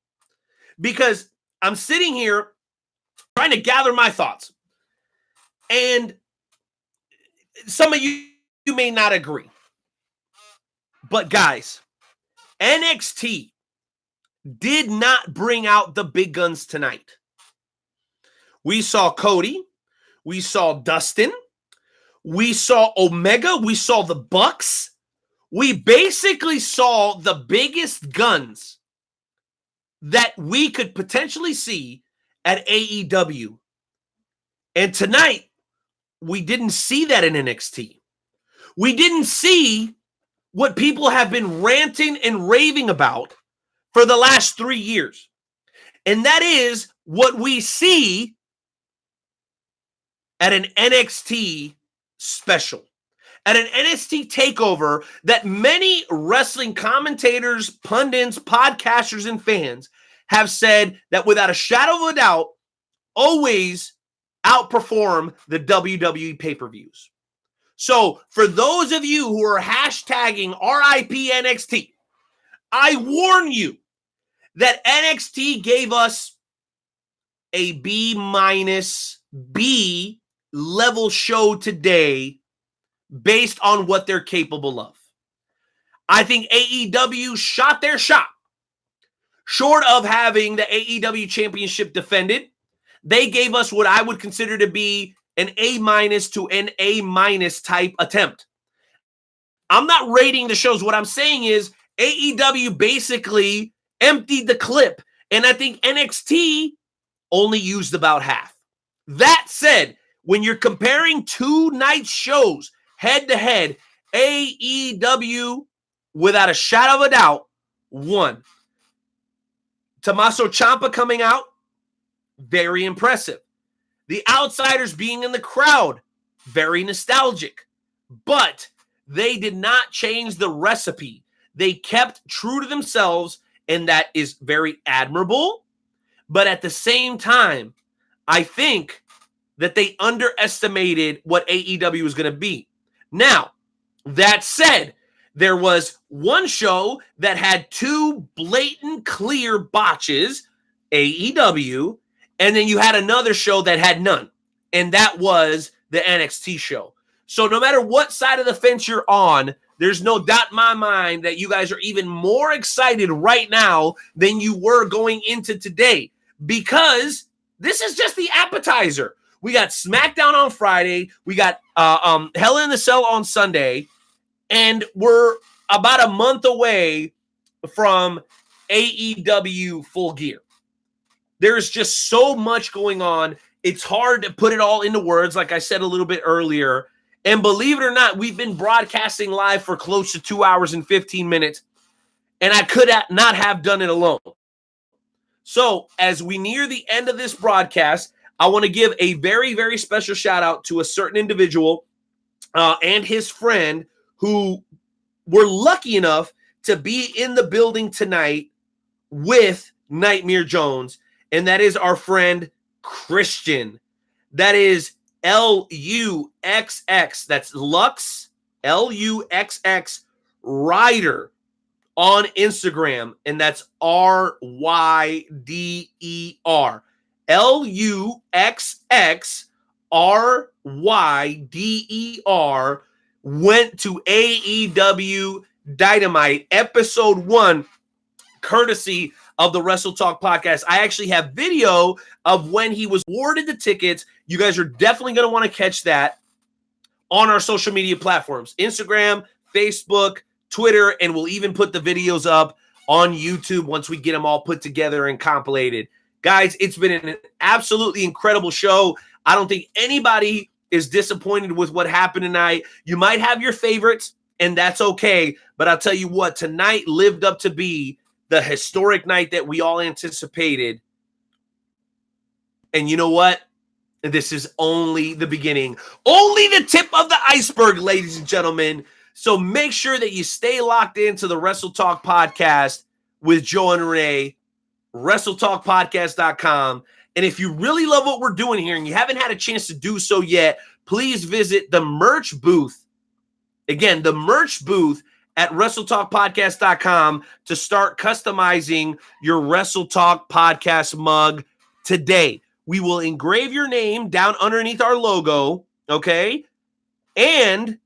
because I'm sitting here trying to gather my thoughts. And some of you may not agree. But guys, NXT did not bring out the big guns tonight. We saw Cody. We saw Dustin. We saw Omega. We saw the Bucks. We basically saw the biggest guns that we could potentially see at AEW. And tonight, we didn't see that in NXT. We didn't see what people have been ranting and raving about for the last 3 years. And that is what we see at an NXT special, at an NXT takeover that many wrestling commentators, pundits, podcasters, and fans have said that without a shadow of a doubt always outperform the WWE pay-per-views. So for those of you who are hashtagging RIP NXT, I warn you that NXT gave us a B- B level show today based on what they're capable of. I think AEW shot their shot. Short of having the AEW championship defended, they gave us what I would consider to be an A- to an A- type attempt. I'm not rating the shows. What I'm saying is AEW basically emptied the clip, and I think NXT only used about half. That said, when you're comparing two night shows head to head, AEW, without a shadow of a doubt, won. Tommaso Ciampa coming out, very impressive. The Outsiders being in the crowd, very nostalgic. But they did not change the recipe. They kept true to themselves, and that is very admirable. But at the same time, I think that they underestimated what AEW was going to be. Now, that said, there was one show that had two blatant, clear botches, AEW, and then you had another show that had none, and that was the NXT show. So no matter what side of the fence you're on, there's no doubt in my mind that you guys are even more excited right now than you were going into today, because this is just the appetizer. We got SmackDown on Friday. We got Hell in the Cell on Sunday. And we're about a month away from AEW Full Gear. There's just so much going on. It's hard to put it all into words, like I said a little bit earlier. And believe it or not, we've been broadcasting live for close to 2 hours and 15 minutes. And I could not have done it alone. So as we near the end of this broadcast, I want to give a very, very special shout out to a certain individual and his friend who were lucky enough to be in the building tonight with Nightmare Jones, and that is our friend Christian. That is LUXX. That's Lux, LUXX Ryder on Instagram, and that's RYDER. LUXXRYDER went to AEW Dynamite episode 1, courtesy of the Wrestle Talk podcast. I actually have video of when he was awarded the tickets. You guys are definitely going to want to catch that on our social media platforms, Instagram, Facebook, Twitter, and we'll even put the videos up on YouTube once we get them all put together and compilated. Guys, it's been an absolutely incredible show. I don't think anybody is disappointed with what happened tonight. You might have your favorites, and that's okay. But I'll tell you what, tonight lived up to be the historic night that we all anticipated. And you know what? This is only the beginning. Only the tip of the iceberg, ladies and gentlemen. So make sure that you stay locked into the Wrestle Talk podcast with Joe and Renee, WrestleTalkPodcast.com. And if you really love what we're doing here and you haven't had a chance to do so yet, please visit the merch booth. Again, the merch booth at WrestleTalkPodcast.com to start customizing your Wrestle Talk podcast mug today. We will engrave your name down underneath our logo, okay? And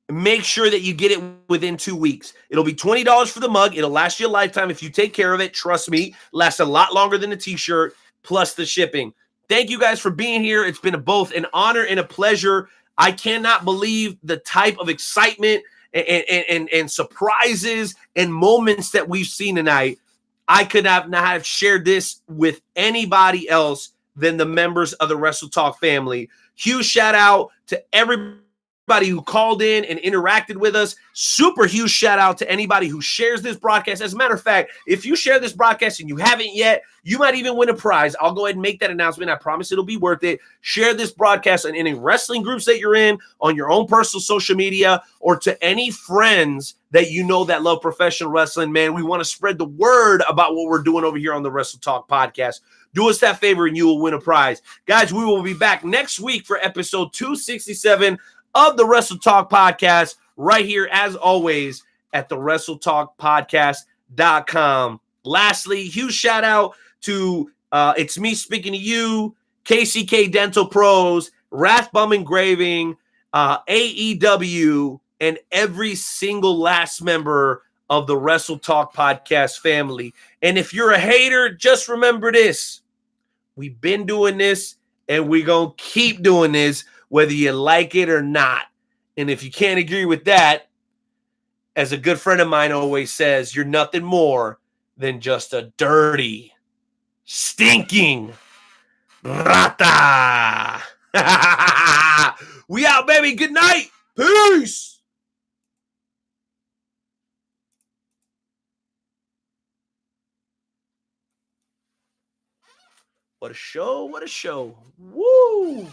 make sure that you get it within 2 weeks. It'll be $20 for the mug. It'll last you a lifetime if you take care of it. Trust me, lasts a lot longer than a t-shirt, plus the shipping. Thank you guys for being here. It's been both an honor and a pleasure. I cannot believe the type of excitement and surprises and moments that we've seen tonight. I could not have shared this with anybody else than the members of the Wrestle Talk family. Huge shout out to everybody everybody who called in and interacted with us. Super huge shout out to anybody who shares this broadcast. As a matter of fact, if you share this broadcast and you haven't yet, you might even win a prize. I'll go ahead and make that announcement. I promise it'll be worth it. Share this broadcast in any wrestling groups that you're in, on your own personal social media, or to any friends that you know that love professional wrestling. Man, we want to spread the word about what we're doing over here on the Wrestle Talk podcast. Do us that favor and you will win a prize. Guys, we will be back next week for episode 267 of the Wrestle Talk podcast right here, as always, at the WrestleTalkPodcast.com. Lastly, huge shout out to It's Me Speaking to You, KCK Dental Pros, Rathbum Engraving, AEW, and every single last member of the Wrestle Talk podcast family. And if you're a hater, just remember this. We've been doing this, and we're going to keep doing this, whether you like it or not. And if you can't agree with that, as a good friend of mine always says, you're nothing more than just a dirty, stinking rata. We out, baby. Good night. Peace. What a show. What a show. Woo.